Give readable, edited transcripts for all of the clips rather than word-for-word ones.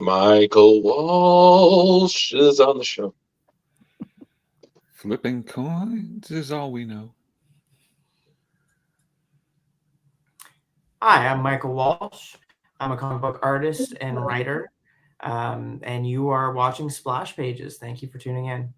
Michael Walsh is on the show. Flipping coins is all we know. Hi, I'm Michael Walsh. I'm a comic book artist and writer, and you are watching Splash Pages. Thank you for tuning in.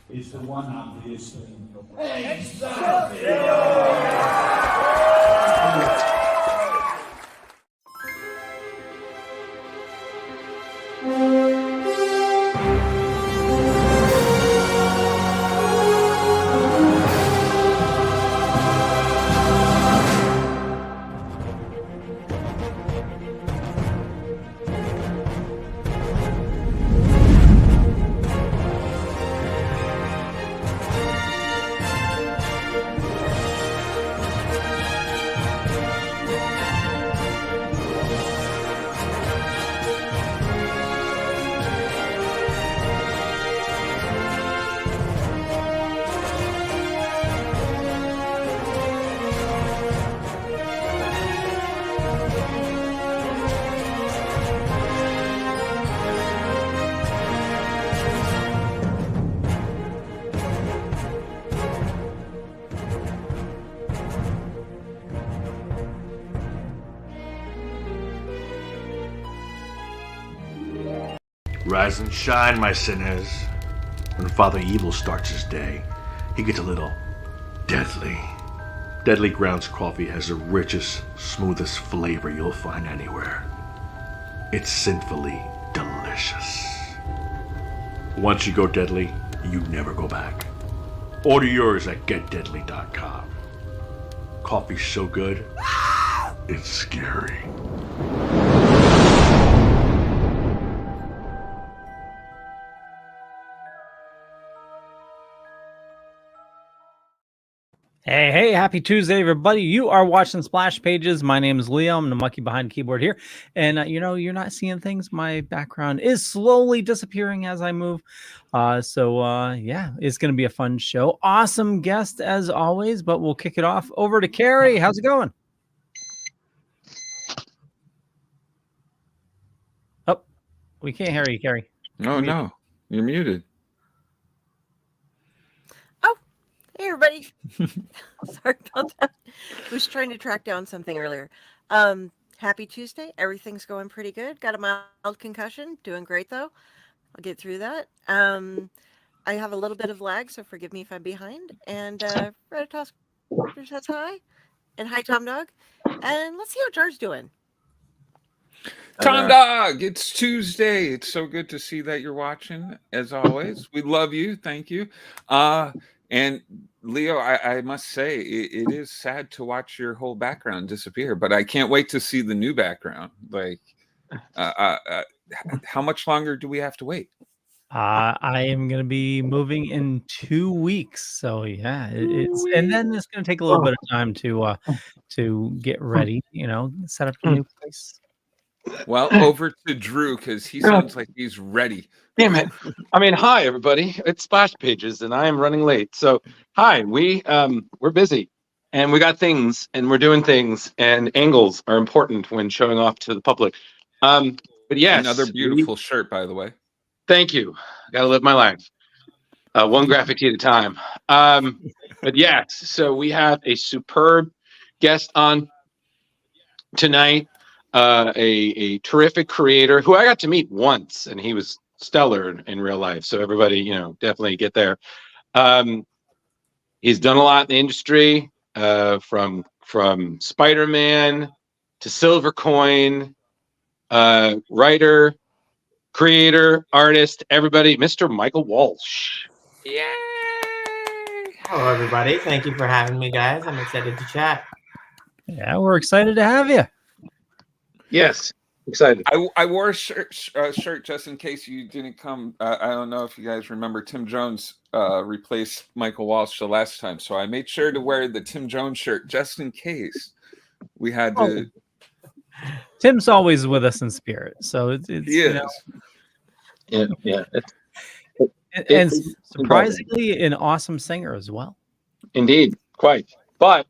Is the one obvious thing. Rise and shine, my sinners. When Father Evil starts his day, he gets a little deadly. Deadly Grounds coffee has the richest, smoothest flavor you'll find anywhere. It's sinfully delicious. Once you go deadly, you never go back. Order yours at getdeadly.com. Coffee's so good, it's scary. Hey, happy Tuesday, everybody. You are watching Splash Pages. My name is Leo. I'm the monkey behind the keyboard here. And, you're not seeing things. My background is slowly disappearing as I move. Yeah, it's going to be a fun show. Awesome guest, as always, but we'll kick it off over to Carrie. How's it going? Oh, we can't hear you, Carrie. No, you're muted. Hey, everybody. Sorry about that. I was trying to track down something earlier. Happy Tuesday. Everything's going pretty good. Got a mild concussion. Doing great, though. I'll get through that. I have a little bit of lag, so forgive me if I'm behind. And Reditosk says hi. And hi, Tom Dog. And let's see how Jar's doing. Tom Dog, it's Tuesday. It's so good to see that you're watching, as always. We love you. Thank you. And Leo, I must say, it is sad to watch your whole background disappear, but I can't wait to see the new background. Like, how much longer do we have to wait? I am going to be moving in 2 weeks. So yeah, and then it's going to take a little bit of time to get ready, set up a new place. Well, over to Drew, because he sounds like he's ready. Damn it. Hi, everybody. It's Splash Pages, and I am running late. So, hi, we're busy, and we got things, and we're doing things, and angles are important when showing off to the public. But yes. Another beautiful shirt, by the way. Thank you. Got to live my life. One graphic at a time. But yes, so we have a superb guest on tonight. A terrific creator who I got to meet once, and he was stellar in real life. So everybody, definitely get there. He's done a lot in the industry, from Spider-Man to Silver Coin, writer, creator, artist, everybody. Mr. Michael Walsh. Yeah. Hello, everybody. Thank you for having me, guys. I'm excited to chat. Yeah, we're excited to have you. Yes, excited. I wore a shirt just in case you didn't come. I don't know if you guys remember Tim Jones replaced Michael Walsh the last time, so I made sure to wear the Tim Jones shirt just in case we had to. Tim's always with us in spirit, so it's He you is. know, Yeah. and surprisingly an awesome singer as well. Indeed, quite. But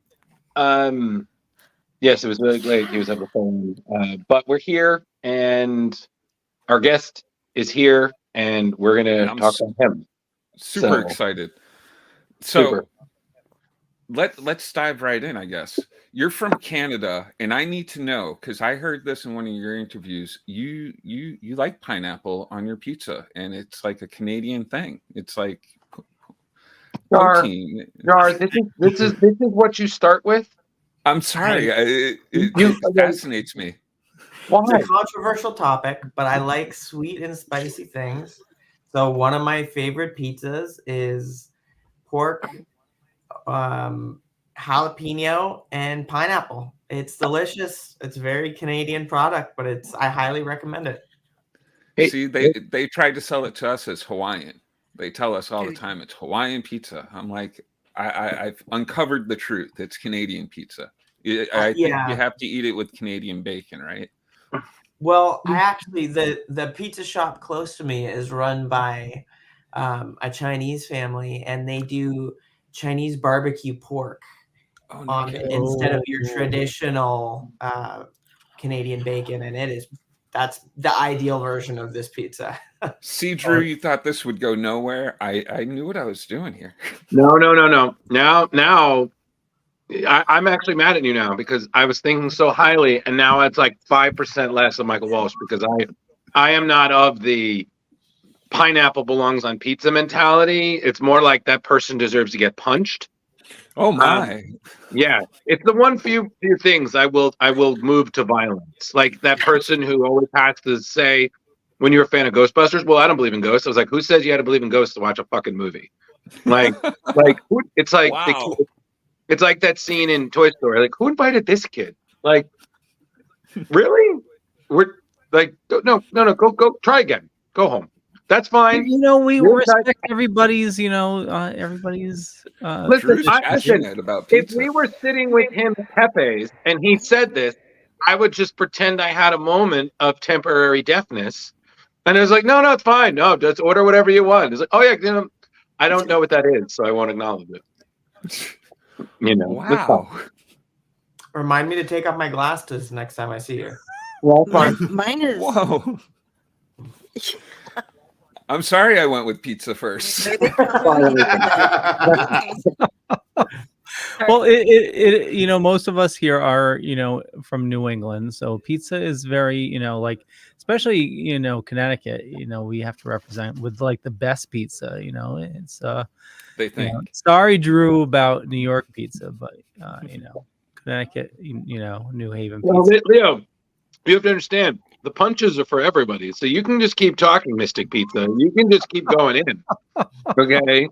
yes, it was really great. He was on the phone. But we're here, and our guest is here, and we're gonna talk about him. Super So, excited. So super. let's dive right in, I guess. You're from Canada, and I need to know, because I heard this in one of your interviews. You like pineapple on your pizza, and it's like a Canadian thing. It's like protein. This is what you start with. I'm sorry, it fascinates me. Why? It's a controversial topic, but I like sweet and spicy things. So one of my favorite pizzas is pork, jalapeno, and pineapple. It's delicious. It's a very Canadian product, but I highly recommend it. Hey, See, they tried to sell it to us as Hawaiian. They tell us all the time it's Hawaiian pizza. I'm like, I've uncovered the truth. It's Canadian pizza. I think you have to eat it with Canadian bacon, right? Well, I actually the pizza shop close to me is run by a Chinese family, and they do Chinese barbecue pork instead of your traditional Canadian bacon, and that's the ideal version of this pizza. See, Drew, you thought this would go nowhere. I knew what I was doing here. No. Now, I'm actually mad at you now because I was thinking so highly, and now it's like 5% less of Michael Walsh because I am not of the pineapple belongs on pizza mentality. It's more like that person deserves to get punched. Oh my! Yeah, it's the one few things I will move to violence. Like that person who always has to say, when you're a fan of Ghostbusters, well, I don't believe in ghosts. I was like, who says you had to believe in ghosts to watch a fucking movie? Like it's like wow. It's like that scene in Toy Story. Like, who invited this kid? Like, really? We're like, no, go try again. Go home. That's fine. You know, we respect everybody's. You know, everybody's. Listen, about pizza. If we were sitting with him at Pepe's and he said this, I would just pretend I had a moment of temporary deafness, and I was like, no, it's fine. No, just order whatever you want. It's like, oh yeah, I don't know what that is, so I won't acknowledge it. Wow. Remind me to take off my glasses next time I see you. Well, Mine is. Whoa. I'm sorry I went with pizza first. Well, it you know, most of us here are, from New England, so pizza is very, like, especially, Connecticut, we have to represent with like the best pizza, it's they think. Sorry, Drew, about New York pizza, but Connecticut, New Haven pizza. Well, Leo, you have to understand the punches are for everybody, so you can just keep talking, Mystic Pizza. You can just keep going in. Okay.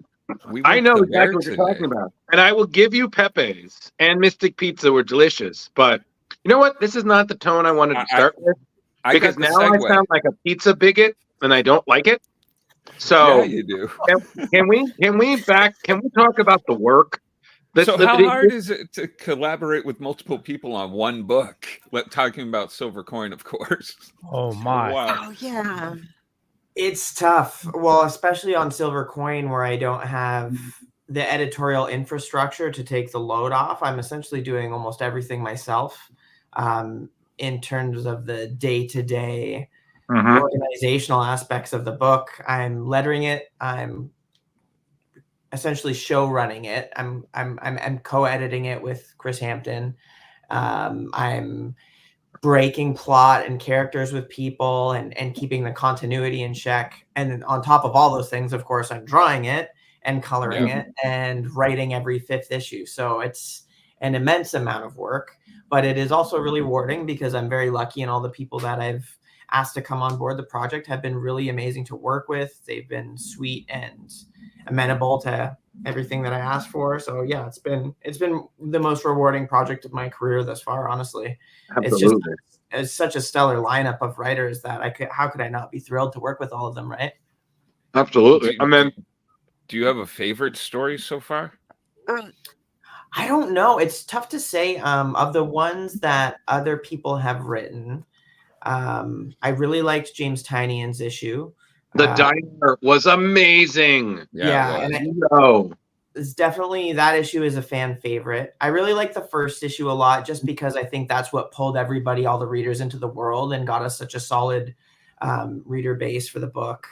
I know exactly what you're talking about. And I will give you Pepe's and Mystic Pizza were delicious. But you know what? This is not the tone I wanted to start with. Because now I sound like a pizza bigot and I don't like it. So yeah, you do. Can we talk about the work? How hard is it to collaborate with multiple people on one book? Talking about Silver Coin, of course. Oh my. Wow. Oh yeah. It's tough. Well, especially on Silver Coin, where I don't have the editorial infrastructure to take the load off. I'm essentially doing almost everything myself in terms of the day-to-day organizational aspects of the book. I'm lettering it. I'm essentially show running it. I'm co-editing it with Chris Hampton. I'm breaking plot and characters with people and keeping the continuity in check. And then on top of all those things, of course, I'm drawing it and coloring it and writing every 5th issue. So it's an immense amount of work, but it is also really rewarding because I'm very lucky, and all the people that I've asked to come on board the project have been really amazing to work with. They've been sweet and amenable to everything that I asked for. So yeah, it's been the most rewarding project of my career thus far. Honestly, Absolutely. it's such a stellar lineup of writers that how could I not be thrilled to work with all of them, right? Absolutely. I mean, do you have a favorite story so far? I don't know. It's tough to say. Of the ones that other people have written, I really liked James Tynion's issue. the diner was amazing. Yeah, and it's definitely that issue is a fan favorite. I really like the first issue a lot, just because I think that's what pulled everybody, all the readers, into the world and got us such a solid reader base for the book.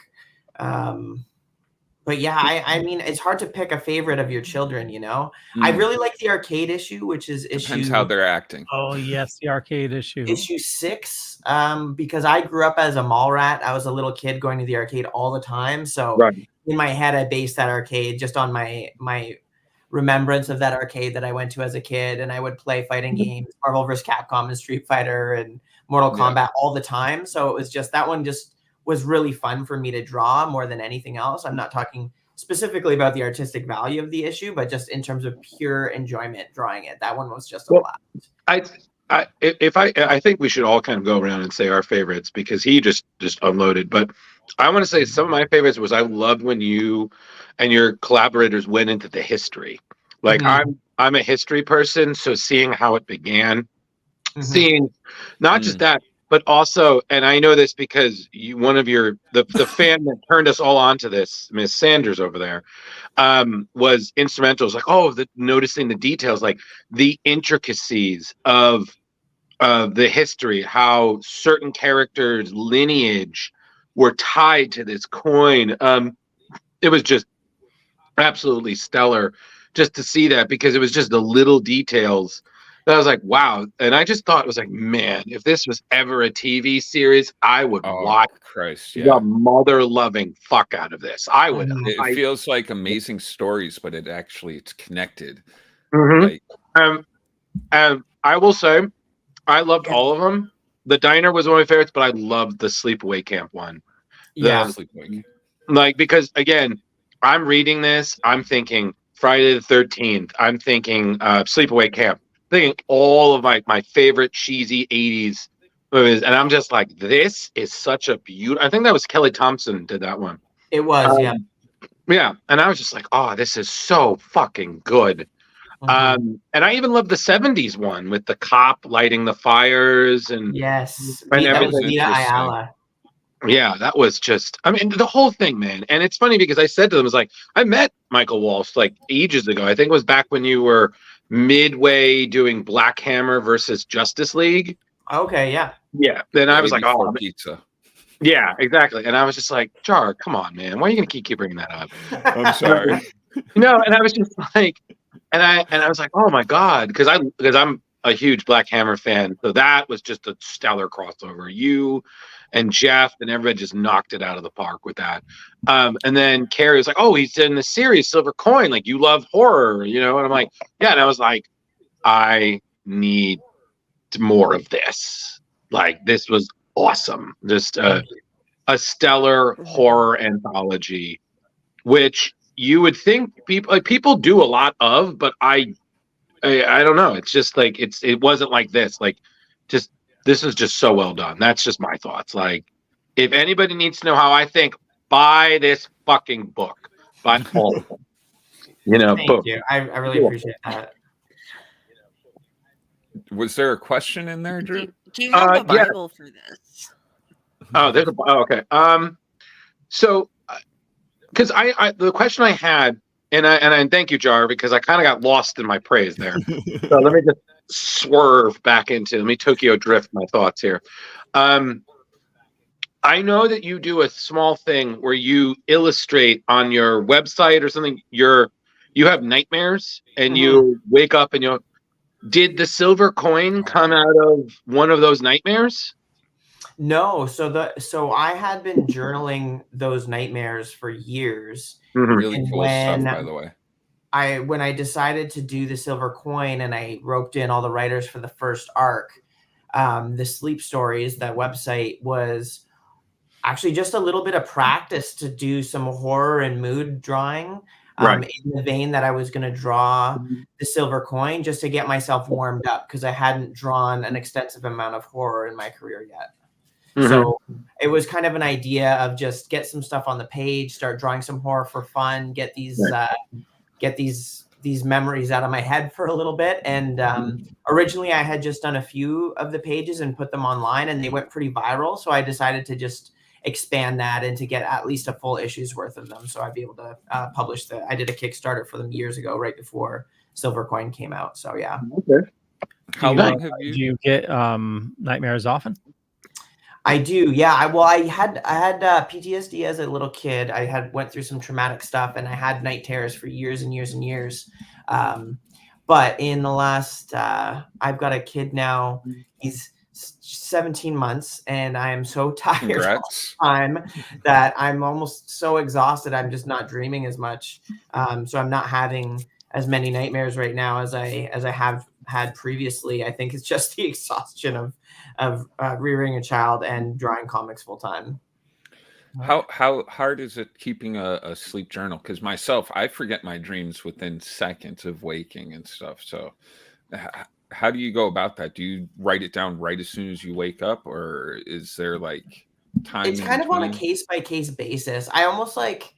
But yeah, I mean, it's hard to pick a favorite of your children, you know? I really like the arcade issue, which is Depends how they're acting. Oh, yes, the arcade issue. Issue 6, because I grew up as a mall rat. I was a little kid going to the arcade all the time. So in my head, I based that arcade just on my remembrance of that arcade that I went to as a kid. And I would play fighting games, Marvel vs. Capcom and Street Fighter and Mortal Kombat all the time. So it was just, that one just was really fun for me to draw more than anything else. I'm not talking specifically about the artistic value of the issue, but just in terms of pure enjoyment drawing it. That one was just a blast. I think we should all kind of go around and say our favorites, because he just unloaded. But I want to say some of my favorites was, I loved when you and your collaborators went into the history. Like I'm a history person, so seeing how it began, seeing not just that, but also, and I know this because one of the fan that turned us all onto this, Miss Sanders over there, was instrumental. It was like, noticing the details, like the intricacies of the history, how certain characters' lineage were tied to this coin. It was just absolutely stellar just to see that, because it was just the little details that I was like, wow. And I just thought, it was like, man, if this was ever a TV series, I would watch the mother-loving fuck out of this. I would. It feels like amazing stories, but it's connected. Like, I will say, I loved all of them. The diner was one of my favorites, but I loved the sleepaway camp one. Sleepaway. Like, because again, I'm reading this, I'm thinking Friday the 13th. I'm thinking sleepaway camp. Thinking all of my favorite cheesy 80s movies, and I'm just like, this is such a beautiful. I think that was Kelly Thompson did that one. It was, yeah. And I was just like, oh, this is so fucking good. And I even love the 70s one with the cop lighting the fires and and everything. Vita Ayala. Yeah, that was just, I mean, the whole thing, man. And it's funny because I said to them, I was like, I met Michael Walsh like ages ago. I think it was back when you were midway doing Black Hammer versus Justice League. Okay, yeah. Then I was like, oh, pizza. Yeah, exactly. And I was just like, Jar, come on, man. Why are you gonna keep bringing that up? I'm sorry. And I was just like, and I was like, oh my god, because I'm a huge Black Hammer fan. So that was just a stellar crossover. You and Jeff and everybody just knocked it out of the park with that. And then Carrie was like, oh, he's in the series Silver Coin. Like, you love horror, you know? And I'm like, yeah. And I was like, I need more of this. Like, this was awesome. Just a stellar horror anthology, which you would think people do a lot of, but I don't know. It's just like, it wasn't like this. Like, just, this is just so well done. That's just my thoughts. Like, if anybody needs to know how I think, buy this fucking book. Buy all of them. You know, Thank you. I really appreciate that. Was there a question in there, Drew? Do you have a Bible for this? Oh, there's a. Oh, okay. So, because the question I had, and I thank you, Jar, because I kind of got lost in my praise there. So let me just swerve back into. Let me Tokyo drift my thoughts here. I know that you do a small thing where you illustrate on your website or something. You have nightmares, and you wake up and did the silver coin come out of one of those nightmares? No, so I had been journaling those nightmares for years. Really cool stuff, by the way. When I decided to do the silver coin and I roped in all the writers for the first arc, the Sleep Stories, that website, was actually just a little bit of practice to do some horror and mood drawing. Right. in the vein that I was going to draw the silver coin just to get myself warmed up because I hadn't drawn an extensive amount of horror in my career yet. Mhm. So it was kind of an idea of just get some stuff on the page, start drawing some horror for fun, get these memories out of my head for a little bit. And originally I had just done a few of the pages and put them online, and they went pretty viral. So I decided to just expand that and to get at least a full issue's worth of them. So I'd be able to publish I did a Kickstarter for them years ago, right before Silver Coin came out. So yeah. Okay. How long have Do you get nightmares often? I do, yeah. I had PTSD as a little kid. I went through some traumatic stuff, and I had night terrors for years and years and years. But in the last, I've got a kid now. He's 17 months, and I am so tired all the time that I'm almost so exhausted. I'm just not dreaming as much. So I'm not having as many nightmares right now as I have had previously. I think it's just the exhaustion of rearing a child and drawing comics full time. How hard is it keeping a sleep journal? Because myself, I forget my dreams within seconds of waking and stuff. So how do you go about that? Do you write it down right as soon as you wake up, or is there like time? It's kind of on a case by case basis. I almost like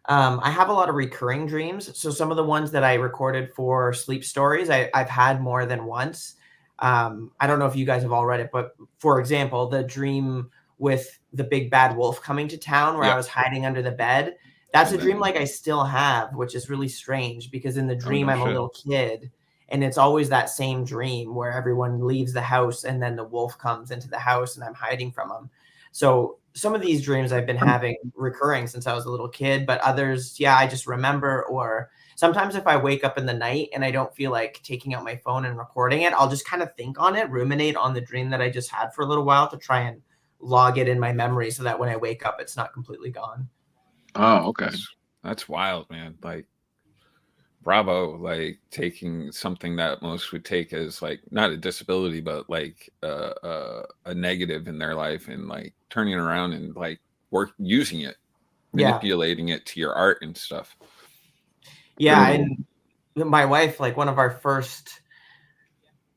I have a lot of recurring dreams. So some of the ones that I recorded for Sleep Stories, I've had more than once. I don't know if you guys have all read it, but for example, the dream with the big bad wolf coming to town where I was hiding under the bed, that's a dream like I still have, which is really strange because in the dream I'm a little kid, and it's always that same dream where everyone leaves the house and then the wolf comes into the house and I'm hiding from him. So some of these dreams I've been having recurring since I was a little kid, but others, I just remember. Or sometimes if I wake up in the night and I don't feel like taking out my phone and recording it, I'll just kind of think on it, ruminate on the dream that I just had for a little while to try and log it in my memory so that when I wake up, it's not completely gone. Oh, okay. That's wild, man. Like, bravo, like taking something that most would take as like not a disability, but like a negative in their life and like turning it around and like using it, manipulating it to your art and stuff. Yeah. And my wife, like one of our first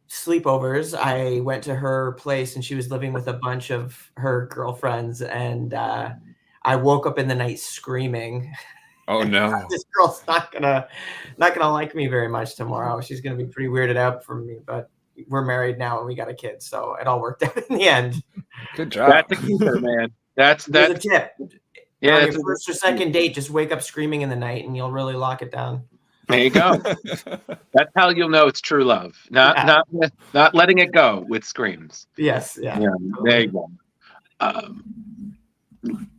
sleepovers, I went to her place and she was living with a bunch of her girlfriends, and I woke up in the night screaming. Oh no! This girl's not gonna like me very much tomorrow. She's gonna be pretty weirded out from me. But we're married now and we got a kid, so it all worked out in the end. Good job. That's a keeper, man. That's a tip. Yeah, on your first or second date, just wake up screaming in the night, and you'll really lock it down. There you go. That's how you'll know it's true love. Not letting it go with screams. Yes. Yeah. There you go.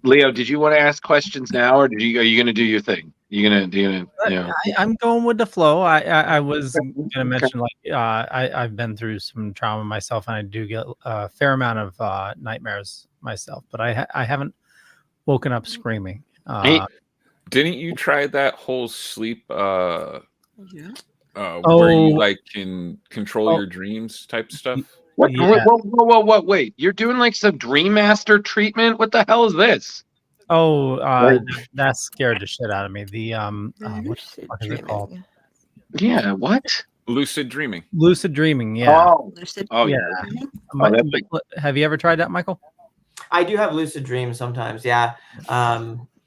Leo, did you want to ask questions now, or are you going to do your thing? I'm going with the flow. I was going to mention I've been through some trauma myself, and I do get a fair amount of nightmares myself, but I haven't woken up screaming. Didn't you try that whole sleep? Where you like can control your dreams type stuff. What? Yeah. Whoa! Wait, you're doing like some Dream Master treatment? What the hell is this? Oh, that scared the shit out of me. The what is it called? Yeah, what? Lucid dreaming. Lucid dreaming, yeah. Yeah. Have you ever tried that, Michael? I do have lucid dreams sometimes. Yeah.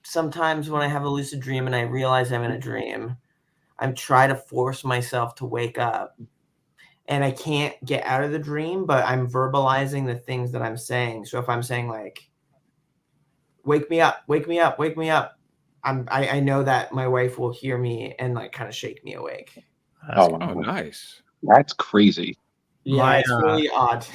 Sometimes when I have a lucid dream and I realize I'm in a dream, I try to force myself to wake up. And I can't get out of the dream, but I'm verbalizing the things that I'm saying. So if I'm saying like, wake me up, wake me up, wake me up, I know that my wife will hear me and like kind of shake me awake. Oh, nice. That's crazy. Yeah, it's really odd.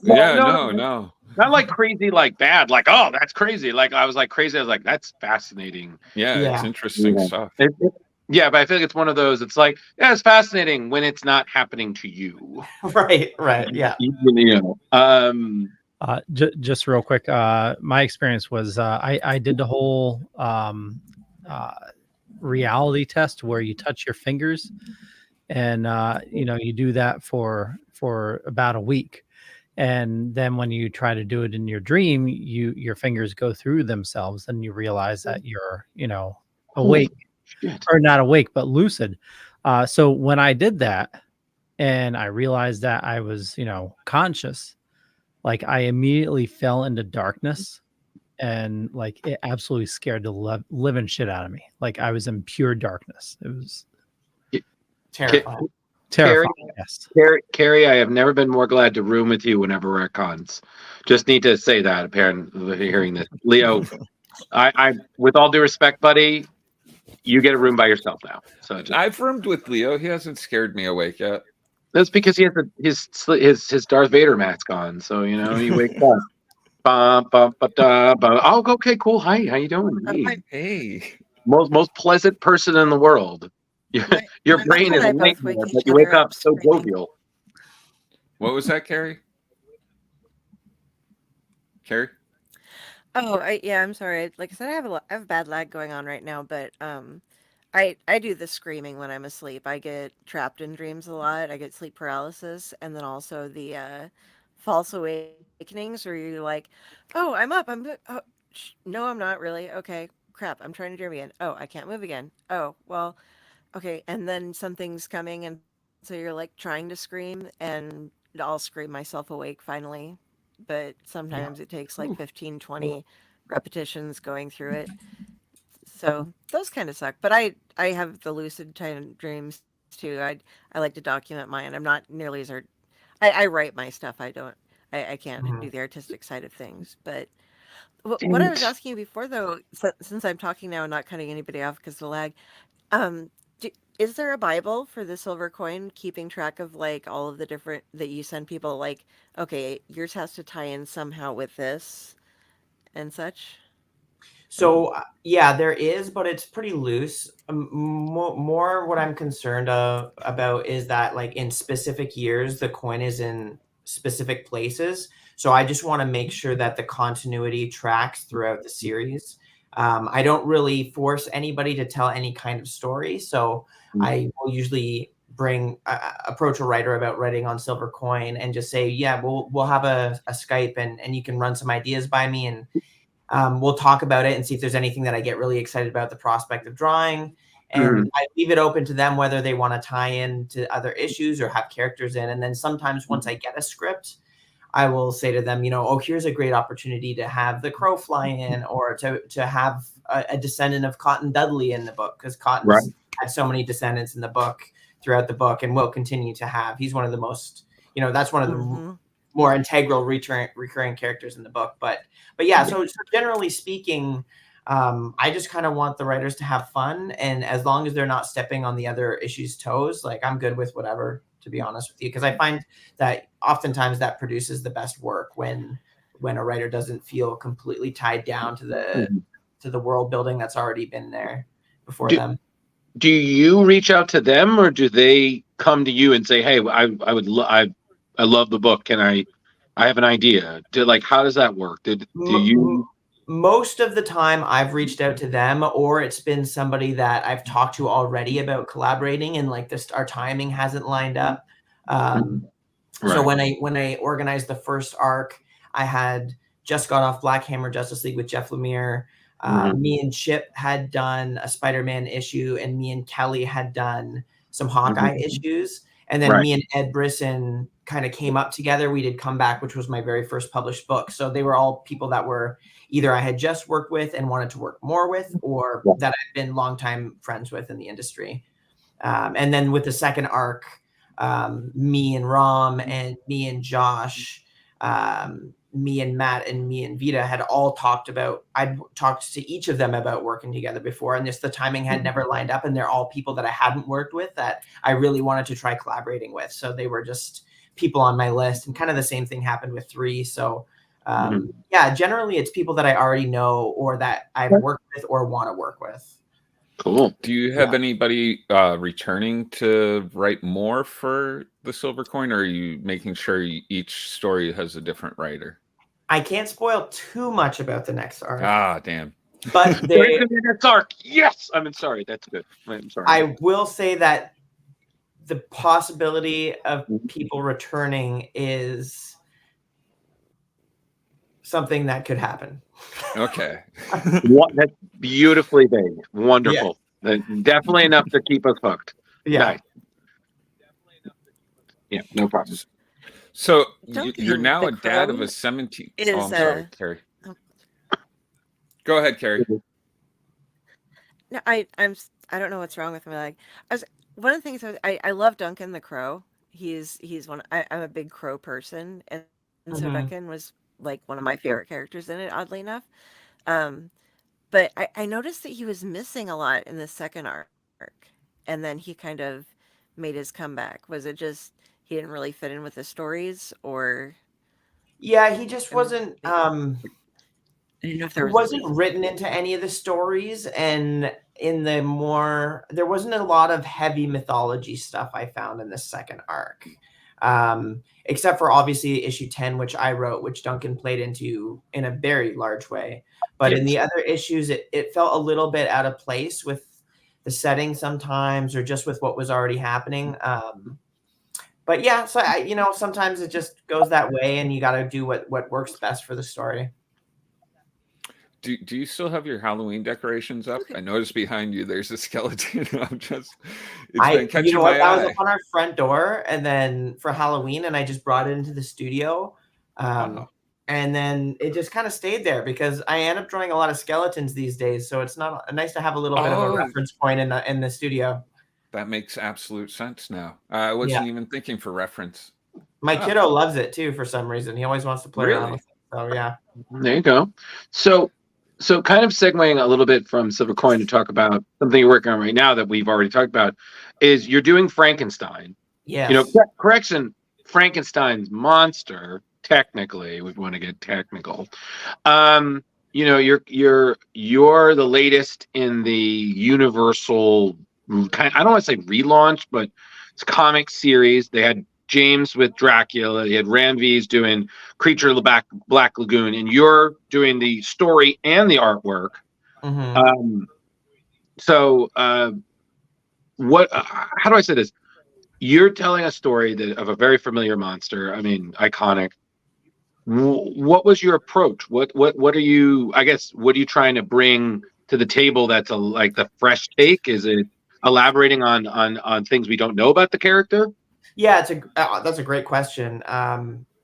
No. Not like crazy, like bad, like, oh, that's crazy. Like I was like crazy. I was like, that's fascinating. Yeah. It's interesting stuff. Yeah, but I feel like it's one of those. It's like, yeah, it's fascinating when it's not happening to you. Right. Yeah. Just real quick, my experience was I did the whole reality test where you touch your fingers, and you do that for about a week, and then when you try to do it in your dream, your fingers go through themselves, and you realize that you're awake. Shit. or not awake, but lucid. So when I did that and I realized that I was, conscious, like I immediately fell into darkness, and like it absolutely scared the living shit out of me. Like I was in pure darkness. It was Terrifying. terrifying. Yes. Carrie, I have never been more glad to room with you whenever we're at cons. Just need to say that, apparently, hearing this. Leo, I with all due respect, buddy, you get a room by yourself now. So I've roomed with Leo. He hasn't scared me awake yet. that's because he has his Darth Vader mask on. So he wakes up. Bum, bum, ba, bum. Oh, okay, cool. Hi, how you doing? Hey. Hey. Most pleasant person in the world. Your my brain mom is and a I both nightmare, wake but each you wake other up up so screaming. jovial. What was that, Carrie? Carrie? Oh, I'm sorry. Like I said, I have bad lag going on right now, but I do the screaming when I'm asleep. I get trapped in dreams a lot. I get sleep paralysis, and then also the false awakenings where you're like, "Oh, I'm up. No, I'm not really. Okay, crap. I'm trying to dream again. Oh, I can't move again. Oh, well, okay." And then something's coming, and so you're like trying to scream, and I'll scream myself awake finally. But sometimes it takes like 15, 20 repetitions going through it. So those kind of suck. But I have the lucid time dreams too. I like to document mine. I'm not nearly as I write my stuff. I can't do the artistic side of things. But what Damn I was it. asking you before though, since I'm talking now and not cutting anybody off because of the lag, um, is there a Bible for the silver coin, keeping track of like all of the different that you send people? Like, okay, yours has to tie in somehow with this and such. So yeah, there is, but it's pretty loose. More what I'm concerned about is that like in specific years, the coin is in specific places. So I just want to make sure that the continuity tracks throughout the series. I don't really force anybody to tell any kind of story, so I will usually approach a writer about writing on silver coin and just say, yeah, we'll have a Skype and you can run some ideas by me, and we'll talk about it and see if there's anything that I get really excited about the prospect of drawing. And I leave it open to them whether they want to tie in to other issues or have characters in. And then sometimes once I get a script, I will say to them, oh, here's a great opportunity to have the crow fly in, or to have a descendant of Cotton Dudley in the book, because Cotton's had so many descendants in the book throughout the book and will continue to have. He's one of the most, that's one of the more integral recurring characters in the book. But yeah, so generally speaking, I just kind of want the writers to have fun, and as long as they're not stepping on the other issue's toes, like I'm good with whatever, to be honest with you, because I find that oftentimes that produces the best work when a writer doesn't feel completely tied down to the world building that's already been there before them. Do you reach out to them, or do they come to you and say, "Hey, I love the book. Can I have an idea." How does that work? Do you? Most of the time I've reached out to them, or it's been somebody that I've talked to already about collaborating, and like our timing hasn't lined up. So when I organized the first arc, I had just got off Black Hammer Justice League with Jeff Lemire. Me and Chip had done a Spider-Man issue, and me and Kelly had done some Hawkeye issues. And then me and Ed Brisson kind of came up together. We did Comeback, which was my very first published book. So they were all people that were either I had just worked with and wanted to work more with, or that I've been longtime friends with in the industry. And then with the second arc, me and Rom and me and Josh, me and Matt and me and Vita had all I'd talked to each of them about working together before, and the timing had never lined up, and they're all people that I hadn't worked with that I really wanted to try collaborating with. So they were just people on my list, and kind of the same thing happened with 3. So yeah, generally it's people that I already know or that I've worked with or want to work with. Cool. Do you have anybody returning to write more for the silver coin, or are you making sure each story has a different writer? I can't spoil too much about the next arc. Ah, damn. But next arc. Yes, I'm sorry. That's good. I'm sorry. I will say that the possibility of people returning is something that could happen. Okay. That's beautifully vague. Wonderful. Definitely enough to keep us hooked. Yeah. Nice. Yeah, no problem. So Duncan you're now the a dad of Crow a 17. is, Oh, I'm sorry, Carrie. oh. Go ahead, Carrie. No, I don't know what's wrong with my leg. One of the things I love Duncan the Crow. He's one. I'm a big Crow person, and so Mhm. Duncan was like one of my favorite characters in it. Oddly enough, but I noticed that he was missing a lot in the second arc, and then he kind of made his comeback. Was it just he didn't really fit in with the stories, or Yeah, he just I wasn't. didn't know if It there was a wasn't reason. written into any of the stories, and there wasn't a lot of heavy mythology stuff I found in the second arc, except for obviously issue 10, which I wrote, which Duncan played into in a very large way. But in the other issues, it felt a little bit out of place with the setting sometimes, or just with what was already happening. But yeah, so sometimes it just goes that way, and you got to do what works best for the story. Do you still have your Halloween decorations up? I noticed behind you there's a skeleton. It's been catching my that was eye. up on our front door, and then for Halloween, and I just brought it into the studio. Wow. And then it just kind of stayed there because I end up drawing a lot of skeletons these days, so it's nice to have a little bit of a reference point in the studio. That makes absolute sense now. I wasn't even thinking for reference. My kiddo loves it too for some reason. He always wants to play around with it. So yeah. There you go. So kind of segueing a little bit from Silver Coin to talk about something you're working on right now that we've already talked about is you're doing Frankenstein. Yes. Correction, Frankenstein's monster, technically, we want to get technical. You're the latest in the Universal kind, I don't want to say relaunch, but it's a comic series. They had James with Dracula. They had Ramves doing Creature of the Black Lagoon, and you're doing the story and the artwork. Mm-hmm. How do I say this? You're telling a story of a very familiar monster. I mean, iconic. What was your approach? What are you? I guess what are you trying to bring to the table? That's like the fresh take. Is it elaborating on things we don't know about the character? Yeah, that's a great question.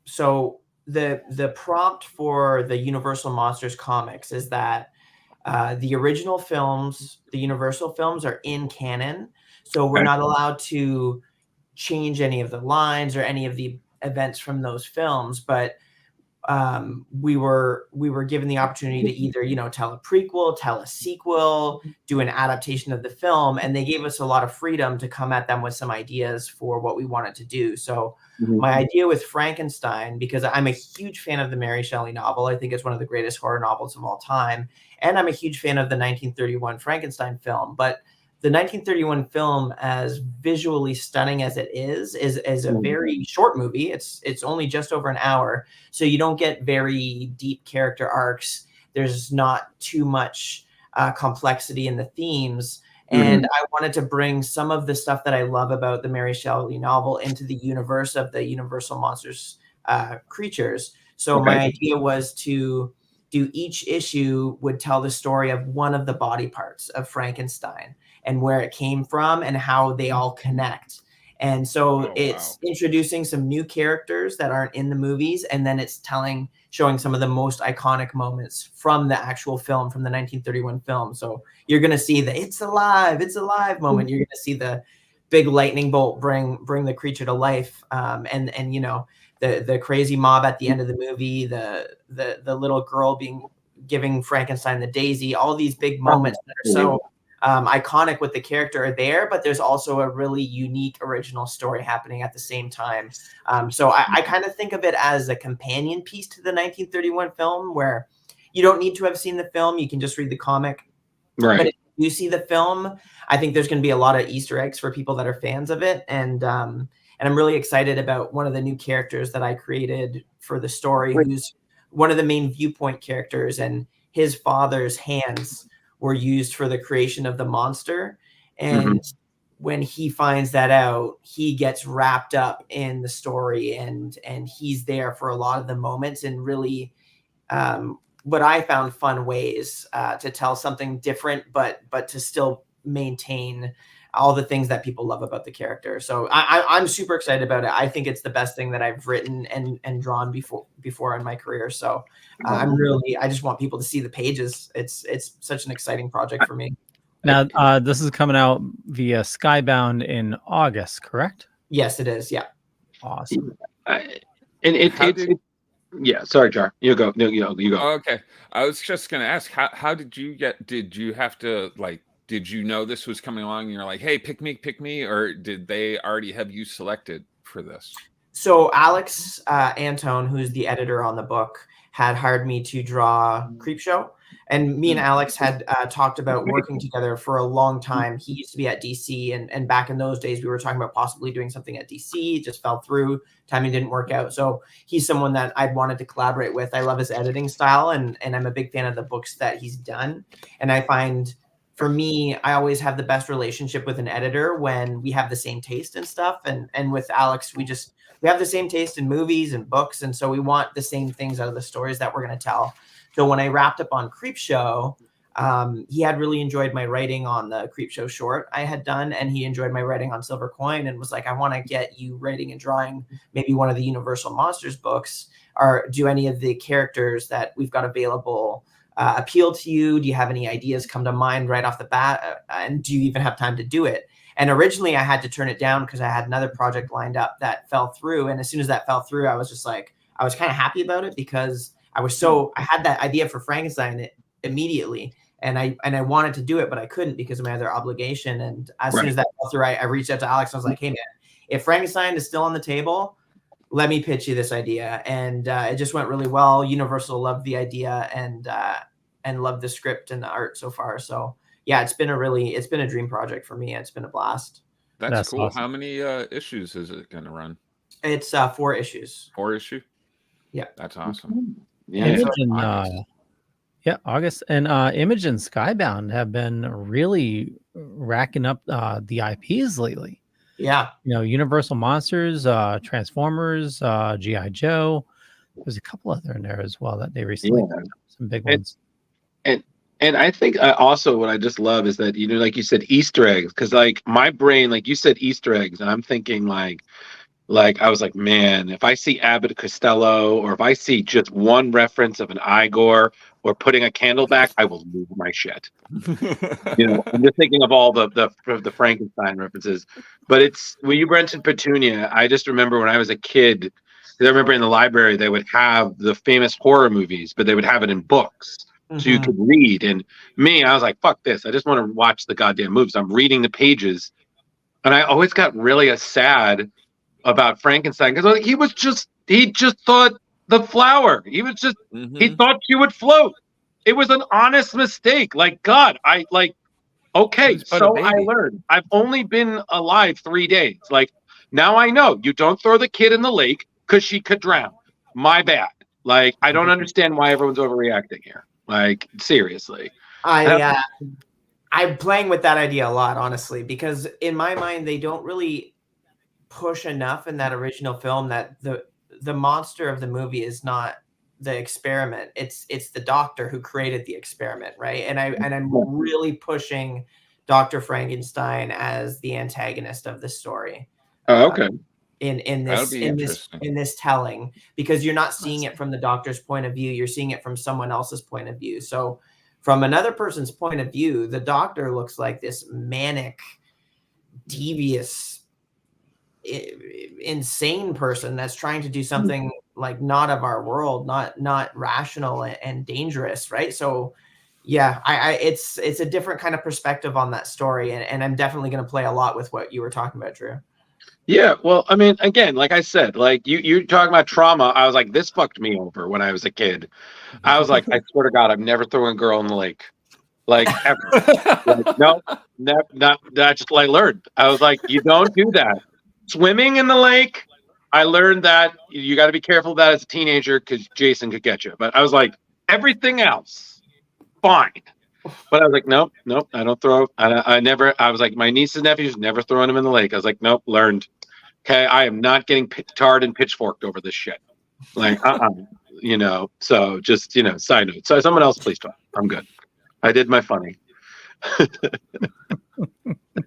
So the prompt for the Universal Monsters comics is that the original films, the Universal films, are in canon, so we're not allowed to change any of the lines or any of the events from those films. But we were given the opportunity to either tell a prequel, tell a sequel, do an adaptation of the film, and they gave us a lot of freedom to come at them with some ideas for what we wanted to do. So my idea with Frankenstein, because I'm a huge fan of the Mary Shelley novel, I think it's one of the greatest horror novels of all time, and I'm a huge fan of the 1931 Frankenstein film. But the 1931 film, as visually stunning as it is a very short movie. It's only just over an hour, so you don't get very deep character arcs. There's not too much complexity in the themes. And I wanted to bring some of the stuff that I love about the Mary Shelley novel into the universe of the Universal Monsters creatures. So my idea was to do each issue would tell the story of one of the body parts of Frankenstein and where it came from and how they all connect. And so it's introducing some new characters that aren't in the movies, and then it's showing some of the most iconic moments from the actual film, from the 1931 film. So you're going to see the it's alive moment. You're going to see the big lightning bolt bring the creature to life, and the crazy mob at the end of the movie, the little girl giving Frankenstein the daisy. All these big moments that are so iconic with the character are there, but there's also a really unique original story happening at the same time. So I kind of think of it as a companion piece to the 1931 film, where you don't need to have seen the film. You can just read the comic. Right. But if you see the film, I think there's going to be a lot of Easter eggs for people that are fans of it. And I'm really excited about one of the new characters that I created for the story, who's one of the main viewpoint characters, and his father's hands were used for the creation of the monster. And when he finds that out, he gets wrapped up in the story, and he's there for a lot of the moments, and really what I found fun ways to tell something different, but to still maintain all the things that people love about the character. So I'm super excited about it. I think it's the best thing that I've written and drawn before in my career. So I just want people to see the pages. It's such an exciting project for me. Now, this is coming out via Skybound in August, correct? Yes, it is. Yeah. Awesome. Yeah. Sorry, Jar. You go. No, you go. Okay. I was just going to ask, how did you have to, like, did you know this was coming along and you're like, hey, pick me, or did they already have you selected for this? So Alex Antone, who's the editor on the book, had hired me to draw Creepshow. And me and Alex had talked about working together for a long time. He used to be at DC, and back in those days, we were talking about possibly doing something at DC. It just fell through. Timing didn't work out. So he's someone that I'd wanted to collaborate with. I love his editing style, and I'm a big fan of the books that he's done. And I find, for me, I always have the best relationship with an editor when we have the same taste and stuff. And with Alex, we have the same taste in movies and books, and so we want the same things out of the stories that we're going to tell. So when I wrapped up on Creepshow, he had really enjoyed my writing on the Creepshow short I had done, and he enjoyed my writing on Silver Coin and was like, I want to get you writing and drawing maybe one of the Universal Monsters books, or do any of the characters that we've got available appeal to you? Do you have any ideas come to mind right off the bat? And do you even have time to do it? And originally I had to turn it down because I had another project lined up that fell through. And as soon as that fell through, I was just like, I was kind of happy about it because I had that idea for Frankenstein immediately, and I wanted to do it, but I couldn't because of my other obligation. And as soon as that fell through, I reached out to Alex. And I was like, hey man, if Frankenstein is still on the table, let me pitch you this idea. And it just went really well. Universal loved the idea and loved the script and the art so far. So yeah, it's been a dream project for me. It's been a blast. That's cool. Awesome. How many issues is it going to run? It's 4 issues. 4 issue? Yeah. That's awesome. Yeah. August. And Image and Skybound have been really racking up the IPs lately. Yeah. Universal Monsters, Transformers, G.I. Joe. There's a couple other in there as well that they recently did, some big ones. And I think also what I just love is that, like you said, Easter eggs, because like my brain, like you said, Easter eggs, and I'm thinking like I was like, man, if I see Abbott Costello, or if I see just one reference of an Igor or putting a candle back, I will lose my shit. I'm just thinking of all the Frankenstein references. But it's when you mentioned Petunia, I just remember when I was a kid, because I remember in the library they would have the famous horror movies, but they would have it in books. So you could read. And me, I was like, fuck this. I just want to watch the goddamn movies. I'm reading the pages. And I always got really sad about Frankenstein because he just thought the flower. He was just, he thought she would float. It was an honest mistake. Like, God, okay, so I learned. I've only been alive 3 days. Like, now I know you don't throw the kid in the lake because she could drown. My bad. Like, I don't understand why everyone's overreacting here. Like, seriously. I'm playing with that idea a lot, honestly, because in my mind, they don't really push enough in that original film that the monster of the movie is not the experiment. It's the doctor who created the experiment, right? And I'm really pushing Dr. Frankenstein as the antagonist of the story. Oh, okay. In this telling, because you're not seeing it from the doctor's point of view, you're seeing it from someone else's point of view. So from another person's point of view, the doctor looks like this manic, devious, insane person that's trying to do something like not of our world, not rational and dangerous, right? So yeah, it's a different kind of perspective on that story, and I'm definitely going to play a lot with what you were talking about, Drew. Yeah, well, I mean, again, like I said, like you talking about trauma, I was like, this fucked me over when I was a kid. I was like, I swear to God, I'm never throwing a girl in the lake, like ever. Like, no, not that's just what I learned. I was like, you don't do that. Swimming in the lake, I learned that you got to be careful of that as a teenager because Jason could get you. But I was like, everything else, fine. But I was like, nope, I don't throw. I never. I was like, my nieces and nephews, never throwing them in the lake. I was like, nope, learned. Okay, I am not getting tarred and pitchforked over this shit. Like, So just side note. So someone else, please talk. I'm good. I did my funny.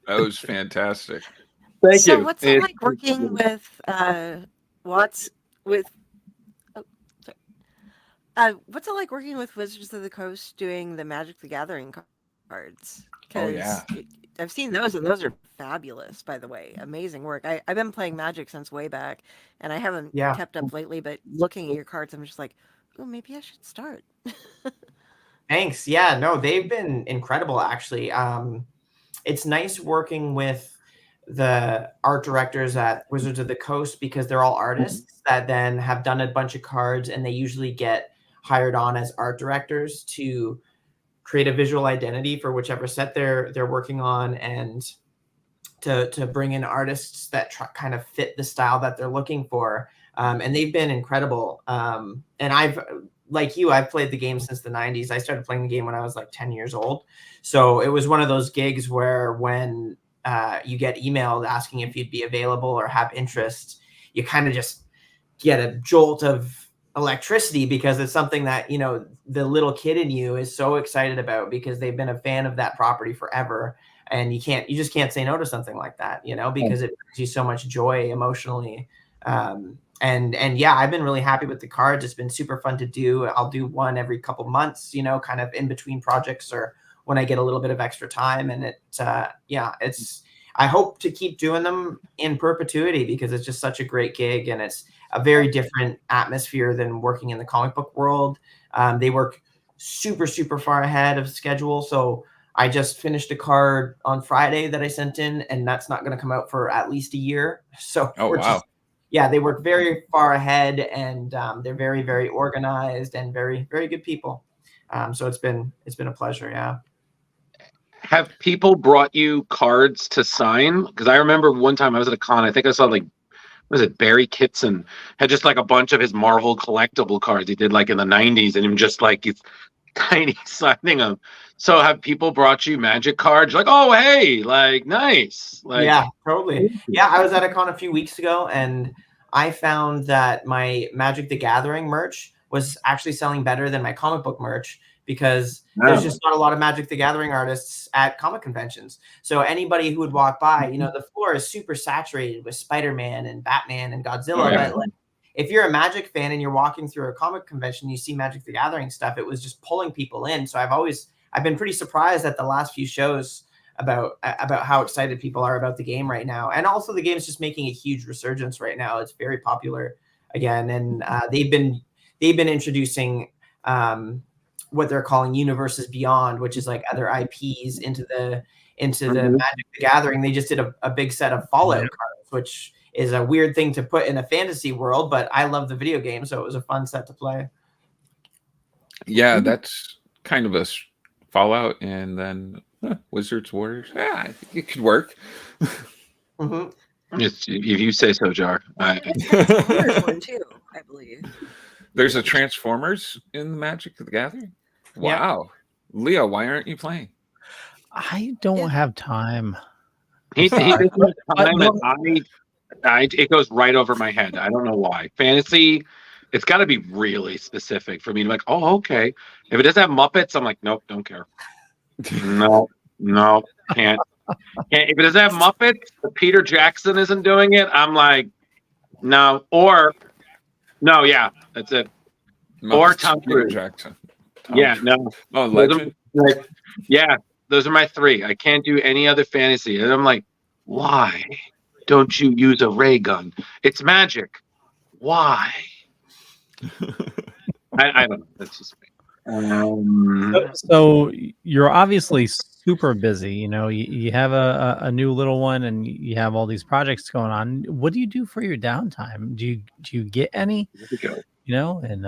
That was fantastic. Thank So you. what's it like working with what's what's it like working with Wizards of the Coast doing the Magic the Gathering cards? Oh, yeah. I've seen those, and those are fabulous, by the way. Amazing work. I've been playing Magic since way back, and I haven't Yeah. kept up lately, but looking at your cards, I'm just like, oh, maybe I should start. Thanks. Yeah, no, they've been incredible, actually. It's nice working with the art directors at Wizards of the Coast because they're all artists that then have done a bunch of cards, and they usually get hired on as art directors to create a visual identity for whichever set they're working on, and to bring in artists that kind of fit the style that they're looking for. And they've been incredible. And I've played the game since the 90s. I started playing the game when I was like 10 years old. So it was one of those gigs where when you get emailed asking if you'd be available or have interest, you kind of just get a jolt of electricity because it's something that, you know, the little kid in you is so excited about because they've been a fan of that property forever. And you just can't say no to something like that, you know, because it brings you so much joy emotionally. And yeah, I've been really happy with the cards. It's been super fun to do. I'll do one every couple months, you know, kind of in between projects or when I get a little bit of extra time. And I hope to keep doing them in perpetuity because it's just such a great gig and it's a very different atmosphere than working in the comic book world. They work super, super far ahead of schedule. So I just finished a card on Friday that I sent in, and that's not going to come out for at least a year. So they work very far ahead, and they're very, very organized and very, very good people. So it's been a pleasure. Yeah. Have people brought you cards to sign? Because I remember one time I was at a con. I think I saw was it Barry Kitson had just like a bunch of his Marvel collectible cards he did like in the 90s, and him just like he's tiny signing them. So have people brought you Magic cards? Like, oh hey, like nice. Like, yeah, totally. Yeah, I was at a con a few weeks ago, and I found that my Magic the Gathering merch was actually selling better than my comic book merch because there's just not a lot of Magic the Gathering artists at comic conventions. So anybody who would walk by, you know, the floor is super saturated with Spider-Man and Batman and Godzilla. But like, if you're a Magic fan and you're walking through a comic convention, you see Magic the Gathering stuff, it was just pulling people in. So I've been pretty surprised at the last few shows about how excited people are about the game right now. And also the game is just making a huge resurgence right now. It's very popular again. And they've been introducing what they're calling universes beyond, which is like other IPs into the Magic the Gathering. They just did a big set of Fallout cards, which is a weird thing to put in a fantasy world, but I love the video game, so it was a fun set to play. Yeah, that's kind of a Fallout, and then Wizards Warriors. Yeah, I think it could work. If you say so, Jar. There's one too, I believe. There's a Transformers in the Magic the Gathering. Wow, Leo, why aren't you playing? I don't have time. He doesn't have time, and it goes right over my head. I don't know why. Fantasy, it's got to be really specific for me to like, oh, okay. If it doesn't have Muppets, I'm like, nope, don't care. No, can't. If it doesn't have Muppets, if Peter Jackson isn't doing it, I'm like, no. Or, no, yeah, that's it. Muppets, or Tom Cruise. Jackson. No. Oh, Legend. Those are my three. I can't do any other fantasy. And I'm like, why don't you use a ray gun? It's magic. Why? I don't know. That's just me. So you're obviously super busy. You know, you have a new little one, and you have all these projects going on. What do you do for your downtime? Do you get any? You know, and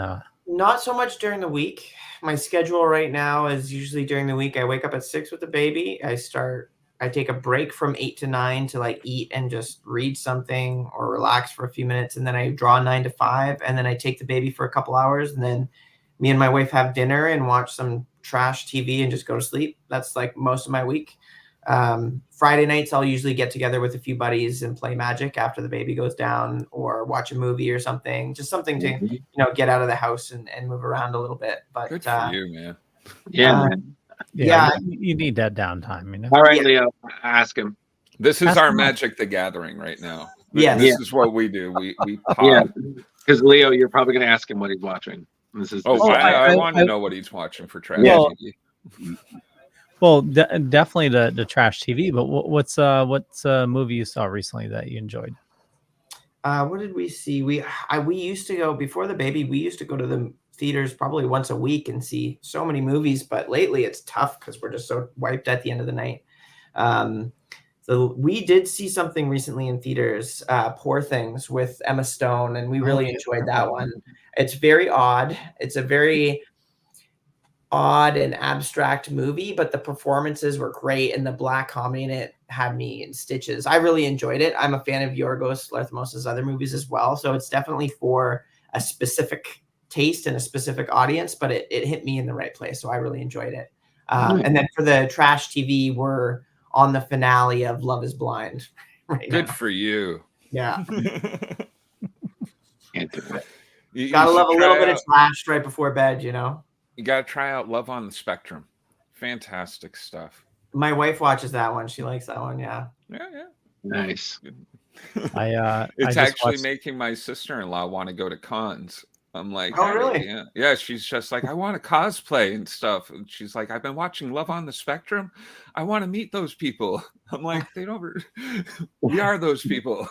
not so much during the week. My schedule right now is usually during the week. I wake up at 6 with the baby. I take a break from 8 to 9 to like eat and just read something or relax for a few minutes. And then I draw 9 to 5. And then I take the baby for a couple hours. And then me and my wife have dinner and watch some trash TV and just go to sleep. That's like most of my week. Friday nights, I'll usually get together with a few buddies and play Magic after the baby goes down, or watch a movie or something, just something to, get out of the house and move around a little bit. But good for you, man. Yeah, man. Yeah. You need that downtime. You know. All right, Yeah. Leo, ask him. This is That's our fine. Magic the Gathering right now. Yes. This is what we do. We Yeah, pop. because Leo, you're probably going to ask him what he's watching. This is Oh, I want to I- know what he's watching for trash Well, TV. Well, definitely the trash TV. But what's a movie you saw recently that you enjoyed? What did we see? We used to go before the baby. We used to go to the theaters probably once a week and see so many movies. But lately, it's tough because we're just so wiped at the end of the night. So we did see something recently in theaters, Poor Things with Emma Stone, and we really enjoyed that one. It's very odd. It's a very odd and abstract movie, but the performances were great, and the black comedy in it had me in stitches. I really enjoyed it. I'm a fan of Yorgos Lanthimos' other movies as well, so it's definitely for a specific taste and a specific audience, but it hit me in the right place, so I really enjoyed it. And then for the trash TV, we're on the finale of Love is Blind right Good now. for you. Yeah. Can't do it. You Gotta should love a try little bit of out- trash right before bed, you know? You got to try out Love on the Spectrum. Fantastic stuff. My wife watches that one. She likes that one, yeah. Yeah. Nice. It's I just actually watched- making my sister-in-law want to go to cons. I'm like, Oh, "Hey, really? Yeah, she's just like, I want to cosplay and stuff. And she's like, I've been watching Love on the Spectrum. I want to meet those people. I'm like, they don't. We are those people.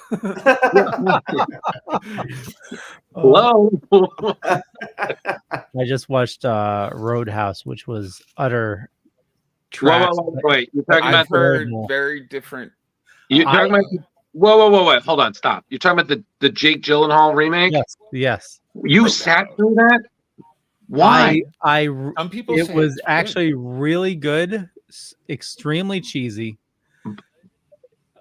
Hello. I just watched Roadhouse, which was utter Whoa, trash. wait. You're talking I've about heard horrible. very different. you're talking about whoa. Hold on, stop. You're talking about the Jake Gyllenhaal remake? Yes. You sat through that? Why? Some people It say was it's good. actually really good, extremely cheesy.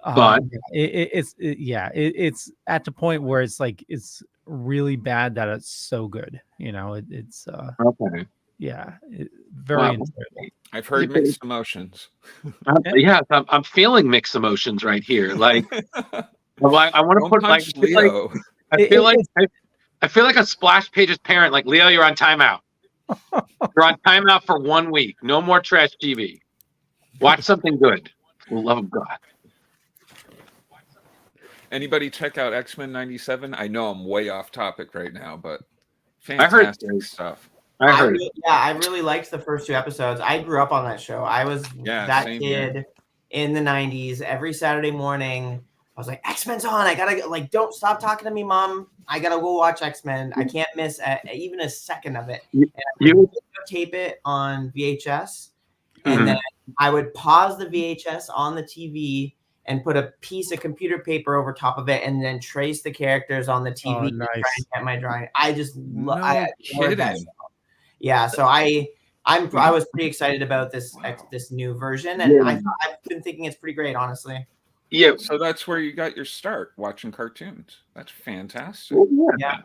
But it's at the point where it's like it's really bad that it's so good. You know, it's okay. very Wow. enjoyable. I've heard mixed emotions. I'm feeling mixed emotions right here. Like, I want to Don't put like, punch Leo. I feel like a Splash Pages parent. Like, Leo, you're on timeout. You're on timeout for 1 week. No more trash TV. Watch something good. For the love of God. Anybody check out X-Men 97? I know I'm way off topic right now, but I heard fantastic stuff. I heard. I really liked the first 2 episodes. I grew up on that show. I was that same kid here. in the 90s. Every Saturday morning, I was like, X-Men's on. I gotta don't stop talking to me, Mom. I gotta go watch X-Men. I can't miss even a second of it. And I would tape it on VHS, and then I would pause the VHS on the TV and put a piece of computer paper over top of it, and then trace the characters on the TV. Oh, and try nice. and get my drawing. I just No I adored that kidding. show. Yeah, so I was pretty excited about this new version, and I've been thinking it's pretty great, honestly. Yeah. So that's where you got your start watching cartoons. That's fantastic. Yeah.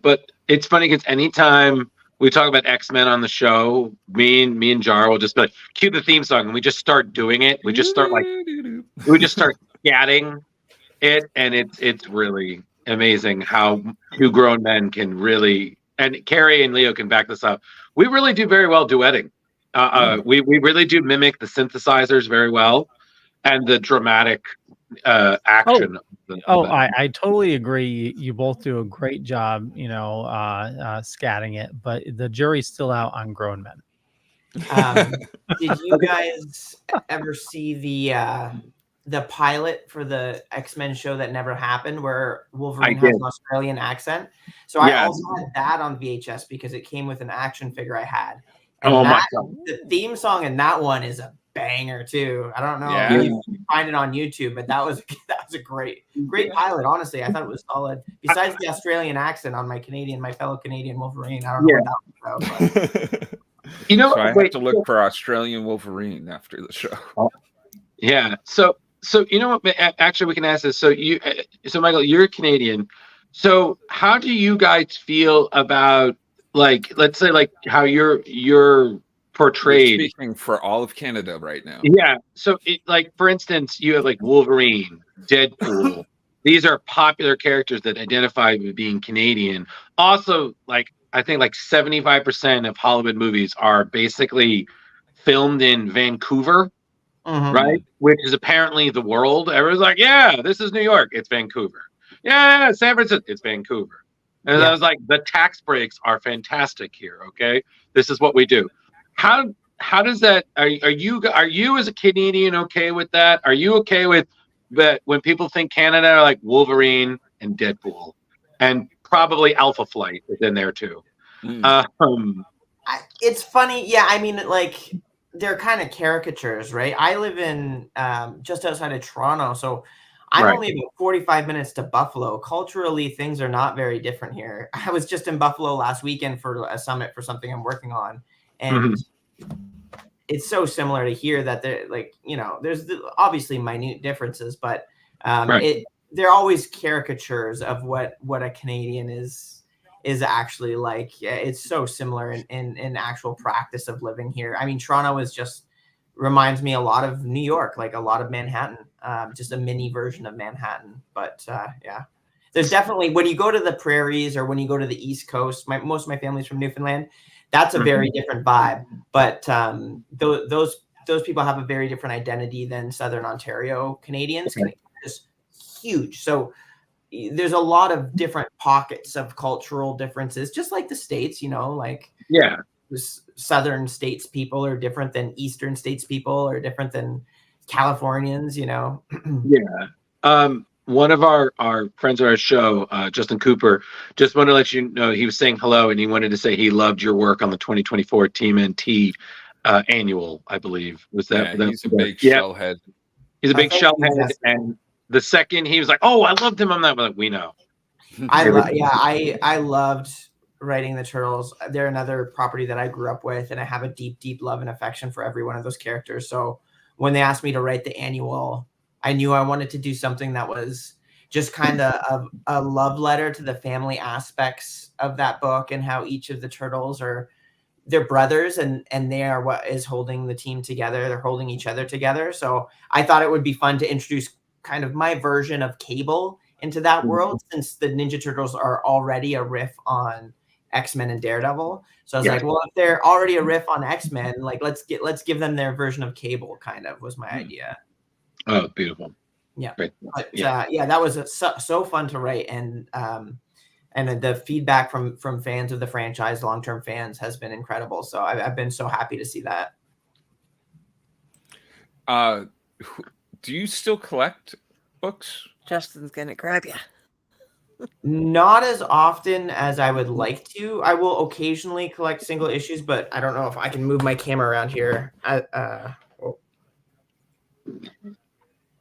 But it's funny because anytime we talk about X-Men on the show, me and Jar will just be like, cue the theme song, and we just start doing it. We just start scatting it, and it's really amazing how 2 grown men can really, and Carrie and Leo can back this up. We really do very well duetting. We really do mimic the synthesizers very well, and the dramatic action. I totally agree. You both do a great job, scatting it, but the jury's still out on grown men. Did you guys ever see the pilot for the X-Men show that never happened, where Wolverine has an Australian accent? So I also had that on VHS because it came with an action figure I had. And my God. The theme song in that one is a banger too. I don't know if you can find it on YouTube, but that was a great pilot. Honestly, I thought it was solid. Besides the Australian accent on my fellow Canadian Wolverine, I don't know where that was about. So I have to look for Australian Wolverine after the show. Yeah. So you know what? Actually, we can ask this. So Michael, you're Canadian. So how do you guys feel about, like, let's say, like, how you're portrayed? You're speaking for all of Canada right now. Yeah. So, like, for instance, you have like Wolverine, Deadpool. These are popular characters that identify with being Canadian. Also, like, I think like 75% of Hollywood movies are basically filmed in Vancouver, right? Which is apparently the world. Everyone's like, yeah, this is New York. It's Vancouver. Yeah, San Francisco. It's Vancouver. And I was like, the tax breaks are fantastic here. Okay, this is what we do. How does that? Are you as a Canadian okay with that? Are you okay with that when people think Canada are like Wolverine and Deadpool, and probably Alpha Flight is in there too? It's funny. Yeah, I mean, like, they're kind of caricatures, right? I live in just outside of Toronto, so I'm only about 45 minutes to Buffalo. Culturally, things are not very different here. I was just in Buffalo last weekend for a summit for something I'm working on, and it's so similar to here that they're like, there's obviously minute differences, but they're always caricatures of what a Canadian is actually like. It's so similar in actual practice of living here. I mean, Toronto is just reminds me a lot of New York, like a lot of Manhattan, just a mini version of Manhattan. But there's definitely, when you go to the prairies or when you go to the East Coast, most of my family's from Newfoundland, that's a very different vibe. But those people have a very different identity than Southern Ontario Canadians. It's huge. So there's a lot of different pockets of cultural differences, just like the States, like Southern States people are different than Eastern States people, or different than Californians, One of our friends on our show, Justin Cooper, just wanted to let you know he was saying hello, and he wanted to say he loved your work on the 2024 TMNT annual, I believe. Was that? Yeah, he's a big shellhead. He's a big shellhead, and the second he was like, "Oh, I loved him," I'm like, "We know." I loved writing the Turtles. They're another property that I grew up with, and I have a deep, deep love and affection for every one of those characters. So when they asked me to write the annual, I knew I wanted to do something that was just kind of a love letter to the family aspects of that book, and how each of the Turtles they're brothers, and they are what is holding the team together. They're holding each other together. So I thought it would be fun to introduce kind of my version of Cable into that world, since the Ninja Turtles are already a riff on X-Men and Daredevil. So I was like, well, if they're already a riff on X-Men, like let's give them their version of Cable, kind of was my idea. Oh, beautiful. Yeah. But, that was so fun to write, and the feedback from fans of the franchise, long-term fans, has been incredible. So I've been so happy to see that. Do you still collect books? Justin's gonna grab you. Not as often as I would like to. I will occasionally collect single issues, but I don't know if I can move my camera around here.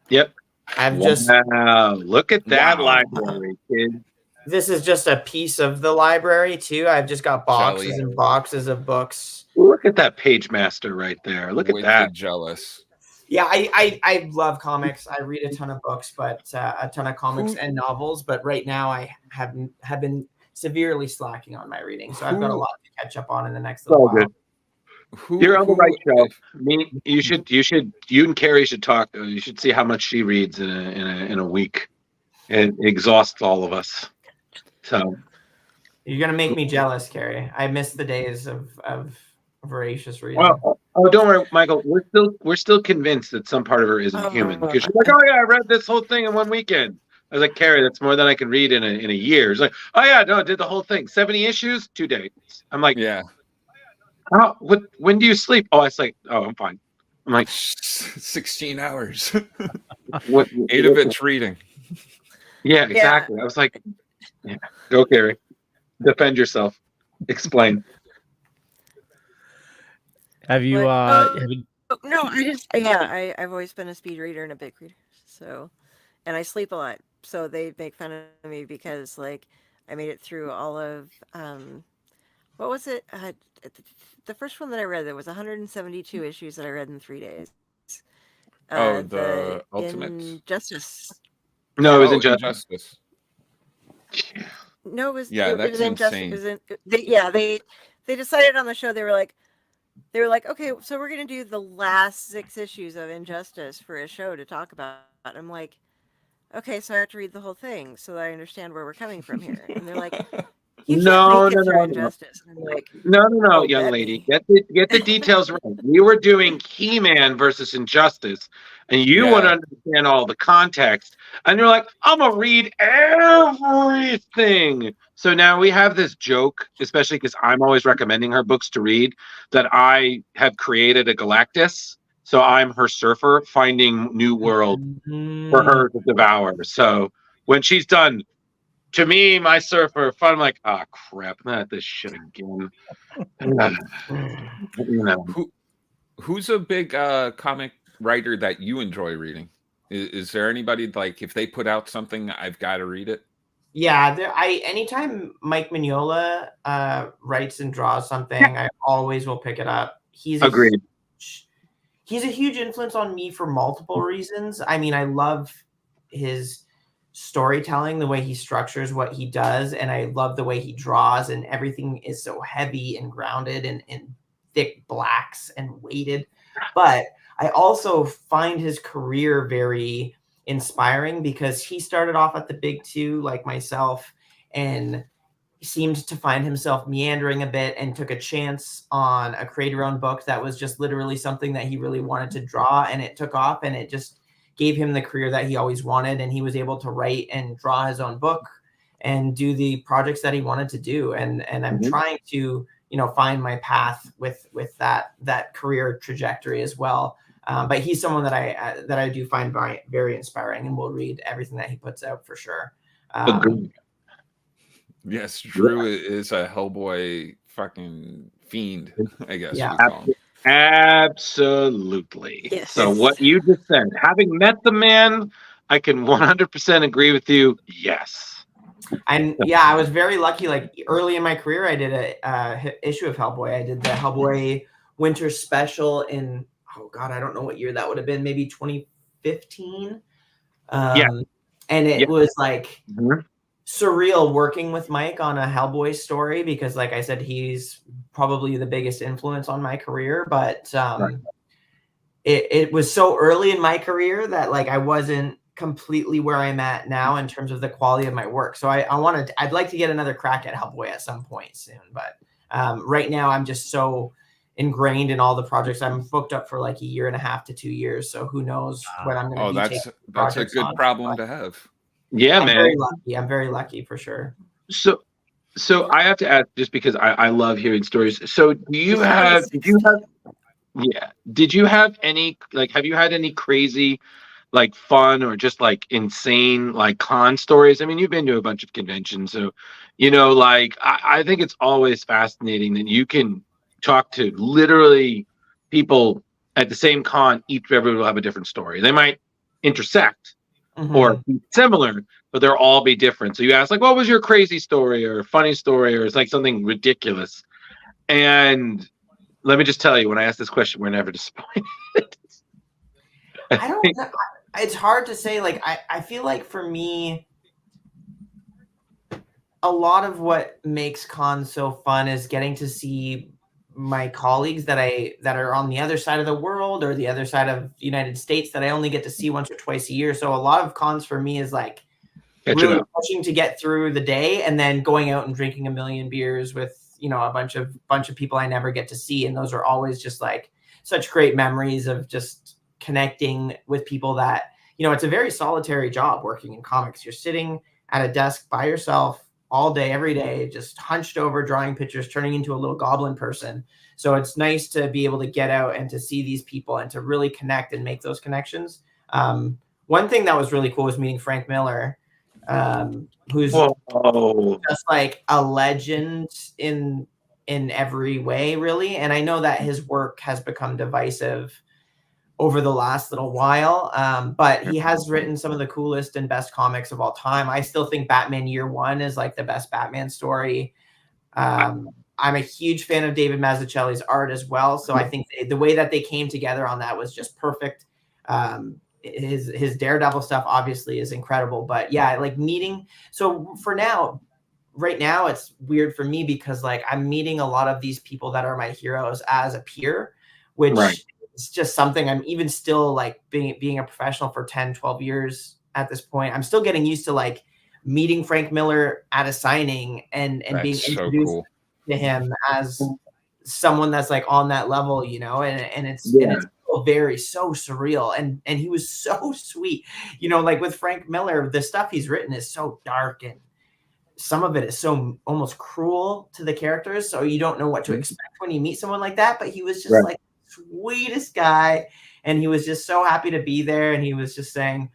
Yep. Wow, look at that library, kid. This is just a piece of the library too. I've just got boxes and boxes of books. Look at that page master right there. Look at that. Jealous. Yeah, I love comics. I read a ton of books, but a ton of comics and novels. But right now, I have been severely slacking on my reading, so I've got a lot to catch up on in the next little while. You're on the right show. You and Carrie should talk. You should see how much she reads in a week. It exhausts all of us. So you're gonna make me jealous, Carrie. I miss the days of voracious reading. Well, don't worry, Michael. We're still convinced that some part of her isn't human, because she's like, "Oh yeah, I read this whole thing in one weekend." I was like, "Carrie, that's more than I can read in a year." It's like, "Oh yeah, no, I did the whole thing. 70 issues, 2 days." I'm like, "Yeah." Oh, when do you sleep? Oh, it's like, "Oh, I'm fine." I'm like, 16 hours. 8 of it's reading. Yeah, exactly. I was like, "Yeah, go, Carrie. Defend yourself. Explain." Have you? No, I've always been a speed reader and a big reader. So, and I sleep a lot. So they make fun of me because, like, I made it through all of what was it? The first one that I read, there was 172 issues that I read in 3 days. The Ultimate Injustice. No, it was Injustice. No, it was that's insane. They decided on the show, they were like, okay, so we're gonna do the last 6 issues of Injustice for a show to talk about. I'm like, okay, so I have to read the whole thing so that I understand where we're coming from here. And they're like, You can't No, make no, it through no, no. Injustice. And I'm like, No, oh, young bet lady. me. Get the details right. We were doing He-Man versus Injustice, and you want to Yeah. understand all the context. And you're like, I'm gonna read everything. So now we have this joke, especially because I'm always recommending her books to read, that I have created a Galactus. So I'm her surfer finding new world for her to devour. So when she's done, to me, my surfer fun, I'm like, ah, crap, not this shit again. You know. Who's a big comic writer that you enjoy reading? Is there anybody like if they put out something, I've got to read it? Yeah, anytime Mike Mignola writes and draws something, I always will pick it up. Agreed. He's a huge influence on me for multiple reasons. I mean, I love his storytelling, the way he structures what he does, and I love the way he draws, and everything is so heavy and grounded and thick blacks and weighted. But I also find his career very inspiring because he started off at the big two like myself and seemed to find himself meandering a bit and took a chance on a create-your-own book that was just literally something that he really wanted to draw, and it took off, and it just gave him the career that he always wanted, and he was able to write and draw his own book and do the projects that he wanted to do. And I'm trying to, find my path with that career trajectory as well. But he's someone that I do find very inspiring, and will read everything that he puts out for sure. Yes, Drew is a Hellboy fucking fiend, I guess. Yeah. We call him. Absolutely. Yes. So what you just said, having met the man, I can 100% agree with you. Yes. And yeah, I was very lucky. Like early in my career, I did a issue of Hellboy. I did the Hellboy Winter Special in, oh God, I don't know what year that would have been, maybe 2015. And it was like surreal working with Mike on a Hellboy story because, like I said, he's probably the biggest influence on my career. But it was so early in my career that like I wasn't completely where I'm at now in terms of the quality of my work. So I'd like to get another crack at Hellboy at some point soon. But right now I'm just so ingrained in all the projects. I'm booked up for like 1.5 to 2 years. So who knows when I'm going to be taking that's a good problem to have. Yeah, man. I'm very lucky for sure. So I have to ask, just because I love hearing stories. So did you have any, like, have you had any crazy, like, fun or just like insane, like, con stories? I mean, you've been to a bunch of conventions, so, like, I think it's always fascinating that you can talk to literally people at the same con. Everyone will have a different story. They might intersect or be similar, but they'll all be different. So you ask, like, what was your crazy story or funny story, or it's like something ridiculous? And let me just tell you, when I ask this question, we're never disappointed. I don't know. It's hard to say. Like, I feel like for me, a lot of what makes cons so fun is getting to see my colleagues that are on the other side of the world or the other side of the United States that I only get to see once or twice a year. So a lot of cons for me is like really pushing to get through the day and then going out and drinking a million beers with, a bunch of people I never get to see. And those are always just like such great memories of just connecting with people that, it's a very solitary job working in comics. You're sitting at a desk by yourself all day, every day, just hunched over, drawing pictures, turning into a little goblin person. So it's nice to be able to get out and to see these people and to really connect and make those connections. One thing that was really cool was meeting Frank Miller, who's just like a legend in every way, really. And I know that his work has become divisive over the last little while, but he has written some of the coolest and best comics of all time. I still think Batman Year One is like the best Batman story. I'm a huge fan of David Mazzucchelli's art as well, so I think the way that they came together on that was just perfect. His Daredevil stuff obviously is incredible, but yeah, like meeting. So for now, right now, it's weird for me because like I'm meeting a lot of these people that are my heroes as a peer, which is just something I'm even still like being a professional for 10, 12 years at this point. I'm still getting used to like meeting Frank Miller at a signing and being That's so introduced cool. to him as someone that's like on that level, you know, and it's so surreal, and he was so sweet, you know, like with Frank Miller, the stuff he's written is so dark, and some of it is so almost cruel to the characters, so you don't know what to expect when you meet someone like that. But he was just like the sweetest guy, and he was just so happy to be there, and he was just saying,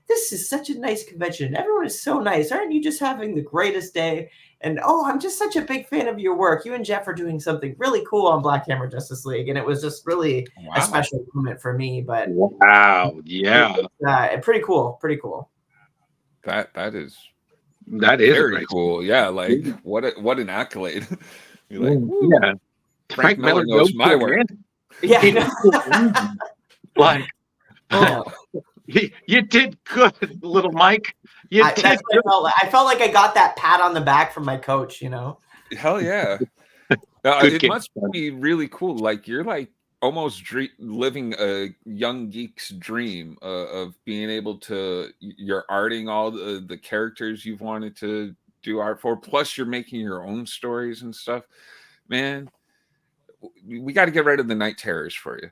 this is such a nice convention. Everyone is so nice. Aren't you just having the greatest day? And I'm just such a big fan of your work. You and Jeff are doing something really cool on Black Hammer Justice League, and it was just really a special moment for me. But wow, yeah, pretty cool. That is very cool. Yeah, like what an accolade. You're like, yeah, Frank Miller knows my work. Yeah, like, you did good, little Mike. I felt like I got that pat on the back from my coach, you know. Hell yeah. It must be really cool. Like you're like almost living a young geek's dream of being able to, you're arting all the characters you've wanted to do art for, plus you're making your own stories and stuff. Man, we got to get rid of the night terrors for you.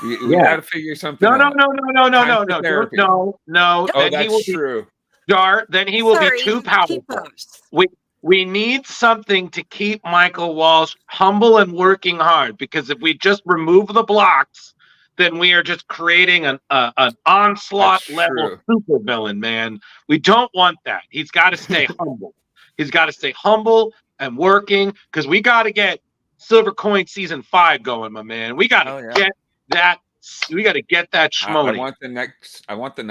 We got to figure something out. No. Oh, that's true. Then he will be too powerful. We need something to keep Michael Walsh humble and working hard, because if we just remove the blocks, then we are just creating an onslaught level supervillain, man. We don't want that. He's got to stay humble. He's got to stay humble and working, because we got to get Silver Coin season 5 going, my man. We got to get that. We got to get that schmo. I want the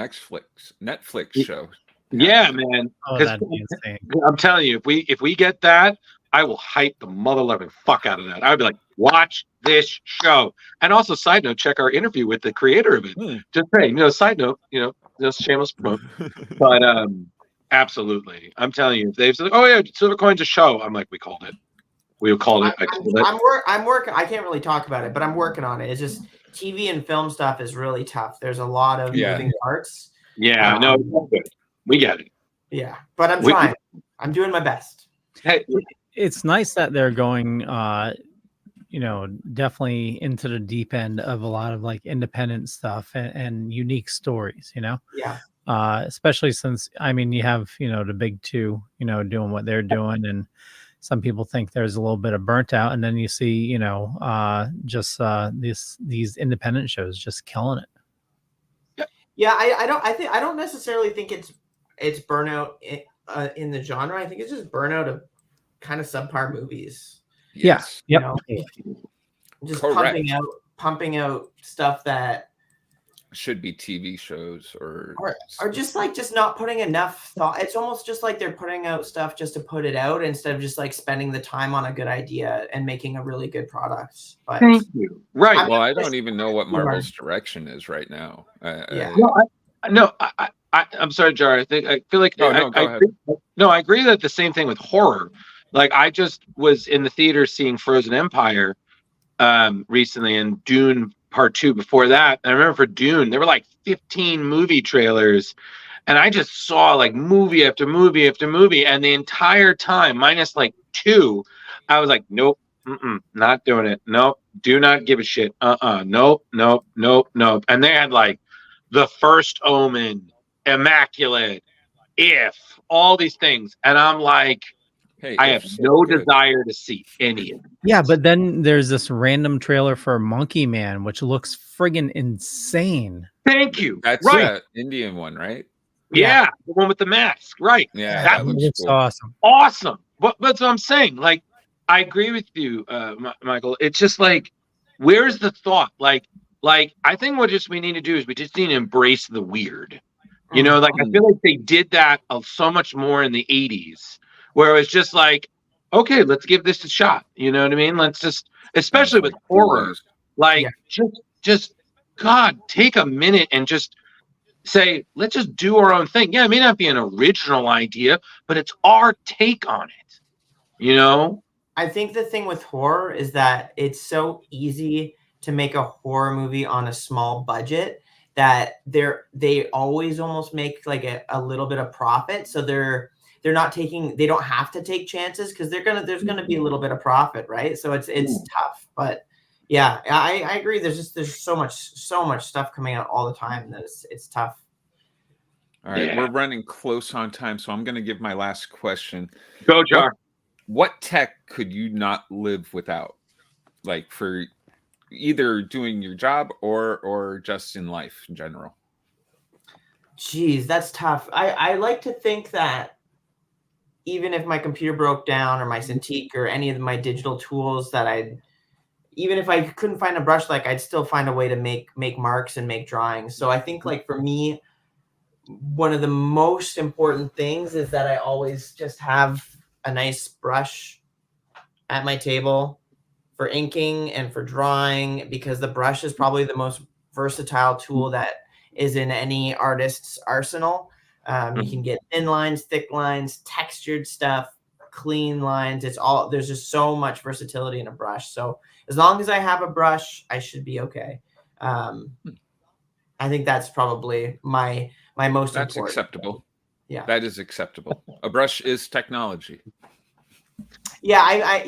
Netflix show. Yeah, man. That'd be insane. I'm telling you, if we get that, I will hype the mother loving fuck out of that. I'd be like, watch this show. And also, side note, check our interview with the creator of it. Just saying, side note, just shameless promote. But absolutely, I'm telling you, if they've said, "Oh yeah, Silver Coin's a show," I'm like, we called it. We called it. I'm working. I can't really talk about it, but I'm working on it. It's just TV and film stuff is really tough. There's a lot of moving parts. Yeah, no, we get it. Yeah, but I'm trying. I'm doing my best. Hey, it's nice that they're going, definitely into the deep end of a lot of like independent stuff and unique stories. Yeah. Especially since you have the big two, doing what they're doing, and some people think there's a little bit of burnt out, and then you see, these independent shows just killing it. Yeah, I don't necessarily think it's burnout in the genre. I think it's just burnout of kind of subpar movies. Yes. Yeah. Just pumping out stuff that should be TV shows or just not putting enough thought. It's almost just like they're putting out stuff just to put it out instead of just like spending the time on a good idea and making a really good product. But thank you. Right. I don't even know what Marvel's direction is right now. I'm sorry, Jar. I feel like I agree that the same thing with horror. Like I just was in the theater seeing Frozen Empire recently, and Dune Part 2 before that. And I remember for Dune, there were like 15 movie trailers, and I just saw like movie after movie after movie, and the entire time, minus like 2, I was like, nope, not doing it. Nope, do not give a shit. Nope. And they had like The First Omen, Immaculate, If, all these things, and I'm like, hey, I have no desire to see any of them. Yeah, but then there's this random trailer for Monkey Man, which looks friggin' insane. Thank you. That's right. Indian one, right? Yeah, the one with the mask. Right. Yeah, that looks cool. Awesome. Awesome. But that's what I'm saying. Like, I agree with you, Michael. It's just like, where's the thought? Like I think we need to do is we just need to embrace the weird. I feel like they did that so much more in the 80s, where it was just like, okay, let's give this a shot. You know what I mean? Let's just, especially with horror, just God, take a minute and just say, let's just do our own thing. Yeah, it may not be an original idea, but it's our take on it. I think the thing with horror is that it's so easy to make a horror movie on a small budget that they always almost make like a little bit of profit. So they don't have to take chances because there's gonna be a little bit of profit, right? So it's tough. But yeah, I agree. There's so much stuff coming out all the time that it's tough. All right, we're running close on time, so I'm going to give my last question. Go, Jar. What tech could you not live without, like for either doing your job or just in life in general? Geez, that's tough. I like to think that even if my computer broke down or my Cintiq or any of my digital tools, that even if I couldn't find a brush, like I'd still find a way to make marks and make drawings. So I think like for me, one of the most important things is that I always just have a nice brush at my table for inking and for drawing, because the brush is probably the most versatile tool that is in any artist's arsenal. You can get thin lines, thick lines, textured stuff, clean lines. There's just so much versatility in a brush. So as long as I have a brush, I should be okay. I think that's probably my most That's important. acceptable. Yeah, that is acceptable. A brush is technology. Yeah,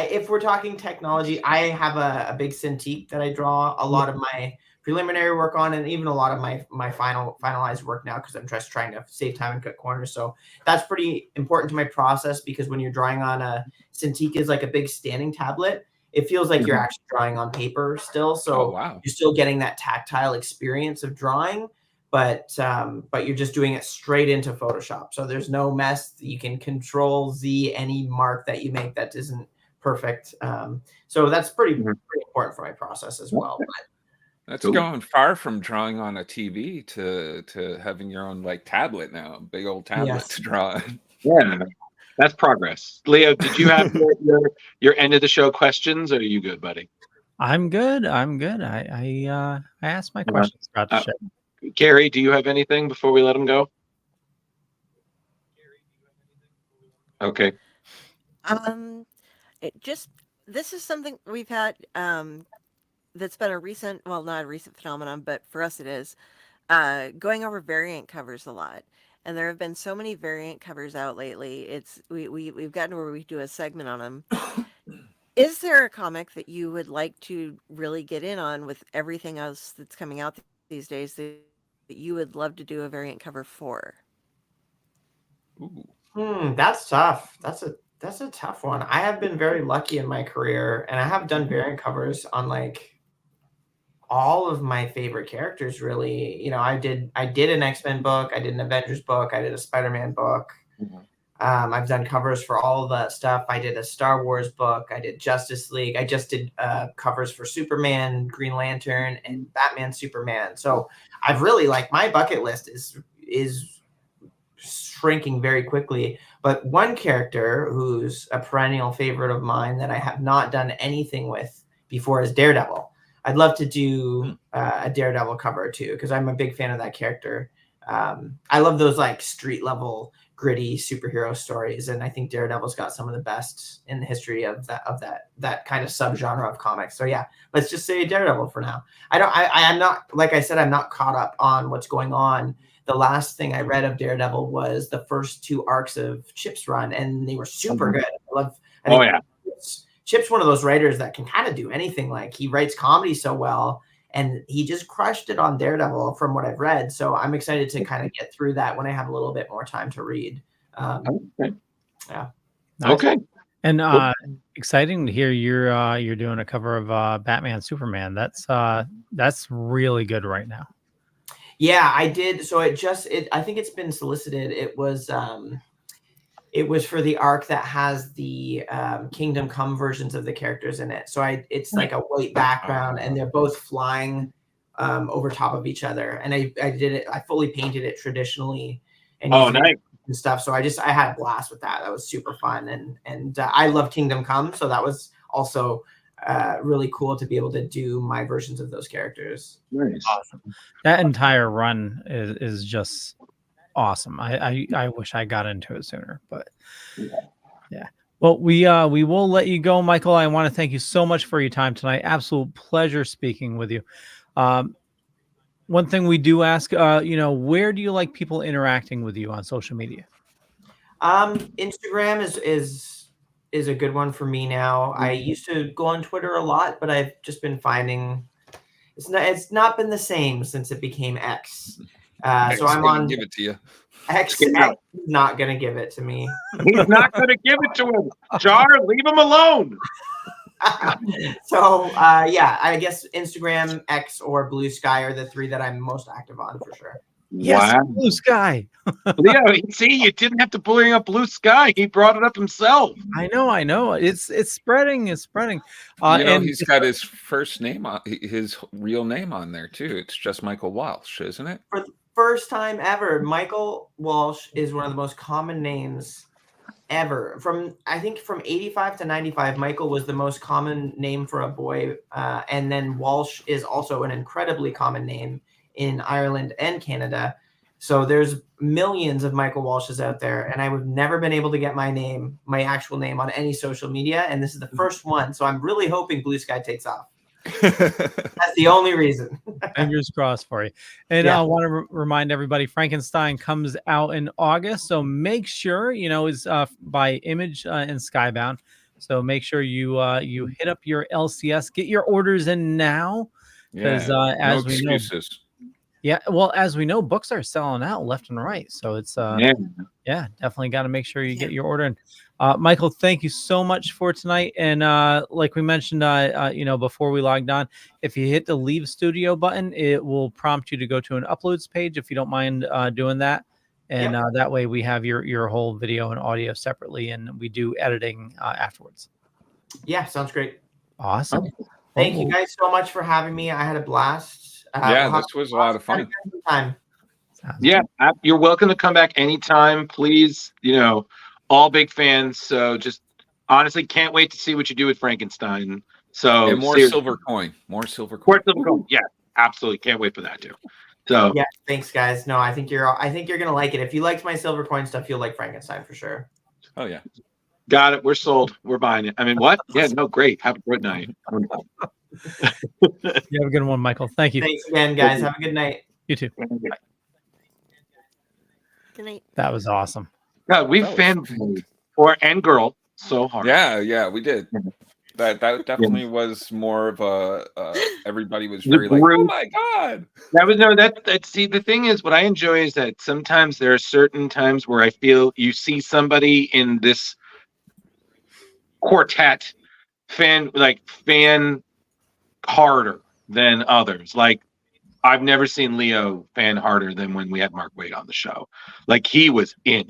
if we're talking technology, I have a big Cintiq that I draw a lot of my preliminary work on, and even a lot of my finalized work now, because I'm just trying to save time and cut corners. So that's pretty important to my process, because when you're drawing on a Cintiq is like a big standing tablet, it feels like you're actually drawing on paper still. So you're still getting that tactile experience of drawing, but you're just doing it straight into Photoshop. So there's no mess. You can Control Z any mark that you make that isn't perfect. So that's pretty important for my process as well. But that's going far from drawing on a TV to having your own like tablet now, big old tablet to draw on. Yeah, that's progress. Leo, did you have your end of the show questions, or are you good, buddy? I'm good. I asked my questions throughout the show. Gary, do you have anything before we let him go? Okay. This is something we've had that's been not a recent phenomenon, but for us it is, going over variant covers a lot. And there have been so many variant covers out lately. We've gotten to where we do a segment on them. Is there a comic that you would like to really get in on with everything else that's coming out these days that you would love to do a variant cover for? That's tough. That's a tough one. I have been very lucky in my career, and I have done variant covers on like all of my favorite characters, really. You know, I did an X-Men book, I did an Avengers book, I did a Spider-Man book. I've done covers for all of that stuff. I did a Star Wars book, I did Justice League, I just did covers for Superman, Green Lantern, and Batman Superman. So I've really, like, my bucket list is shrinking very quickly. But one character who's a perennial favorite of mine that I have not done anything with before is Daredevil. I'd love to do a Daredevil cover too, because I'm a big fan of that character. I love those like street level gritty superhero stories, and I think Daredevil's got some of the best in the history of that kind of subgenre of comics. So yeah, let's just say Daredevil for now. I'm not, like I said, I'm not caught up on what's going on. The last thing I read of Daredevil was the first 2 arcs of Chip's run, and they were super good. Chip's one of those writers that can kind of do anything. Like, he writes comedy so well, and he just crushed it on Daredevil from what I've read. So I'm excited to kind of get through that when I have a little bit more time to read. Okay. Yeah. Nice. Okay. And exciting to hear you're doing a cover of Batman Superman. That's really good right now. Yeah, I did. So I think it's been solicited. It was for the arc that has the Kingdom Come versions of the characters in it. So it's like a white background, and they're both flying over top of each other. And I did it. I fully painted it traditionally. And nice. And stuff. So I had a blast with that. That was super fun. And I love Kingdom Come. So that was also really cool to be able to do my versions of those characters. Nice. Awesome. That entire run is just awesome. I wish I got into it sooner, but yeah. Well, we will let you go, Michael. I want to thank you so much for your time tonight. Absolute pleasure speaking with you. one thing we do ask, where do you like people interacting with you on social media? Instagram is a good one for me now. I used to go on Twitter a lot, but I've just been finding it's not been the same since it became X. So I'm on give it to you. X. X is not gonna give it to me. He's not going to give it to him. Jar, leave him alone. So yeah, I guess Instagram, X, or Blue Sky are the 3 that I'm most active on for sure. Yes, Wow. Blue Sky. Leo, see, you didn't have to bring up Blue Sky. He brought it up himself. I know. It's spreading. It's spreading. And he's got his first name on his real name on there too. It's just Michael Walsh, isn't it? For the first time ever, Michael Walsh is one of the most common names ever. I think from 85 to 95, Michael was the most common name for a boy. And then Walsh is also an incredibly common name in Ireland and Canada. So there's millions of Michael Walshes out there, and I've never been able to get my actual name on any social media, and this is the first one. So I'm really hoping Blue Sky takes off. That's the only reason. Fingers crossed for you. And I want to remind everybody, Frankenstein comes out in August, so make sure it's by Image and Skybound. So make sure you hit up your LCS, get your orders in now, because as we know, as we know, books are selling out left and right. So it's definitely got to make sure you get your order in. Michael, thank you so much for tonight. And like we mentioned, before we logged on, if you hit the leave studio button, it will prompt you to go to an uploads page if you don't mind doing that. And that way we have your whole video and audio separately, and we do editing afterwards. Yeah, sounds great. Awesome. Thank you guys so much for having me. I had a blast. This was a lot of fun. Yeah, you're welcome to come back anytime. Please, all big fans. So just honestly can't wait to see what you do with Frankenstein. So and more silver coin. More silver coin. Yeah, absolutely. Can't wait for that too. So yeah, thanks guys. No, I think you're gonna like it. If you liked my silver coin stuff, you'll like Frankenstein for sure. Oh yeah. Got it. We're sold. We're buying it. I mean, what? Yeah, no, great. Have a good night. You have a good one, Michael. Thank you. Thanks again, guys. Have a good night. You too. Good night. That was awesome. God, we fan boy and girl so hard. Yeah, we did. That definitely was more of a everybody was very like, oh my god. See, the thing is, what I enjoy is that sometimes there are certain times where I feel you see somebody in this quartet fan harder than others. Like I've never seen Leo fan harder than when we had Mark Waid on the show. Like he was in.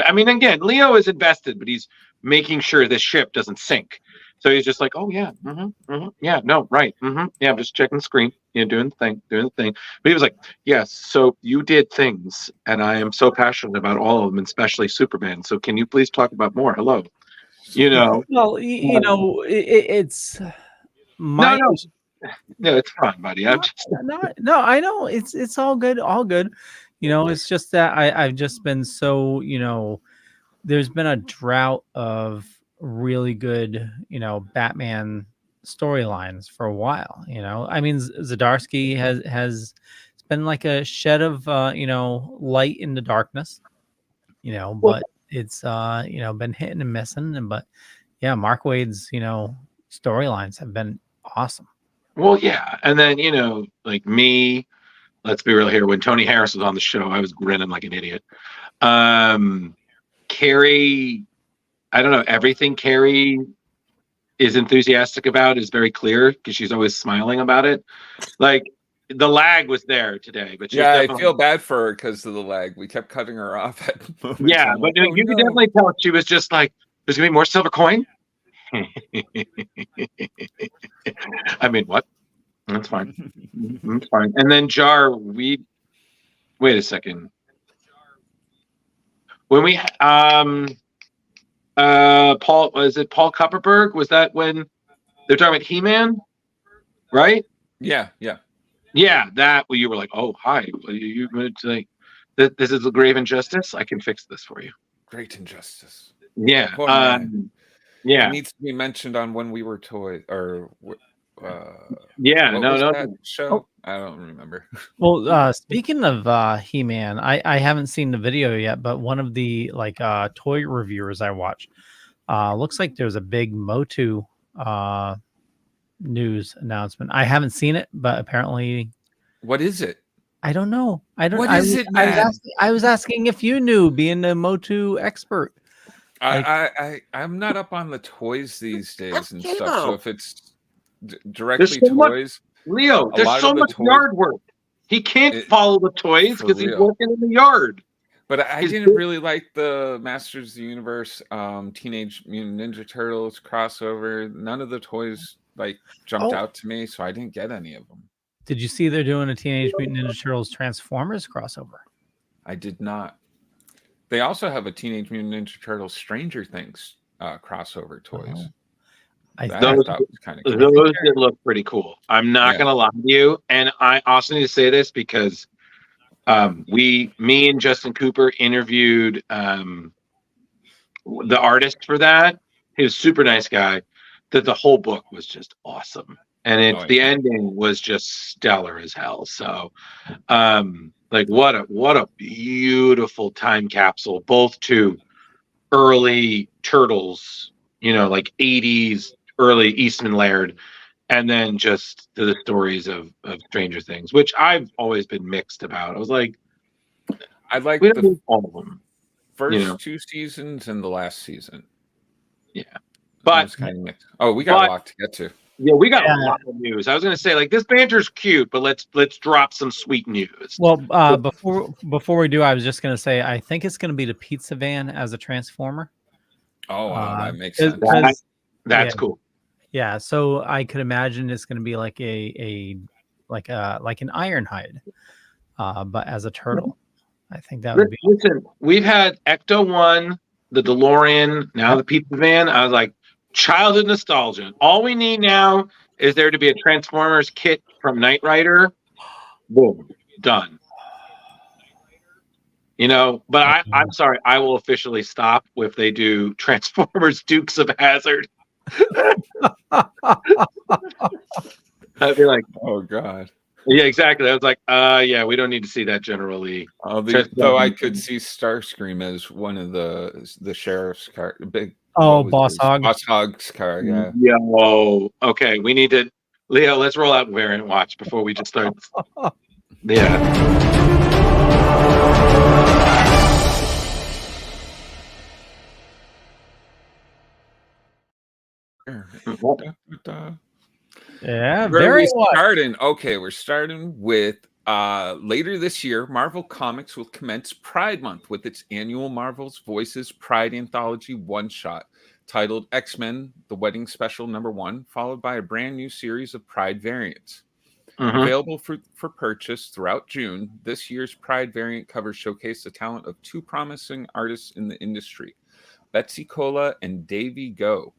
I mean, again, Leo is invested, but he's making sure this ship doesn't sink. So he's just like, oh yeah, yeah, no, right, yeah, I'm just checking the screen, doing the thing. But he was like, yes, so you did things, and I am so passionate about all of them, especially Superman. So can you please talk about more? Hello. Well, it's my no, it's fine, buddy. I'm just no, I know it's all good, it's just that I've just been so there's been a drought of really good Batman storylines for a while. I mean, Zdarsky has it's been like a shed of light in the darkness, but it's been hitting and missing. But yeah, Mark Waid's storylines have been awesome. Well, yeah, and then like me, let's be real here. When Tony Harris was on the show, I was grinning like an idiot. Carrie, I don't know, everything Carrie is enthusiastic about is very clear because she's always smiling about it. Like the lag was there today, but I feel bad for her because of the lag. We kept cutting her off at moments. Yeah, but you could definitely tell she was just like, there's gonna be more silver coin. I mean, what? That's fine. That's fine. And then Jar, wait a second. When we Paul, was it Paul Kupperberg? Was that when they're talking about He-Man? Right? Yeah. That you were like, oh hi, you like this is a grave injustice. I can fix this for you. Great injustice. Yeah. Yeah. It needs to be mentioned on When We Were Toys, or Yeah, what no, was no. that show? I don't remember. Well, speaking of He-Man, I haven't seen the video yet, but one of the toy reviewers I watch looks like there's a big Motu news announcement. I haven't seen it, but apparently What is it? I don't know. I don't. What I is was, it, I was man? asking. I was asking if you knew, being the Motu expert. I'm not up on the toys these days and stuff. J-Lo. So if it's directly so much- toys, Leo, A there's lot so of the much toys- yard work. He can't follow the toys for because he's real. working in the yard. but I His didn't big- really like the Masters of the Universe, Teenage Mutant Ninja Turtles crossover. None of the toys jumped out to me, so I didn't get any of them. Did you see they're doing a Teenage Mutant Ninja Turtles Transformers crossover? I did not. They also have a Teenage Mutant Ninja Turtles Stranger Things crossover toys. I That Those- I thought was kind of cool. Those did look pretty cool. I'm not Yeah. gonna lie to you, and I also need to say this because me and Justin Cooper interviewed the artist for that. He was a super nice guy. That the whole book was just awesome, and the ending was just stellar as hell. So, what a beautiful time capsule, both to early Turtles, 80s, early Eastman Laird, and then just to the stories of Stranger Things, which I've always been mixed about. I was like, I like we don't the need all of them. first 2 seasons and the last season. Yeah. But But was kind of mixed. Oh, we got a lot to get to. yeah, we got Yeah. a lot of news. I was gonna say, this banter's cute, but let's drop some sweet news. Well, before we do, I was just gonna say I think it's gonna be the pizza van as a transformer. Oh, wow, that makes 'cause- sense. 'cause- That's yeah. cool. Yeah, so I could imagine it's going to be like like an Ironhide, but as a turtle. I think that would be. Listen, we've had Ecto 1, the DeLorean, now the pizza van. I was like, childhood nostalgia. All we need now is there to be a Transformers kit from Knight Rider. Boom, done. But I'm sorry, I will officially stop if they do Transformers Dukes of Hazzard. I'd be like, Oh God. yeah, exactly. I was like, yeah, we don't need to see that generally. Though I could see Starscream as one of the sheriff's car, big. Oh, Boss Hog. Boss Hog's car. Yeah. Yo, okay, we need to, Leo. Let's roll out Variant Watch before we just start. Yeah. Yeah, Where are very we well. starting? Okay, we're starting with later this year, Marvel Comics will commence Pride Month with its annual Marvel's Voices Pride Anthology one-shot titled X-Men: The Wedding Special #1, followed by a brand new series of Pride variants. Available for purchase throughout June, this year's Pride variant covers showcase the talent of two promising artists in the industry, Betsy Cola and Davey Go.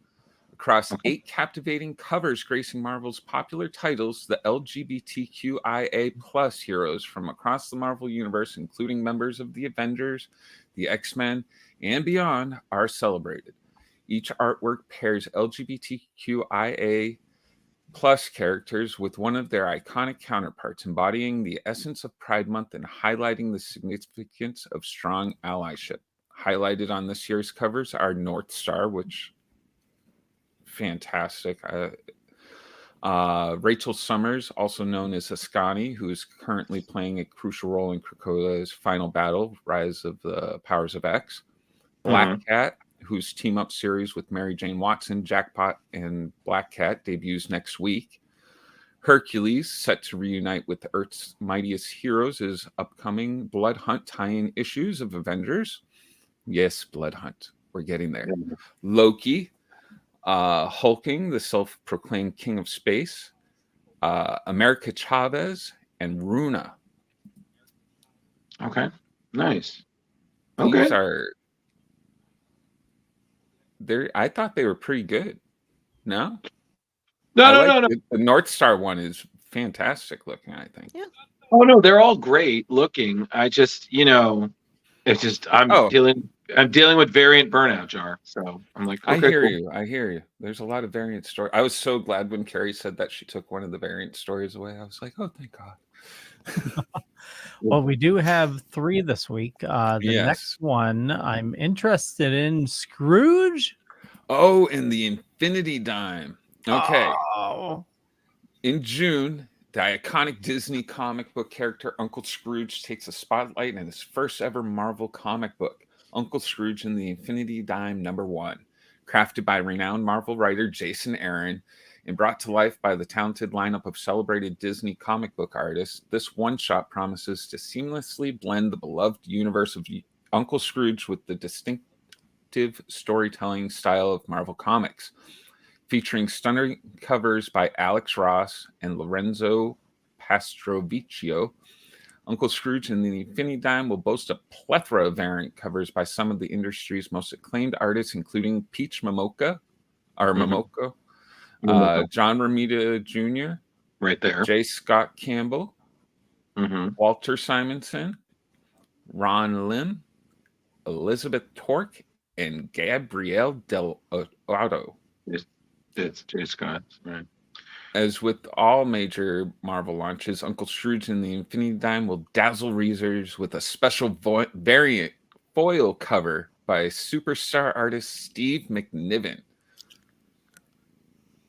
Across 8 captivating covers gracing Marvel's popular titles, the LGBTQIA+ heroes from across the Marvel Universe, including members of the Avengers, the X-Men, and beyond, are celebrated. Each artwork pairs LGBTQIA+ characters with one of their iconic counterparts, embodying the essence of Pride Month and highlighting the significance of strong allyship. Highlighted on this year's covers are North Star, which fantastic. Rachel Summers, also known as Ascani, who is currently playing a crucial role in Krakoa's final battle, Rise of the Powers of X. Black Cat, whose team-up series with Mary Jane Watson, Jackpot, and Black Cat debuts next week. Hercules, set to reunite with Earth's mightiest heroes, is upcoming Blood Hunt tie-in issues of Avengers. Yes, Blood Hunt. We're getting there. Loki, Hulking, the self-proclaimed king of space, America Chavez, and Runa. Okay, nice. These are I thought they were pretty good. No. No. The North Star one is fantastic looking, I think. Oh no, they're all great looking. I just, it's just I'm feeling I'm dealing with variant burnout, Jar. So I'm like, I okay, hear cool. you. I hear you. There's a lot of variant stories. I was so glad when Carrie said that she took one of the variant stories away. I was like, oh, thank God. Well, we do have 3 this week. The Yes. next one I'm interested in, Scrooge. Oh, and the Infinity Dime. Okay. Oh. In June, the iconic Disney comic book character Uncle Scrooge takes a spotlight in his first ever Marvel comic book, Uncle Scrooge and the Infinity Dime #1, crafted by renowned Marvel writer Jason Aaron and brought to life by the talented lineup of celebrated Disney comic book artists. This one-shot promises to seamlessly blend the beloved universe of Uncle Scrooge with the distinctive storytelling style of Marvel Comics. Featuring stunning covers by Alex Ross and Lorenzo Pastrovicchio, Uncle Scrooge and the Infinity Dime will boast a plethora of variant covers by some of the industry's most acclaimed artists, including Peach Momoko, John Romita Jr., Right there. J. Scott Campbell, Walter Simonson, Ron Lim, Elizabeth Torque, and Gabrielle Del Otto. It's J. Scott, right? As with all major Marvel launches, Uncle Scrooge and the Infinity Dime will dazzle readers with a special variant foil cover by superstar artist Steve McNiven.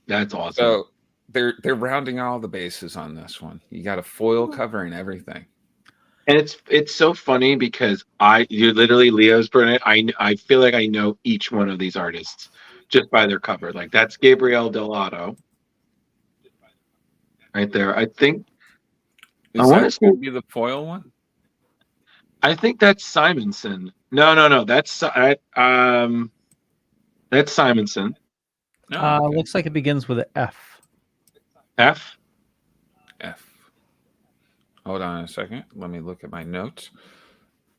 That's awesome. So they're rounding all the bases on this one. You got a foil cover and everything. And it's so funny because you're literally Leo's Burnett. I feel like I know each one of these artists just by their cover. Like that's Gabrielle Delato right there. I think Is that going to be the foil one? I think that's Simonson. No. That's Simonson. No, okay. Looks like it begins with an F. F. Hold on a second. Let me look at my notes.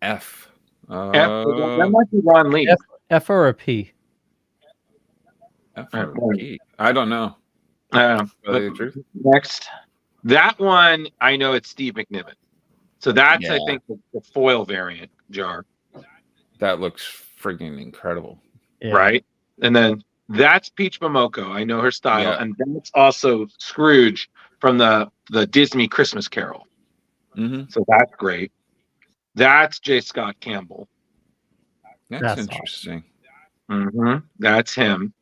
F. That might be Ron Lee. F or a P? F or a P? I don't know. Next, that one I know it's Steve McNiven. So that's I think the foil variant jar. That looks friggin' incredible, right? And then that's Peach Momoko. I know her style, and that's also Scrooge from the Disney Christmas Carol. So that's great. That's J. Scott Campbell. That's interesting. That's him.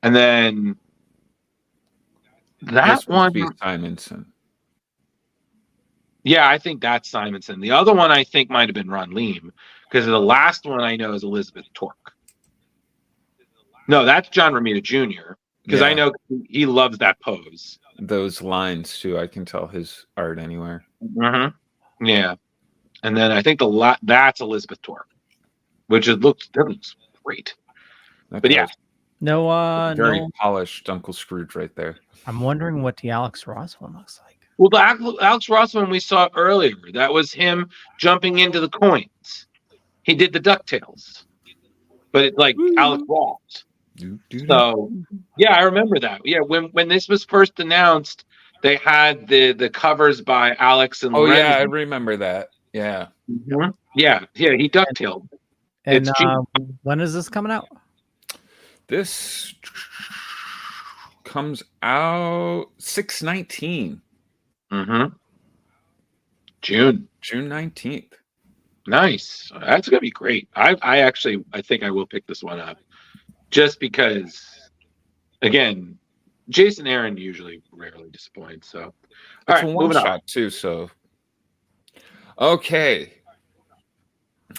And then that one be Simonson. Yeah, I think that's Simonson. The other one I think might have been Ron Leem, because the last one I know is Elizabeth Torque. No, that's John Romita Jr. Because I know he loves that pose. Those lines too. I can tell his art anywhere. Yeah, and then I think that's Elizabeth Torque, which looks great. But yeah, very polished Uncle Scrooge right there. I'm wondering what the Alex Ross one looks like. Well, the Alex Ross one we saw earlier, that was him jumping into the coins. He did the DuckTales, but it's like Alex Ross. So yeah, I remember that. Yeah, when this was first announced, they had the covers by Alex and Lorenzo. Yeah, I remember that. Yeah. Yeah, he DuckTaled. And when is this coming out? This comes out 6/19. June 19th. Nice. That's gonna be great. I think I will pick this one up, just because, again, Jason Aaron rarely disappoints. So, it's a one shot too. So, okay.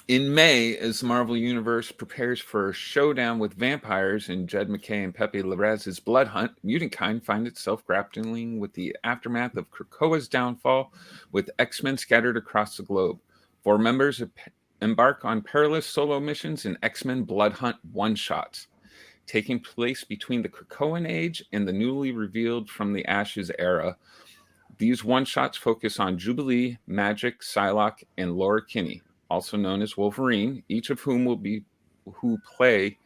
In May, as the Marvel Universe prepares for a showdown with vampires in Jed MacKay and Pepe Larraz's Blood Hunt, mutant kind find itself grappling with the aftermath of Krakoa's downfall, with X-Men scattered across the globe. 4 members embark on perilous solo missions in X-Men Blood Hunt one-shots, taking place between the Krakoan Age and the newly revealed From the Ashes era. These one-shots focus on Jubilee, Magic, Psylocke, and Laura Kinney, also known as Wolverine, each of whom who play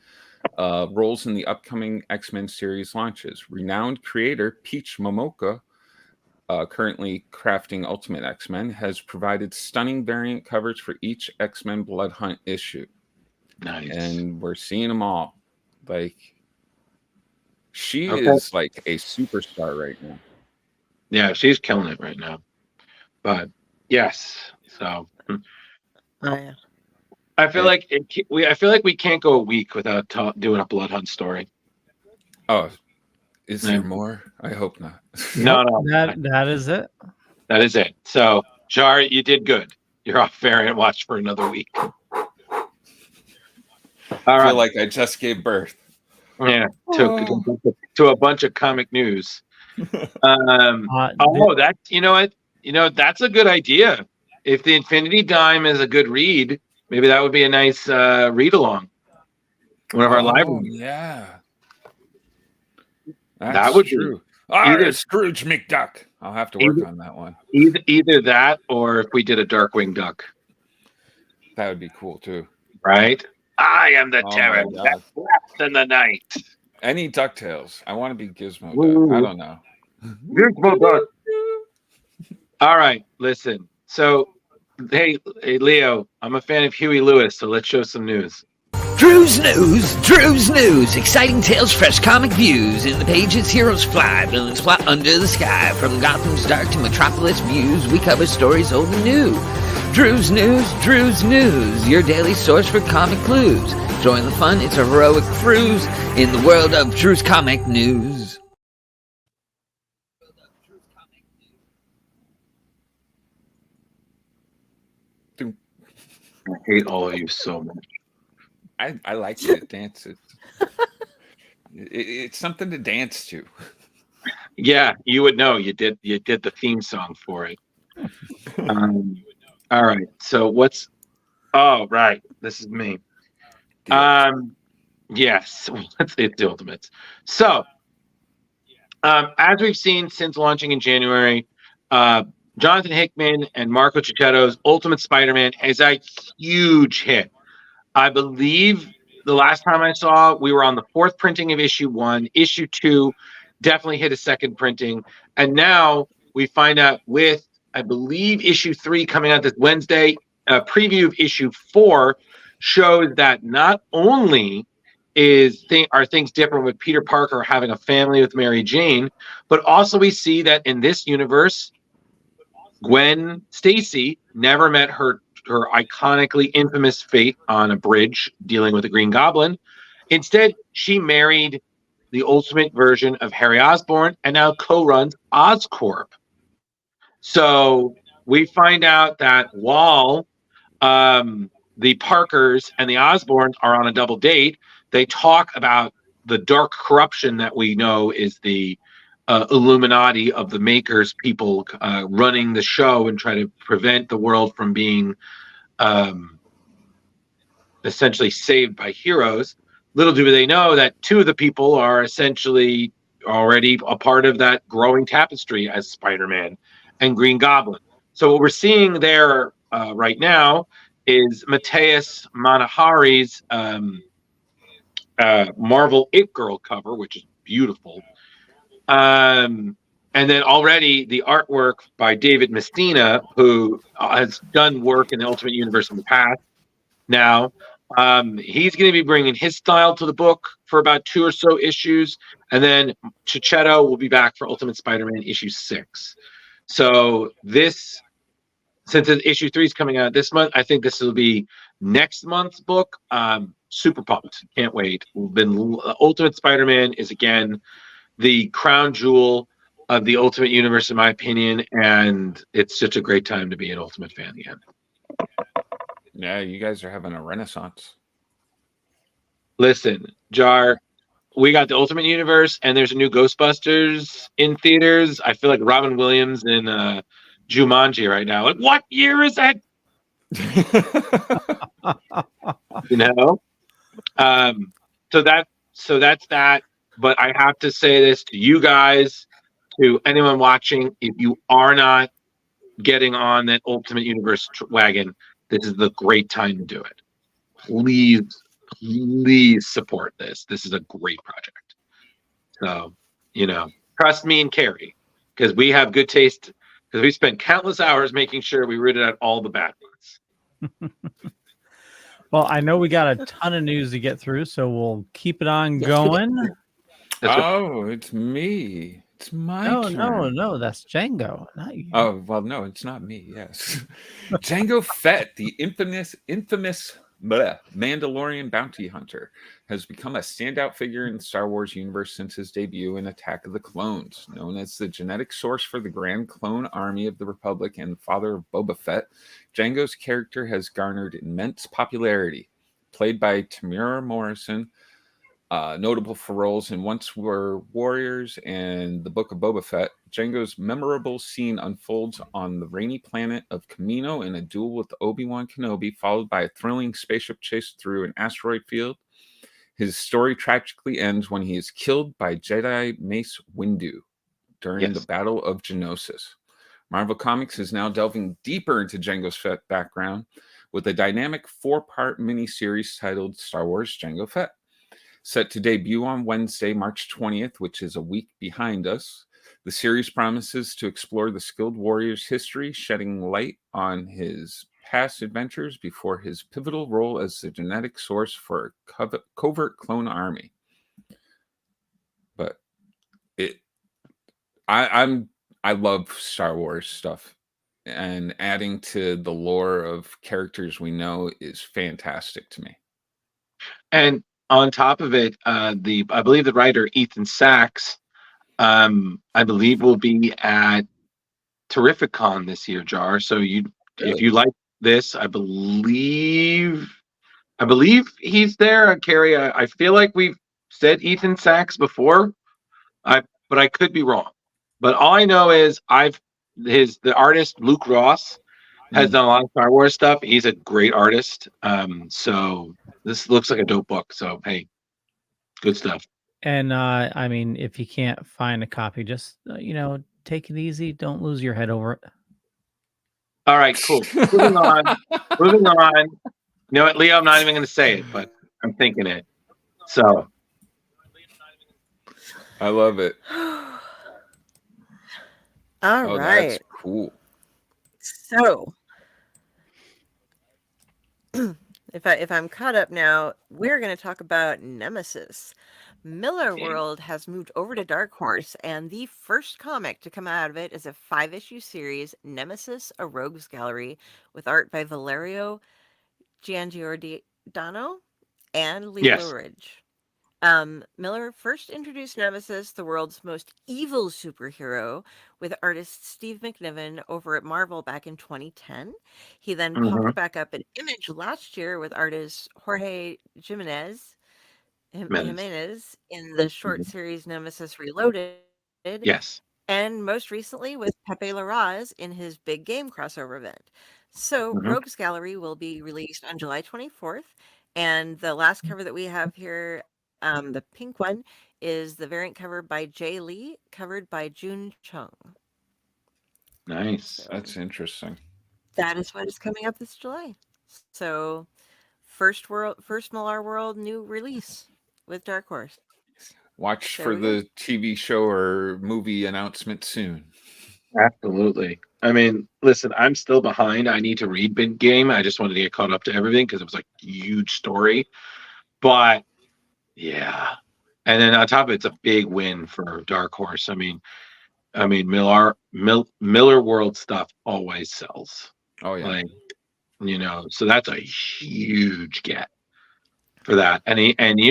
roles in the upcoming X-Men series launches. Renowned creator Peach Momoko, currently crafting Ultimate X-Men, has provided stunning variant covers for each X-Men Blood Hunt issue. Nice. and we're seeing them all. Like, she Okay. is like a superstar right now. Yeah, she's killing it right now. But yes, so Oh, yeah. I feel like I feel like we can't go a week without doing a Blood Hunt story. Oh, is Yeah. there more? I hope not. No, That is it. that is it. So, Jar, you did good. You're off variant watch for another week. All I right. feel like I just gave birth. Yeah, to a bunch of comic news. That's that's a good idea. If the Infinity Dime is a good read, maybe that would be a nice read along. One of our libraries. Yeah, That that's would be true. either- Scrooge McDuck. I'll have to work on that one. either that, or if we did a Darkwing Duck, That would be cool too. right? I am the Oh my terror God. that slept in the night. Any DuckTales. I want to be Gizmo Ooh. Duck. I don't know. All right, listen. So, hey, Leo, I'm a fan of Huey Lewis, so let's show some news. Drew's News. Exciting tales, fresh comic views. In the pages, heroes fly, villains plot under the sky. From Gotham's dark to Metropolis views, we cover stories old and new. Drew's News, your daily source for comic clues. Join the fun, it's a heroic cruise in the world of Drew's Comic News. I hate all of you so much. I like the dances. It's something to dance to. Yeah, you would know. You did the theme song for it. All right. So what's? Oh, right. This is me. Yes, it's the Ultimates. So, as we've seen since launching in January, Jonathan Hickman and Marco Cicchetto's Ultimate Spider-Man is a huge hit. I believe the last time I saw, we were on the 4th printing of issue 1. Issue 2 definitely hit a 2nd printing. And now we find out with, I believe, issue 3 coming out this Wednesday, a preview of issue 4 shows that not only are things different with Peter Parker having a family with Mary Jane, but also we see that in this universe, Gwen Stacy never met her iconically infamous fate on a bridge dealing with the Green Goblin. Instead, she married the ultimate version of Harry Osborn and now co-runs Oscorp. So we find out that while the Parkers and the Osborns are on a double date, they talk about the dark corruption that we know is the Illuminati of the Makers people running the show and try to prevent the world from being essentially saved by heroes. Little do they know that 2 of the people are essentially already a part of that growing tapestry as Spider-Man and Green Goblin. So what we're seeing there right now is Mateus Manahari's Marvel It Girl cover, which is beautiful. And then already the artwork by David Messina, who has done work in the Ultimate Universe in the past. Now, he's going to be bringing his style to the book for about 2 or so issues. And then Cicchetto will be back for Ultimate Spider-Man issue 6. So this, since issue 3 is coming out this month, I think this will be next month's book. Super pumped. Can't wait. Ultimate Spider-Man is, again, the crown jewel of the Ultimate Universe, in my opinion, and it's such a great time to be an Ultimate fan again. Yeah, you guys are having a renaissance. Listen, Jar, we got the Ultimate Universe, and there's a new Ghostbusters in theaters. I feel like Robin Williams in Jumanji right now. Like, what year is that? You know? So that's that. But I have to say this to you guys, to anyone watching, if you are not getting on that Ultimate Universe wagon, this is the great time to do it. Please support this. This is a great project. So, trust me and Carrie, because we have good taste, because we spent countless hours making sure we rooted out all the bad ones. Well, I know we got a ton of news to get through, so we'll keep it on going. Oh, it's me. It's my turn. No, that's Django, not you. Oh, well, no, it's not me. Yes. Jango Fett, the infamous Mandalorian bounty hunter, has become a standout figure in the Star Wars universe since his debut in Attack of the Clones. Known as the genetic source for the Grand Clone Army of the Republic and father of Boba Fett, Jango's character has garnered immense popularity. Played by Tamura Morrison, notable for roles in Once Were Warriors and The Book of Boba Fett, Jango's memorable scene unfolds on the rainy planet of Kamino in a duel with Obi-Wan Kenobi, followed by a thrilling spaceship chase through an asteroid field. His story tragically ends when he is killed by Jedi Mace Windu during the Battle of Geonosis. Marvel Comics is now delving deeper into Jango Fett's background with a dynamic 4-part miniseries titled Star Wars Jango Fett. Set to debut on Wednesday, March 20th, which is a week behind us. The series promises to explore the skilled warrior's history, shedding light on his past adventures before his pivotal role as the genetic source for a covert clone army. But I love Star Wars stuff, and adding to the lore of characters we know is fantastic to me. And on top of it, I believe the writer Ethan Sachs, I believe will be at Terrificon this year, Jar. So if you like this, I believe he's there. Carrie, I feel like we've said Ethan Sachs before, but I could be wrong. But all I know is the artist Luke Ross has done a lot of Star Wars stuff. He's a great artist. So this looks like a dope book. So hey, good stuff. And I mean, if you can't find a copy, just take it easy. Don't lose your head over it. All right, cool. Moving on. You know what, Leo? I'm not even going to say it, but I'm thinking it. So I love it. All right. That's cool. So if I'm caught up now, we're going to talk about Nemesis. Miller World has moved over to Dark Horse, and the first comic to come out of it is a 5-issue series, Nemesis: A Rogues Gallery, with art by Valerio Giangiordano and Lilo Ridge. Miller first introduced Nemesis, the world's most evil superhero, with artist Steve McNiven over at Marvel back in 2010. He then popped back up at Image last year with artist Jorge Jimenez in the short series Nemesis Reloaded. Yes. And most recently with Pepe Larraz in his Big Game crossover event. So Rogues Gallery will be released on July 24th. And the last cover that we have here, the pink one, is the variant cover by Jay Lee, covered by Jun Chung. Nice. So that's interesting. That is what is coming up this July. So first Millar World new release with Dark Horse. Watch for the TV show or movie announcement soon. Absolutely. I mean, listen, I'm still behind. I need to read Big Game. I just wanted to get caught up to everything because it was like a huge story. But yeah. And then on top of it, it's a big win for Dark Horse. I mean, Miller World stuff always sells. Oh yeah. So that's a huge get for that. And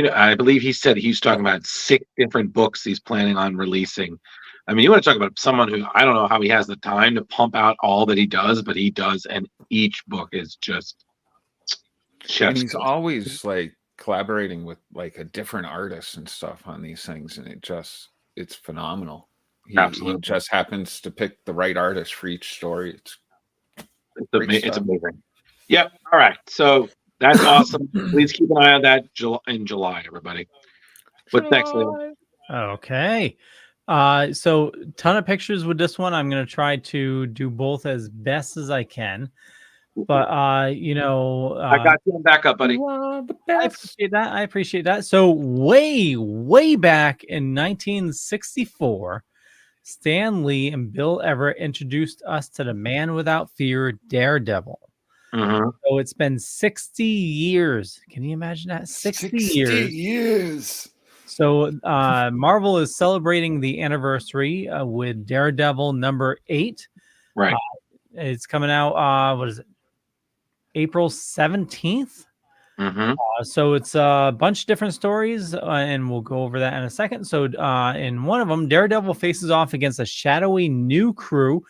I believe he said he's talking about 6 different books he's planning on releasing. I mean, you want to talk about someone who, I don't know how he has the time to pump out all that he does, but he does, and each book is just and he's always like collaborating with like a different artist and stuff on these things, and it's phenomenal. He just happens to pick the right artist for each story. It's amazing. Yep. All right. So that's awesome. Please keep an eye on that in July, everybody. What's next, Leo? Okay. So ton of pictures with this one. I'm going to try to do both as best as I can. But I got you back up, buddy. I appreciate that. So way back in 1964, Stan Lee and Bill Everett introduced us to the Man Without Fear, Daredevil. Mhm. So it's been 60 years. Can you imagine that? 60 years. So Marvel is celebrating the anniversary with Daredevil number 8. Right. It's coming out, what is it? April 17th. Mhm. So it's a bunch of different stories, and we'll go over that in a second. So in one of them, Daredevil faces off against a shadowy new crew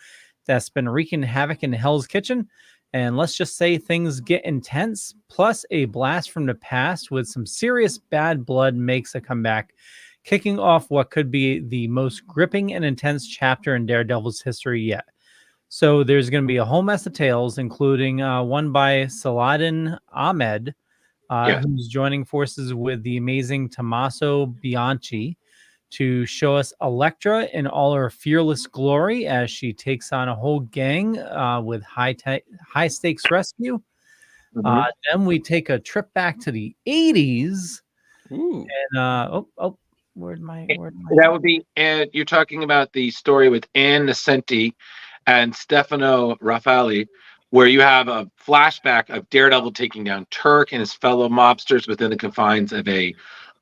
that's been wreaking havoc in Hell's Kitchen. And let's just say things get intense. Plus, a blast from the past with some serious bad blood makes a comeback, kicking off what could be the most gripping and intense chapter in Daredevil's history yet. So there's going to be a whole mess of tales, including one by Saladin Ahmed, Yeah. who's joining forces with the amazing Tommaso Bianchi to show us Elektra in all her fearless glory as she takes on a whole gang with high stakes rescue. Mhm. Then we take a trip back to the 80s. Ooh. And where'd my That would be, and you're talking about the story with Ann Nesenti and Stefano Raffaelli, where you have a flashback of Daredevil taking down Turk and his fellow mobsters within the confines of a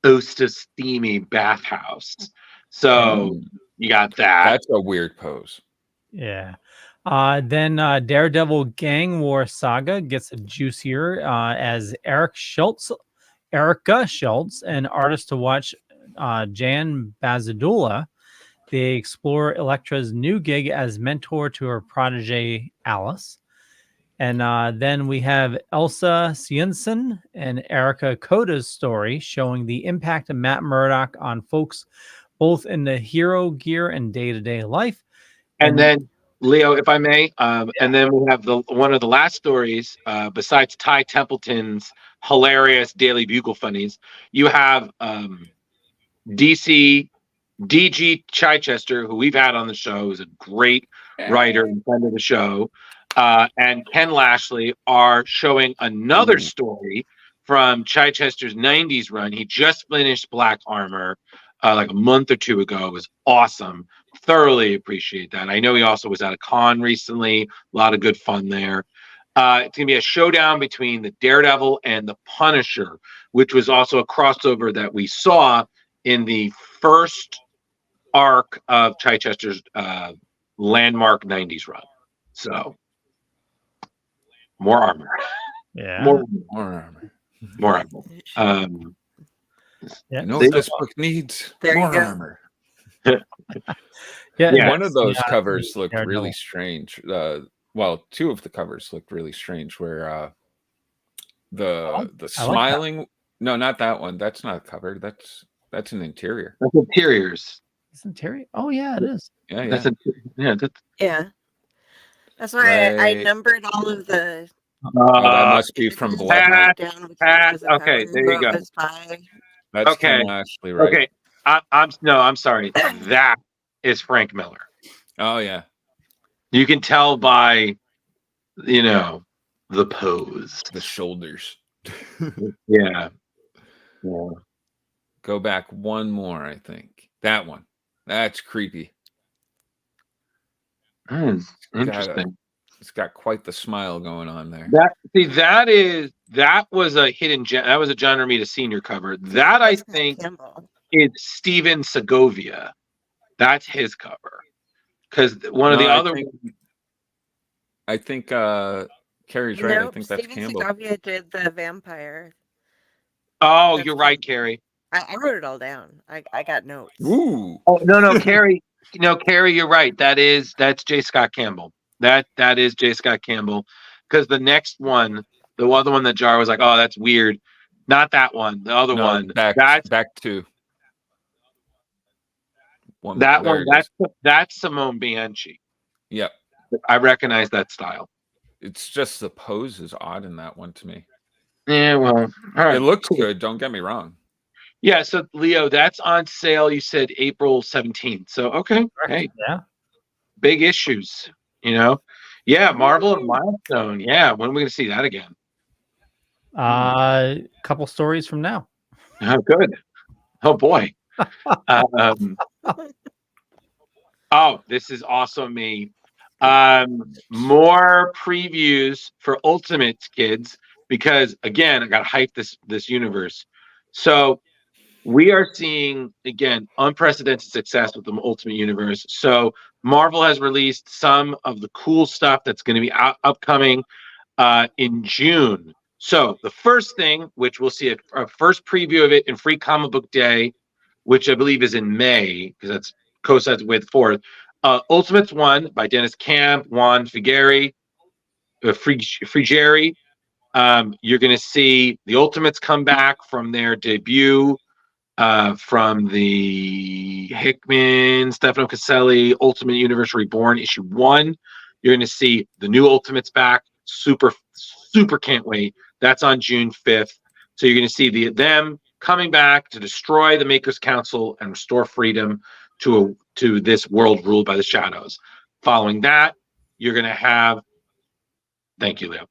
Osta steamy bathhouse. So you got that. That's a weird pose. Yeah. Then Daredevil Gang War Saga gets juicier as Erica Schultz and artist to watch Jan Bazadula. They explore Elektra's new gig as mentor to her protege Alice. And then we have Elsa Ciensen and Erica Coda's story showing the impact of Matt Murdock on folks both in the hero gear and day-to-day life. And then, Leo, if I may, and then we have one of the last stories, besides Ty Templeton's hilarious Daily Bugle funnies, you have DG Chichester, who we've had on the show, is a great writer and friend of the show, and Ken Lashley are showing another story from Chichester's 90s run. He just finished Black Armor like a month or two ago. It was awesome. Thoroughly appreciate that. I know he also was at a con recently. A lot of good fun there. It's going to be a showdown between the Daredevil and the Punisher, which was also a crossover that we saw in the first arc of Chichester's landmark 90s run. So, more armor. Yeah. More armor. More armor. Yeah. You know what this book needs? There you More go. armor. Yeah. One of those Yeah, covers looked Daredevil. really strange. Well, two of the covers looked really strange. Where the smiling, no, not that one. That's not a cover. That's an interior. That's interiors. It's interior. Oh yeah, it is. Yeah, That's yeah. Yeah. That's why I Right. numbered all of the. Oh, that must be from Blood Knight. Okay, there you go. That's Okay. Ken Lashley, right? Okay, I'm sorry. That is Frank Miller. Oh yeah. You can tell by, the pose, the shoulders. Yeah. Go back one more, I think. That one. That's creepy. Interesting. It's got quite the smile going on there. That was a hidden gem. That was a John Romita Sr. cover. That I think is Steven Segovia. That's his cover. Because one of the other. I think Carrie's right. Nope, I think that's Steven Campbell. Segovia did the vampire. Oh, you're right, Carrie. I wrote it all down. I got notes. Ooh. Oh no, Carrie. Carrie, you're right. That's J. Scott Campbell. That is J. Scott Campbell. Because the next one, the other one that Jar was like, oh, that's weird. Not that one. The other one. Back to one. That one. That's Simone Bianchi. Yep. I recognize that style. It's just the pose is odd in that one to me. Yeah, well, all right. It looks good. Don't get me wrong. Yeah, so Leo, that's on sale. You said April 17th. So okay, hey, yeah, big issues. Yeah, Marvel and Milestone. Yeah, when are we gonna see that again? Couple stories from now. Oh, good. Oh boy. Oh, this is also me. More previews for Ultimates, kids, because again, I got to hype this universe. So we are seeing again unprecedented success with the Ultimate Universe. So Marvel has released some of the cool stuff that's going to be upcoming in June. So the first thing, which we'll see a first preview of it in Free Comic Book Day, which I believe is in May, because that's coincides with 4th. Ultimates 1 by Dennis Camp, Juan Frigeri. You're going to see the Ultimates come back from their debut from the Hickman, Stefano Caselli, Ultimate Universe Reborn issue 1. You're going to see the new Ultimates back. Super can't wait. That's on June 5th. So you're going to see them coming back to destroy the Makers Council and restore freedom to this world ruled by the shadows. Following that, you're going to have, thank you, Leo,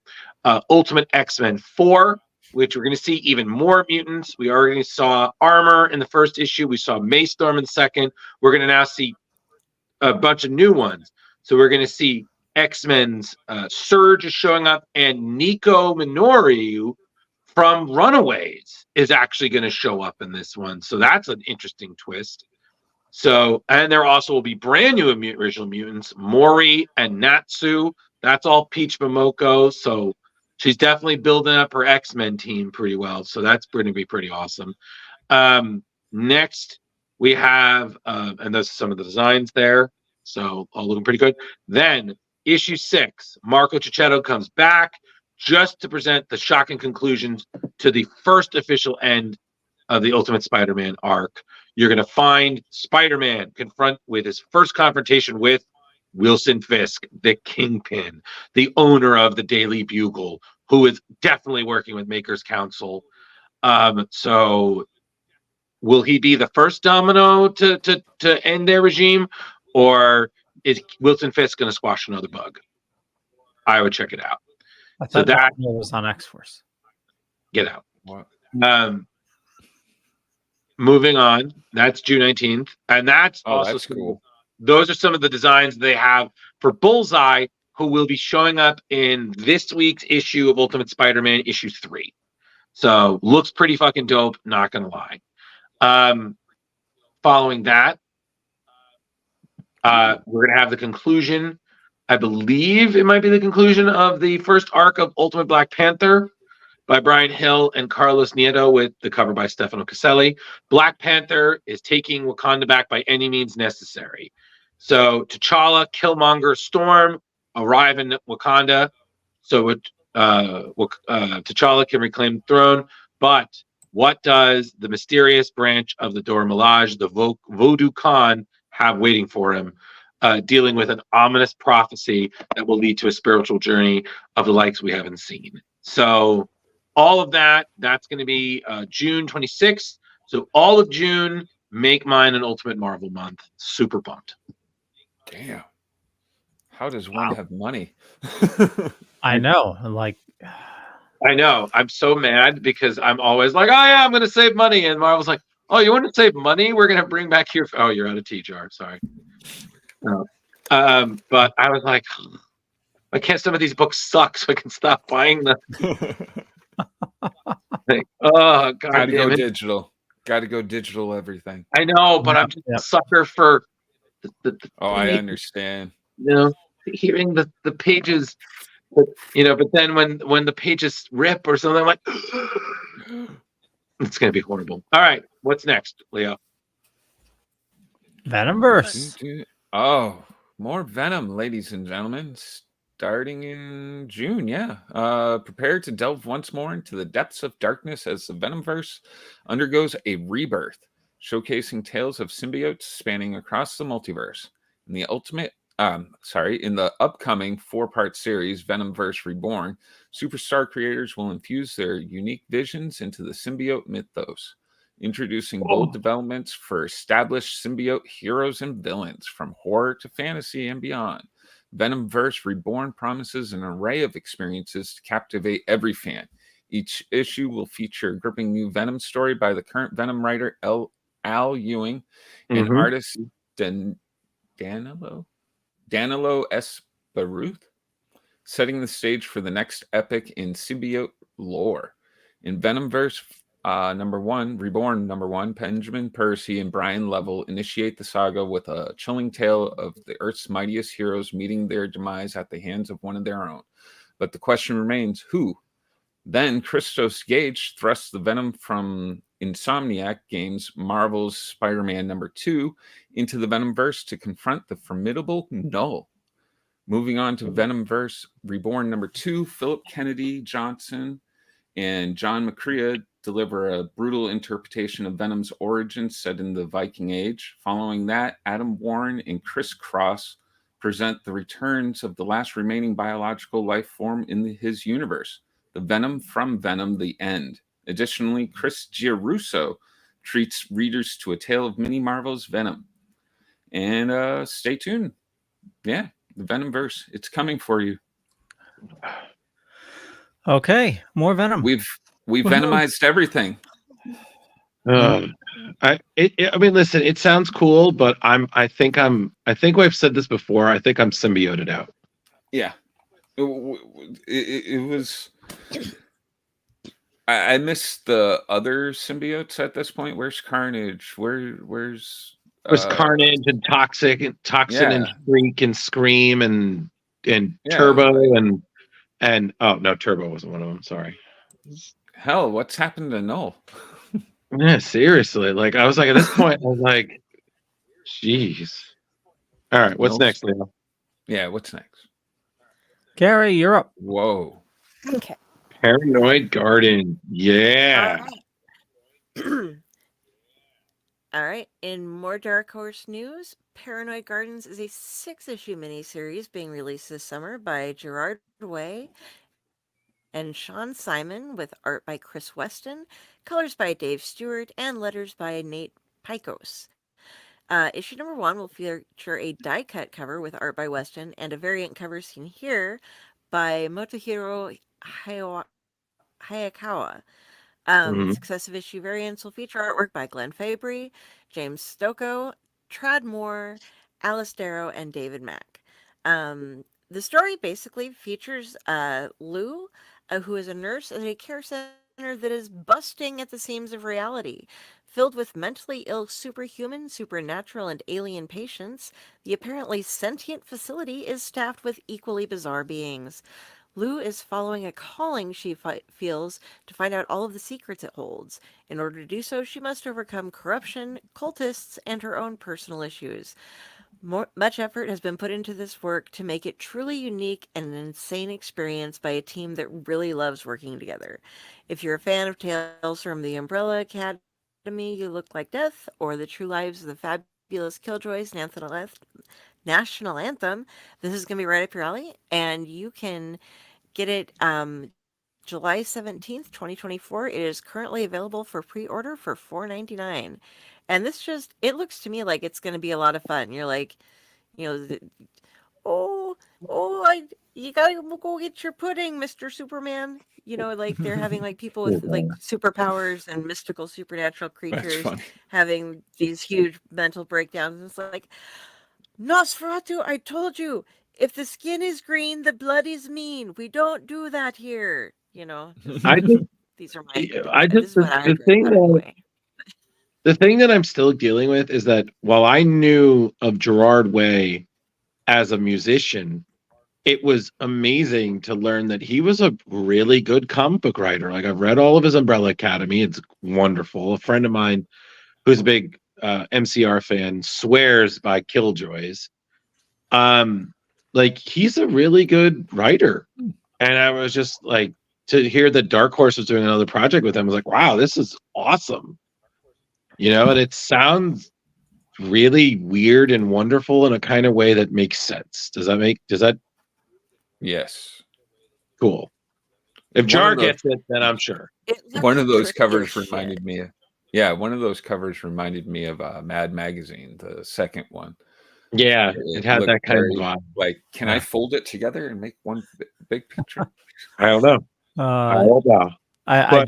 Ultimate X-Men 4, which we're going to see even more mutants. We already saw Armor in the first issue. We saw Maystorm in the second. We're going to now see a bunch of new ones. So we're going to see X-Men's Surge is showing up, and Nico Minoru from Runaways is actually going to show up in this one. So that's an interesting twist. So, and there also will be brand new original mutants, Mori and Natsu. That's all Peach Momoko. So she's definitely building up her X-Men team pretty well. So that's going to be pretty awesome. Next, we have, and those are some of the designs there. So all looking pretty good. Then issue 6, Marco Cicchetto comes back just to present the shocking conclusions to the first official end of the Ultimate Spider-Man arc. You're going to find Spider-Man confront with his first confrontation with Wilson Fisk, the Kingpin, the owner of the Daily Bugle, who is definitely working with Makers Council. So will he be the first domino to end their regime, or is Wilson Fisk going to squash another bug? I would check it out. I thought that was on X-Force. Get out. What? Moving on, that's June 19th, and that's also that's cool. Those are some of the designs they have for Bullseye, who will be showing up in this week's issue of Ultimate Spider-Man, issue 3. So looks pretty fucking dope, not gonna lie. Following that, we're gonna have the conclusion. I believe it might be the conclusion of the first arc of Ultimate Black Panther by Brian Hill and Carlos Nieto, with the cover by Stefano Caselli. Black Panther is taking Wakanda back by any means necessary. So T'Challa, Killmonger, Storm arrive in Wakanda. So T'Challa can reclaim the throne. But what does the mysterious branch of the Dora Milaje, the Voodoo Khan, have waiting for him? Dealing with an ominous prophecy that will lead to a spiritual journey of the likes we haven't seen. So all of that's going to be June 26th. So all of June, make mine an Ultimate Marvel month. Super pumped. Damn. How does one have money? I know. I know. I'm so mad because I'm always like, oh yeah, I'm going to save money. And Marvel's like, oh, you want to save money? We're going to bring back your... Oh, you're out of tea-jar. Sorry. No. But I was like, why can't some of these books suck so I can stop buying them? Oh, God. Gotta go digital. Gotta go digital everything. I know, but I'm just a sucker for the I understand. You know, hearing the pages, but then when the pages rip or something, I'm like, it's gonna be horrible. All right, what's next, Leo? Venomverse. Oh, more Venom, ladies and gentlemen. Starting in June, prepare to delve once more into the depths of darkness as the Venomverse undergoes a rebirth, showcasing tales of symbiotes spanning across the multiverse. In the in the upcoming 4-part series, Venomverse Reborn, superstar creators will infuse their unique visions into the symbiote mythos, introducing bold developments for established symbiote heroes and villains from horror to fantasy and beyond. Venomverse Reborn promises an array of experiences to captivate every fan. Each issue will feature a gripping new Venom story by the current Venom writer Al Ewing and artist Danilo Baruth, setting the stage for the next epic in symbiote lore. In Venomverse #1, Reborn #1, Benjamin Percy and Brian Level initiate the saga with a chilling tale of the Earth's mightiest heroes meeting their demise at the hands of one of their own. But the question remains, who? Then Christos Gage thrusts the Venom from Insomniac Games' Marvel's Spider-Man #2 into the Venomverse to confront the formidable Null. Moving on to Venomverse Reborn #2, Philip Kennedy Johnson and John McCrea deliver a brutal interpretation of Venom's origins set in the Viking Age. Following that, Adam Warren and Chris Cross present the returns of the last remaining biological life form in his universe, the Venom from Venom, the End. Additionally, Chris Giarrusso treats readers to a tale of mini Marvel's Venom. And stay tuned. Yeah, the Venomverse, it's coming for you. Okay, more Venom. We've Venomized everything. I mean, listen, it sounds cool, but I think we've said this before. I think I'm symbioted out. Yeah, it was. I miss the other symbiotes at this point. Where's Carnage? Where's Carnage and Toxin and Shriek and Scream and Turbo and oh no, Turbo wasn't one of them. Sorry. Hell, what's happened to Null? Yeah, seriously. Like I was like at this point, I was like, jeez. All right, what's next, Leo? Yeah, what's next? Gary, you're up. Whoa. Okay. Paranoid Garden. Yeah. All right. In more Dark Horse news, Paranoid Gardens is a 6-issue miniseries being released this summer by Gerard Way and Sean Simon, with art by Chris Weston, colors by Dave Stewart, and letters by Nate Picos. Issue #1 will feature a die-cut cover with art by Weston and a variant cover seen here by Motohiro Hayakawa. Successive issue variants will feature artwork by Glenn Fabry, James Stocco, Trad Moore, Alice Darrow, and David Mack. The story basically features Lou, who is a nurse at a care center that is busting at the seams of reality. Filled with mentally ill superhuman, supernatural, and alien patients, the apparently sentient facility is staffed with equally bizarre beings. Lou is following a calling she feels to find out all of the secrets it holds. In order to do so, she must overcome corruption, cultists, and her own personal issues. Much effort has been put into this work to make it truly unique and an insane experience by a team that really loves working together. If you're a fan of Tales from the Umbrella Academy, You Look Like Death, or The True Lives of the Fabulous Killjoys National Anthem, this is going to be right up your alley, and you can get it July 17th, 2024. It is currently available for pre-order for $4.99. And this it looks to me like it's going to be a lot of fun. You're like, you gotta go get your pudding, Mr. Superman. Like they're having like people with like superpowers and mystical supernatural creatures having these huge mental breakdowns. And it's like, Nosferatu, I told you, if the skin is green, the blood is mean. We don't do that here. These are my. The thing that I'm still dealing with is that while I knew of Gerard Way as a musician, it was amazing to learn that he was a really good comic book writer. Like I've read all of his Umbrella Academy. It's wonderful. A friend of mine who's a big MCR fan swears by Killjoys. Like he's a really good writer. And I was just like, to hear that Dark Horse was doing another project with him, I was like, wow, this is awesome. And it sounds really weird and wonderful in a kind of way that makes sense. Does that? Yes. Cool. If Jar gets it, then I'm sure. One of those covers reminded me of Mad Magazine, the second one. Yeah, it had that kind of vibe. Like, can I fold it together and make one big picture? I don't know. I don't know. I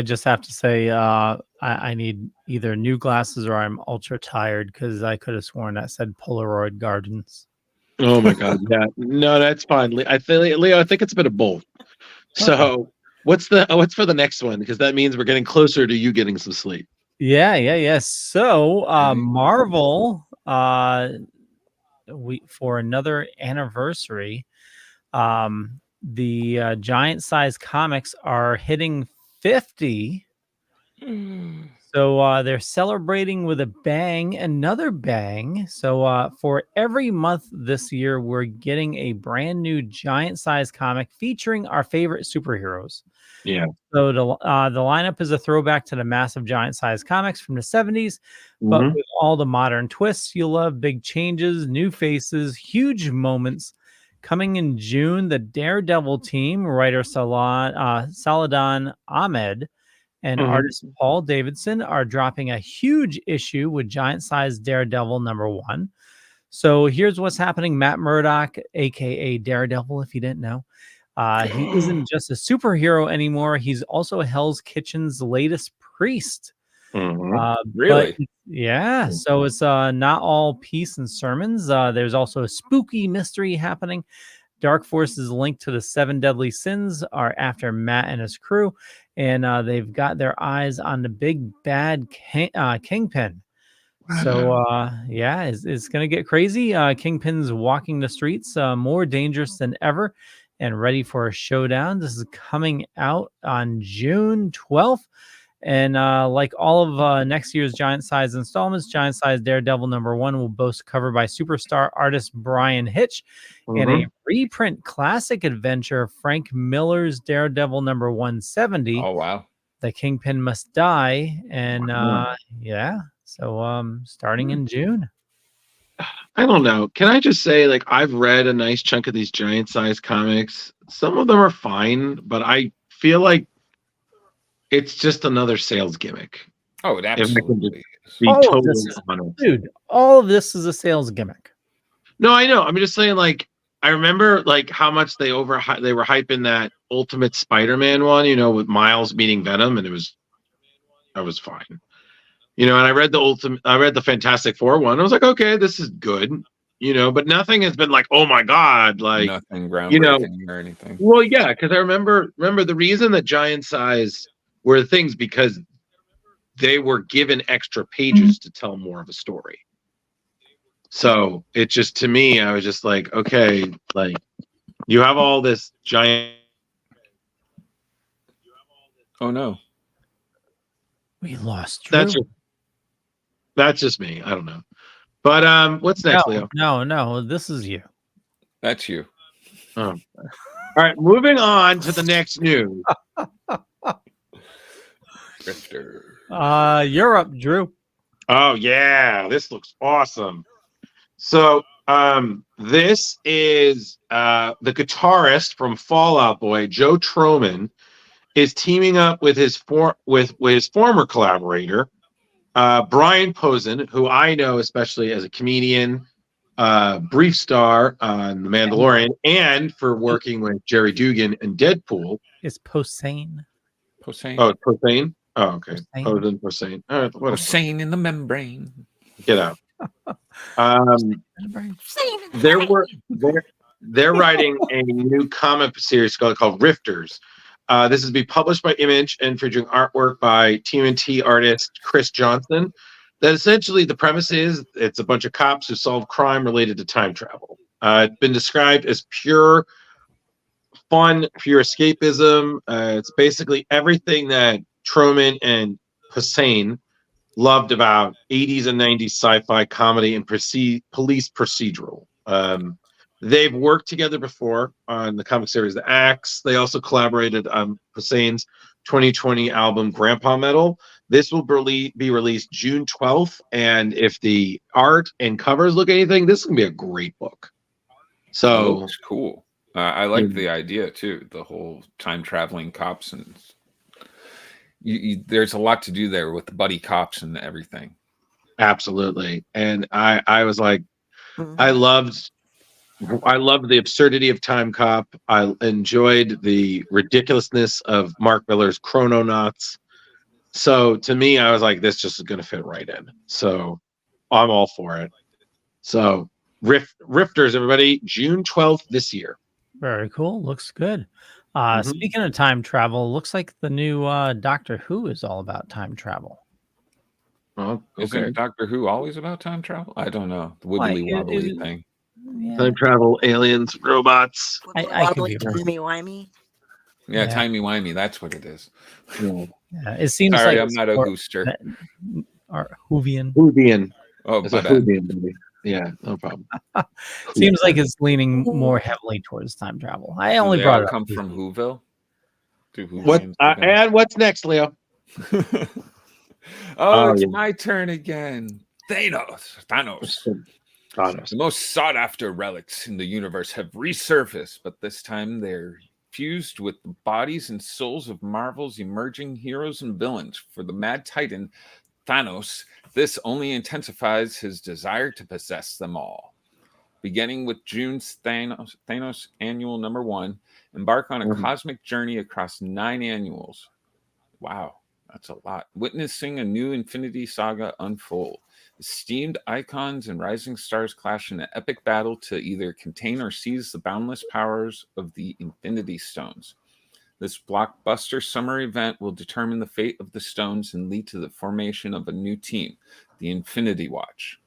just have to say I need either new glasses or I'm ultra tired because I could have sworn that said Polaroid Gardens. Oh my God. Yeah. No, that's fine. I think Leo, I think it's a bit of both. So what's for the next one? Because that means we're getting closer to you getting some sleep. Yeah. So Okay. Marvel, we for another anniversary, the giant size comics are hitting 50. So they're celebrating with a bang, another bang. So for every month this year, we're getting a brand new giant size comic featuring our favorite superheroes. Yeah. So the lineup is a throwback to the massive giant size comics from the 70s, but Mhm. with all the modern twists you love, big changes, new faces, huge moments. Coming in June, the Daredevil team, writer Saladin Ahmed and Mhm. artist Paul Davidson are dropping a huge issue with giant size Daredevil #1. So here's what's happening. Matt Murdock, aka Daredevil, if you didn't know, he isn't just a superhero anymore. He's also Hell's Kitchen's latest priest. Mhm. Really? Yeah, so it's not all peace and sermons. There's also a spooky mystery happening. Dark Force's link to the 7 deadly sins are after Matt and his crew, and they've got their eyes on the big bad Kingpin. So yeah, it's gonna get crazy. Kingpin's walking the streets, more dangerous than ever, and ready for a showdown. This is coming out on June 12th. And like all of next year's giant size installments, giant size Daredevil #1 will boast a cover by superstar artist Brian Hitch and a reprint classic adventure of Frank Miller's Daredevil #170. Oh wow. The Kingpin Must Die. And yeah, so starting in June. I don't know. Can I just say, like, I've read a nice chunk of these giant size comics. Some of them are fine, but I feel like it's just another sales gimmick. Oh, it If I can absolutely is. be All of totally this is, honest. dude, all of this is a sales gimmick. No, I know. I'm just saying, like, I remember like how much they were hyping that Ultimate Spider-Man one, with Miles meeting Venom, and that was fine. And I read the Fantastic Four one. I was like, okay, this is good, but nothing has been like, oh my God, like, Nothing groundbreaking or anything. well, yeah, because I remember the reason that giant size were things because they were given extra pages to tell more of a story. So it just, to me, I was just like, okay, like, you have all this giant. Oh no. We lost Drew. That's just me. I don't know. But what's next, Leo? No, this is you. That's you. Oh. All right, moving on to the next news. Drifter. You're up, Drew. Oh yeah, this looks awesome. So this is the guitarist from Fall Out Boy, Joe Troman, is teaming up with his former collaborator, Brian Posen, who I know especially as a comedian, brief star on The Mandalorian, and for working with Jerry Dugan and Deadpool. It's Posehn. Posehn. Oh, Posehn? Oh, okay. Posehn. Posehn. All right, whatever. Posehn in the membrane. Get out. They're writing a new comic series called Rifters. This is to be published by Image and featuring artwork by TMNT artist Chris Johnson. That essentially the premise is it's a bunch of cops who solve crime related to time travel. It's been described as pure fun, pure escapism. It's basically everything that Troman and Posehn loved about 80s and 90s sci-fi comedy and police procedural. They've worked together before on the comic series The Axe. They also collaborated on Posehn's 2020 album Grandpa Metal. This will be released June 12th, and if the art and covers look anything, this is going to be a great book. So Looks cool. I like the idea too. The whole time traveling cops, and there's a lot to do there with the buddy cops and everything. Absolutely, and I was like, I loved the absurdity of Time Cop. I enjoyed the ridiculousness of Mark Miller's Chrononauts. So to me, I was like, this just is going to fit right in. So I'm all for it. So Rifters, everybody, June 12th this year. Very cool. Looks good. Mhm. Speaking of time travel, looks like the new Doctor Who is all about time travel. Oh, Isn't okay. Doctor Who always about time travel? I don't know. The Why, wibbly wobbly it- thing. Yeah, Time travel, aliens, robots. I could be Wobbly, wrong. timey-wimey. Yeah, Yeah. timey-wimey. That's what it is. Yeah. Yeah, it seems Sorry, like I'm it's not a more- Hooster. or Whovian. Whovian. Oh, It's my a bad. Whovian movie. Yeah, no problem. Seems like it's leaning more heavily towards time travel. I only Do they brought all it up. come from Whoville? Do What? Whovians live in- And what's next, Leo? Oh, it's yeah. my turn again. Thanos. Thanos. The most sought after relics in the universe have resurfaced, but this time they're fused with the bodies and souls of Marvel's emerging heroes and villains. For the Mad Titan, Thanos, this only intensifies his desire to possess them all. Beginning with June's Thanos Annual #1, embark on a cosmic journey across 9 annuals. Wow, that's a lot. Witnessing a new Infinity Saga unfold. Esteemed icons and rising stars clash in an epic battle to either contain or seize the boundless powers of the Infinity Stones. This blockbuster summer event will determine the fate of the stones and lead to the formation of a new team, the Infinity Watch.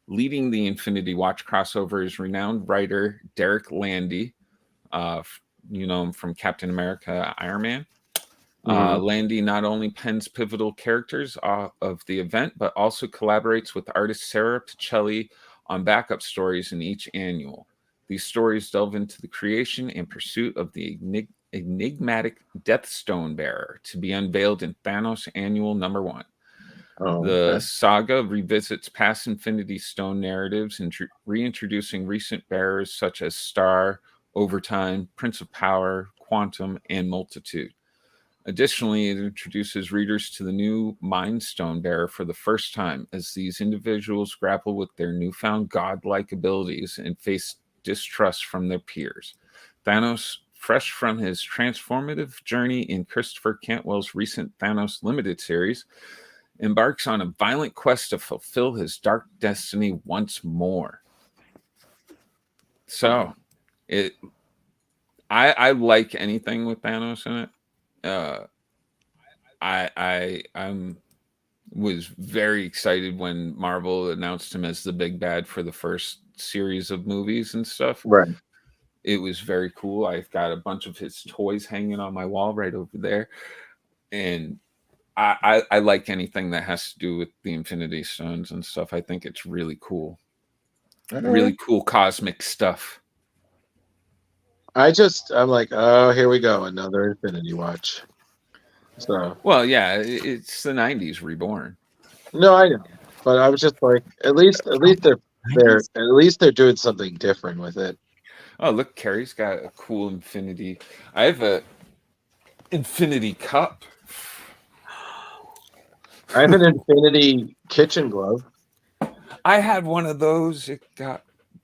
Leading the Infinity Watch crossover is renowned writer Derek Landy. You know him from Captain America, Iron Man. Landy not only pens pivotal characters of the event, but also collaborates with artist Sarah Pichelli on backup stories in each annual. These stories delve into the creation and pursuit of the enigmatic Death Stone bearer to be unveiled in Thanos Annual #1. The saga revisits past Infinity Stone narratives and reintroducing recent bearers such as Star, Overtime, Prince of Power, Quantum, and Multitude. Additionally, it introduces readers to the new Mind Stone bearer for the first time as these individuals grapple with their newfound godlike abilities and face distrust from their peers. Thanos, fresh from his transformative journey in Christopher Cantwell's recent Thanos Limited series, embarks on a violent quest to fulfill his dark destiny once more. So, I like anything with Thanos in it. I was very excited when Marvel announced him as the big bad for the first series of movies and stuff. Right. It was very cool. I've got a bunch of his toys hanging on my wall right over there, and I like anything that has to do with the Infinity Stones and stuff. I think it's really cool. Really cool cosmic stuff. I'm like, oh, here we go, another Infinity Watch. So, well, yeah, it's the '90s reborn. No, I know, but I was just like, at least they're doing something different with it. Oh, look, Carrie's got a cool Infinity. I have a Infinity cup. I have an Infinity kitchen glove. I had one of those.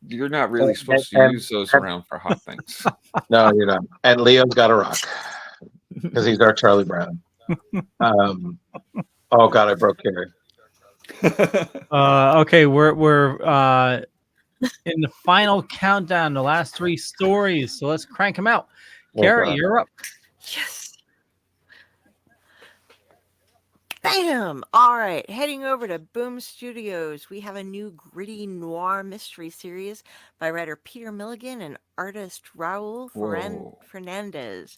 You're not really supposed to use those around for hot things. No, you're not. And Leo's got a rock because he's our Charlie Brown. Oh God, I broke Carrie. Okay, we're in the final countdown, the last 3 stories. So let's crank them out. Carrie, you're up. Yes. Bam! All right, heading over to Boom Studios, we have a new gritty noir mystery series by writer Peter Milligan and artist Raul Fernandez.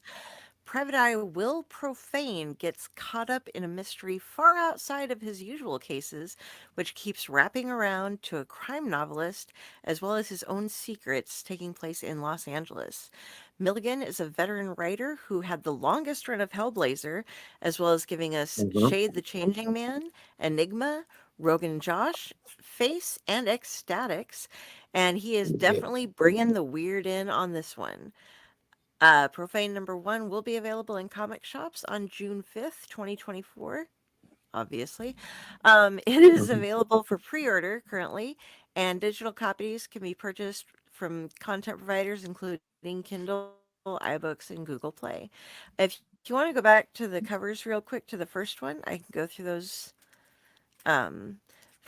Private Eye Will Profane gets caught up in a mystery far outside of his usual cases, which keeps wrapping around to a crime novelist as well as his own secrets taking place in Los Angeles. Milligan is a veteran writer who had the longest run of Hellblazer, as well as giving us Shade the Changing Man, Enigma, Rogan Josh, Face, and Ecstatics, and he is definitely bringing the weird in on this one. Profane #1 will be available in comic shops on June 5th, 2024. Obviously. It is available for pre-order currently, and digital copies can be purchased from content providers including Kindle, iBooks, and Google Play. If you want to go back to the covers real quick to the first one, I can go through those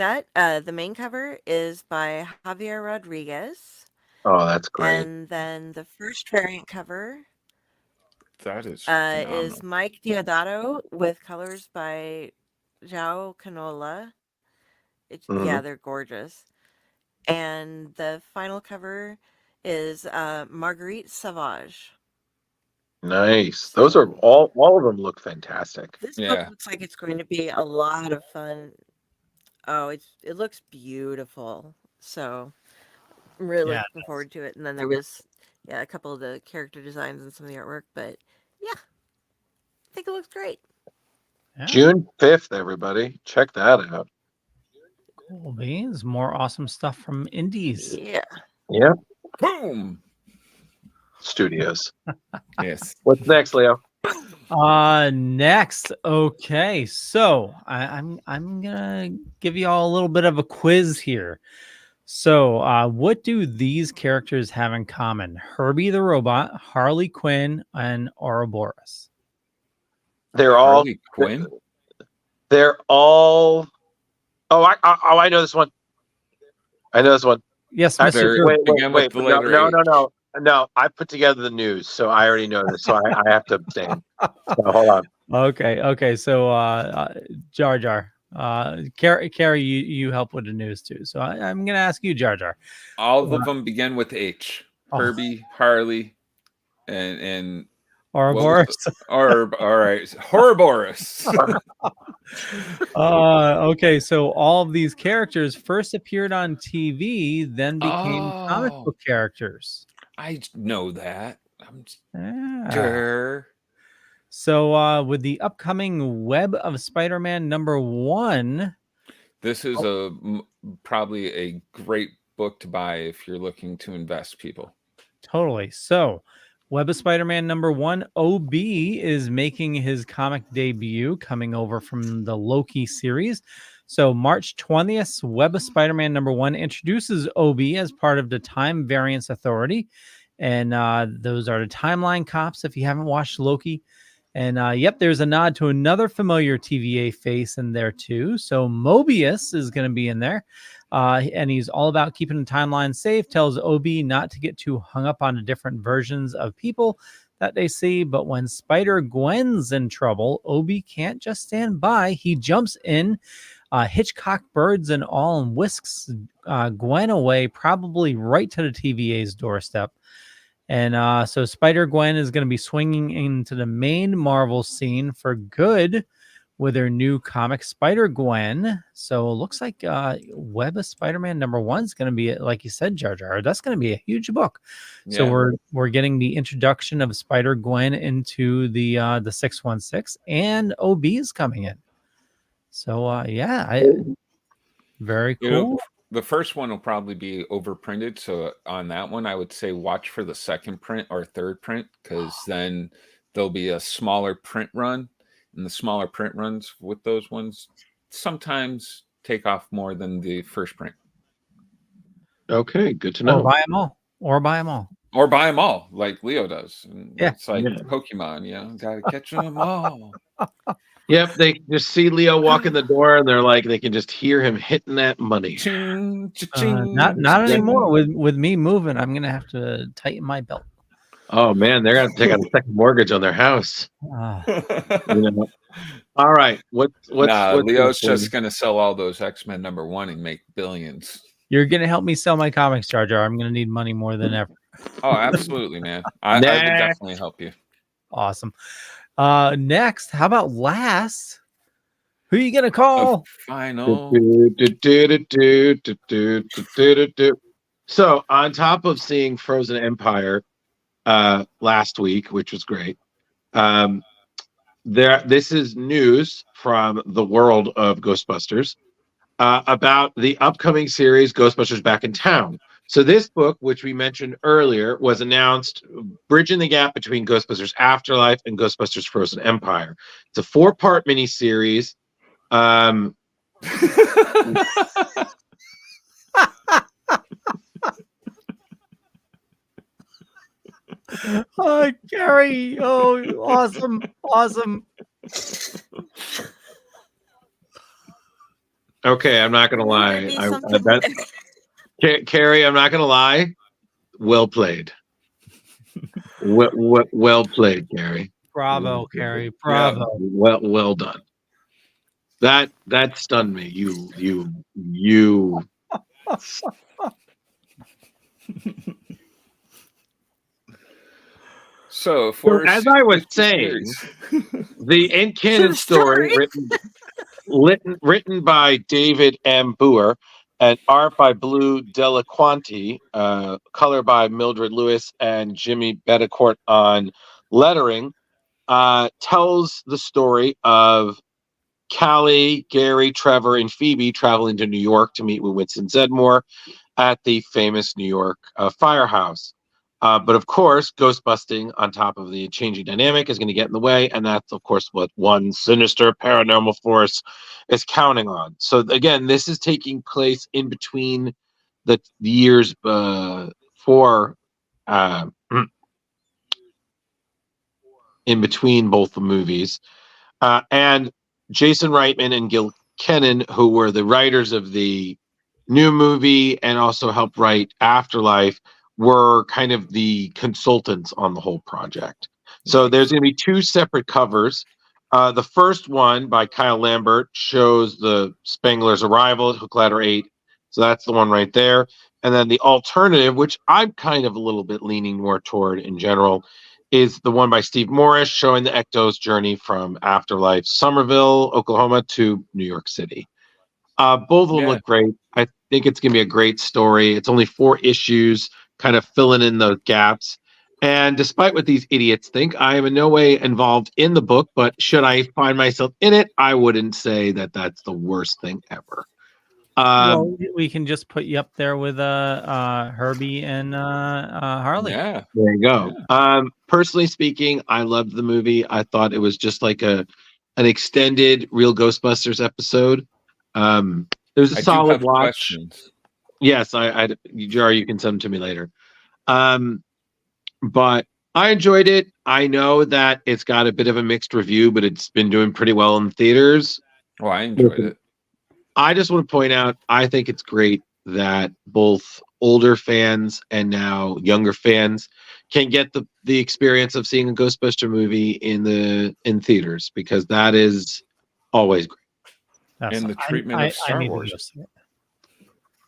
that. The main cover is by Javier Rodriguez. Oh, that's great. And then the first variant cover That is phenomenal. is Mike Diodato with colors by João Canola. Yeah, they're gorgeous. And the final cover is Marguerite Savage. Nice. Those are all of them look fantastic. This Yeah. book looks like it's going to be a lot of fun. Oh, it looks beautiful. So I'm really Yeah, looking forward to it. And then there was a couple of the character designs and some of the artwork, but yeah, I think it looks great. Yeah. June 5th, everybody. Check that out. Cool beans. More awesome stuff from indies. Yeah. Yeah. Boom. Studios. Yes. What's next, Leo? Next, okay, so I'm gonna give you all a little bit of a quiz here. So what do these characters have in common? Herbie the robot, Harley Quinn, and Ouroboros. They're all Harley Quinn. They're all. Oh, I know this one. I know this one. Yes, Actually, Mr. wait, begin with the letter H. No. I put together the news, so I already know this. So I have to abstain. So hold on. Okay. So Jar Jar, Carrie, you help with the news too. So I'm gonna ask you, Jar Jar. All of them begin with H. Herbie, Harley, and Ouroboros. All right, Ouroboros. Okay, so all of these characters first appeared on TV, then became comic book characters. I know that. Yeah. Sure. So with the upcoming Web of Spider-Man #1, This is probably a great book to buy if you're looking to invest, people. totally. So Web of Spider-Man #1, OB is making his comic debut, coming over from the Loki series. So March 20th, Web of Spider-Man #1 introduces OB as part of the Time Variance Authority. And those are the Timeline Cops, if you haven't watched Loki. And yep, there's a nod to another familiar TVA face in there too. So Mobius is going to be in there. And he's all about keeping the timeline safe, tells OB not to get too hung up on the different versions of people that they see. But when Spider-Gwen's in trouble, OB can't just stand by. He jumps in, Hitchcock birds and all, and whisks Gwen away, probably right to the TVA's doorstep. And so Spider-Gwen is going to be swinging into the main Marvel scene for good with her new comic Spider-Gwen. So it looks like Web of Spider-Man #1 is going to be, like you said, Jar Jar, that's going to be a huge book. Yeah. So we're getting the introduction of Spider-Gwen into the 616, and OB is coming in. So very cool. You know, the first one will probably be overprinted, so on that one I would say watch for the second print or third print, because then there'll be a smaller print run, and the smaller print runs with those ones sometimes take off more than the first print. Okay, good to know. Or buy them all. Or buy them all, like Leo does. And Yeah. it's like Pokemon, gotta catch them all. Yep, they just see Leo walk in the door, and they're like, they can just hear him hitting that money. Ching, cha-ching, Not cha-ching. anymore. With me moving, I'm gonna have to tighten my belt. Oh man, they're gonna take out a second mortgage on their house. You know? All right, what's Leo's just gonna sell all those X-Men #1 and make billions. You're gonna help me sell my comics, Jar Jar. I'm gonna need money more than ever. Oh, absolutely, man. I would definitely help you. Awesome. Next, how about Last? Who you gonna call? Final. So on top of seeing Frozen Empire last week, which was great, this is news from the world of Ghostbusters about the upcoming series Ghostbusters Back in Town. So this book, which we mentioned earlier, was announced, bridging the gap between Ghostbusters Afterlife and Ghostbusters Frozen Empire. It's a 4-part miniseries. Oh, Gary! Oh, awesome! Okay, I'm not gonna Wouldn't lie. it be I something? bet Carrie, I'm not gonna lie. Well played. Well played, Carrie. Bravo, Carrie. Bravo. Well done. That stunned me. You. So, So for as I was this saying, series, the end canon story written by David M. Boer and art by Blue Delaquanti, color by Mildred Lewis and Jimmy Betancourt on lettering, tells the story of Callie, Gary, Trevor, and Phoebe traveling to New York to meet with Winston Zedmore at the famous New York firehouse. But of course, ghost busting on top of the changing dynamic is going to get in the way. And that's, of course, what one sinister paranormal force is counting on. So, again, this is taking place in between the years for. In between both the movies. And Jason Reitman and Gil Kennan, who were the writers of the new movie and also helped write Afterlife, were kind of the consultants on the whole project. So there's going to be two separate covers. The first one by Kyle Lambert shows the Spangler's arrival at Hook Ladder 8. So that's the one right there. And then the alternative, which I'm kind of a little bit leaning more toward in general, is the one by Steve Morris showing the Ecto's journey from Afterlife, Somerville, Oklahoma to New York City. Both of them look great. I think it's going to be a great story. It's only 4 issues, kind of filling in those gaps. And despite what these idiots think, I am in no way involved in the book, but should I find myself in it, I wouldn't say that that's the worst thing ever. Well, we can just put you up there with Herbie and Harley. Yeah, there you go. Personally speaking, I loved the movie. I thought it was just like an extended Real Ghostbusters episode. It was a solid watch. Questions. Yes, Jar, you can send them to me later. But I enjoyed it. I know that it's got a bit of a mixed review, but it's been doing pretty well in theaters. Oh, I enjoyed it. I just want to point out, I think it's great that both older fans and now younger fans can get the experience of seeing a Ghostbuster movie in theaters, because that is always great. And the treatment of Star Wars.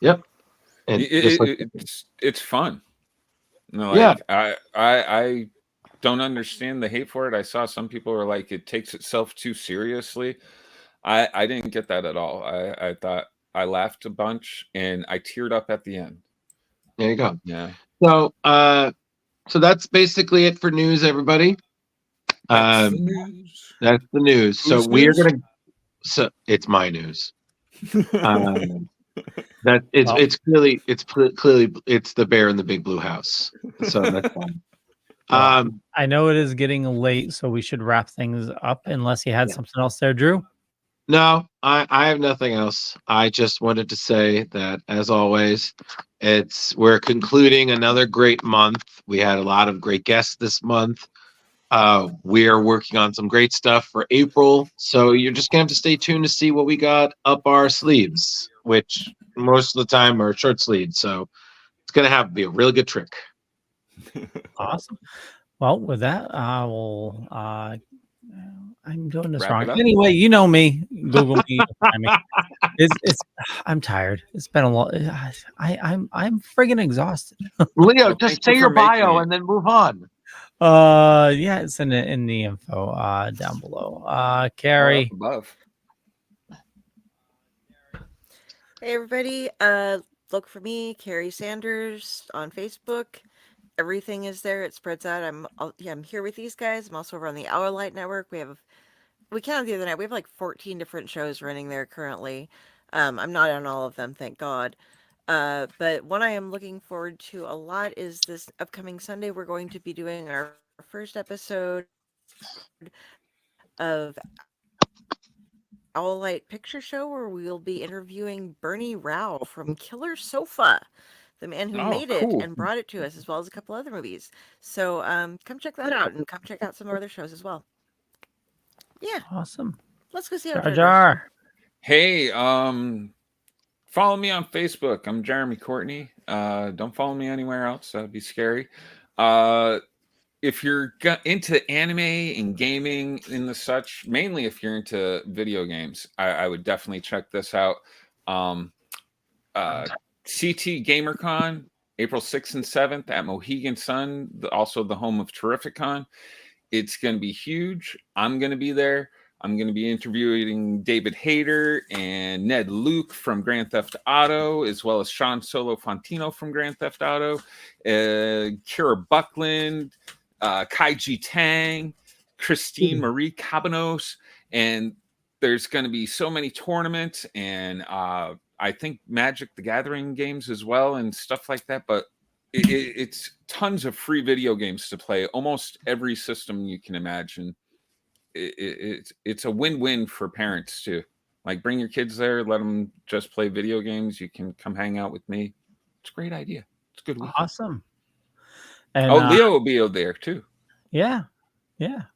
Yep. And it's fun. Yeah. I don't understand the hate for it. I saw some people are like, it takes itself too seriously. I didn't get that at all. I thought I laughed a bunch and I teared up at the end. There you go. Yeah. So that's basically it for news, everybody. That's the news. That's the news. Who's so we're news? gonna. So it's my news. That it's clearly it's the bear in the big blue house. So that's fine. I know it is getting late, so we should wrap things up unless you had something else there, Drew. No, I have nothing else. I just wanted to say that, as always, we're concluding another great month. We had a lot of great guests this month. We are working on some great stuff for April, so you're just gonna have to stay tuned to see what we got up our sleeves, which most of the time are short sleeves. So it's gonna be a really good trick. Awesome. Well, with that, I'm doing this wrong. Up. Anyway, you know me. Google me. I'm tired. It's been a lot. I'm friggin' exhausted. Leo, Well, just say your bio and then move on. Yeah, it's in the info down below. Carrie. Above. Hey everybody, look for me, Carrie Sanders, on Facebook. Everything is there. It spreads out. I'm here with these guys. I'm also over on the Hour Light Network. We counted the other night. We have like 14 different shows running there currently. I'm not on all of them, thank God. But one I am looking forward to a lot is this upcoming Sunday. We're going to be doing our first episode of Owl Light Picture Show, where we'll be interviewing Bernie Rao from Killer Sofa, the man who made it and brought it to us, as well as a couple other movies. So come check that out, and come check out some other shows as well. Yeah. Awesome. Let's go see Jar Jar. Hey, follow me on Facebook. I'm Jeremy Courtney. Don't follow me anywhere else. That'd be scary. If you're into anime and gaming and the such, mainly if you're into video games, I would definitely check this out. CT GamerCon, April 6th and 7th at Mohegan Sun, also the home of Terrificon. It's going to be huge. I'm going to be there. I'm going to be interviewing David Hayter and Ned Luke from Grand Theft Auto, as well as Sean Solo Fontino from Grand Theft Auto, Kira Buckland, Kaiji Tang, Christine Marie Cabanos, and there's going to be so many tournaments and I think Magic the Gathering games as well and stuff like that. But it's tons of free video games to play. Almost every system you can imagine. It's a win-win for parents too. Like bring your kids there, let them just play video games. You can come hang out with me. It's a great idea. It's a good weekend. Awesome. And, Leo will be there too. Yeah.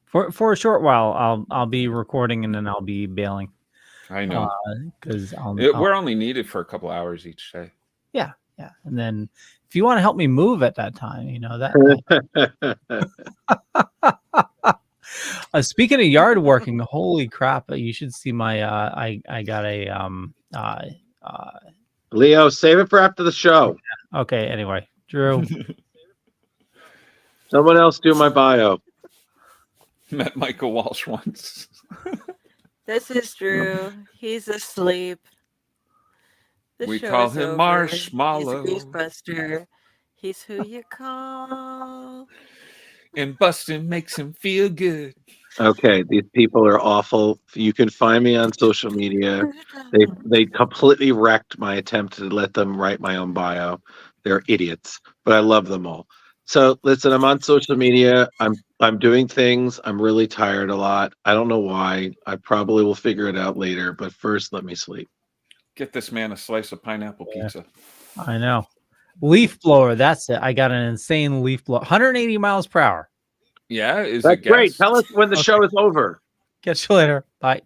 For a short while, I'll be recording and then I'll be bailing. I know because we're only needed for a couple hours each day. Yeah. And then if you want to help me move at that time, that. Speaking of yard working, holy crap! You should see my. I got a. Leo, save it for after the show. Okay. Anyway, Drew. Someone else do my bio. Met Michael Walsh once. This is Drew. He's asleep. We call him Marshmallow. He's a Goosebster. He's who you call. And busting makes him feel good. Okay, these people are awful. You can find me on social media. They completely wrecked my attempt to let them write my own bio. They're idiots, but I love them all. So listen, I'm on social media. I'm doing things. I'm really tired a lot. I don't know why. I probably will figure it out later, but first let me sleep. Get this man a slice of pineapple pizza. I know. Leaf blower, that's it. I got an insane leaf blower. 180 miles per hour. Yeah, That's great. Tell us when the show is over. Catch you later. Bye.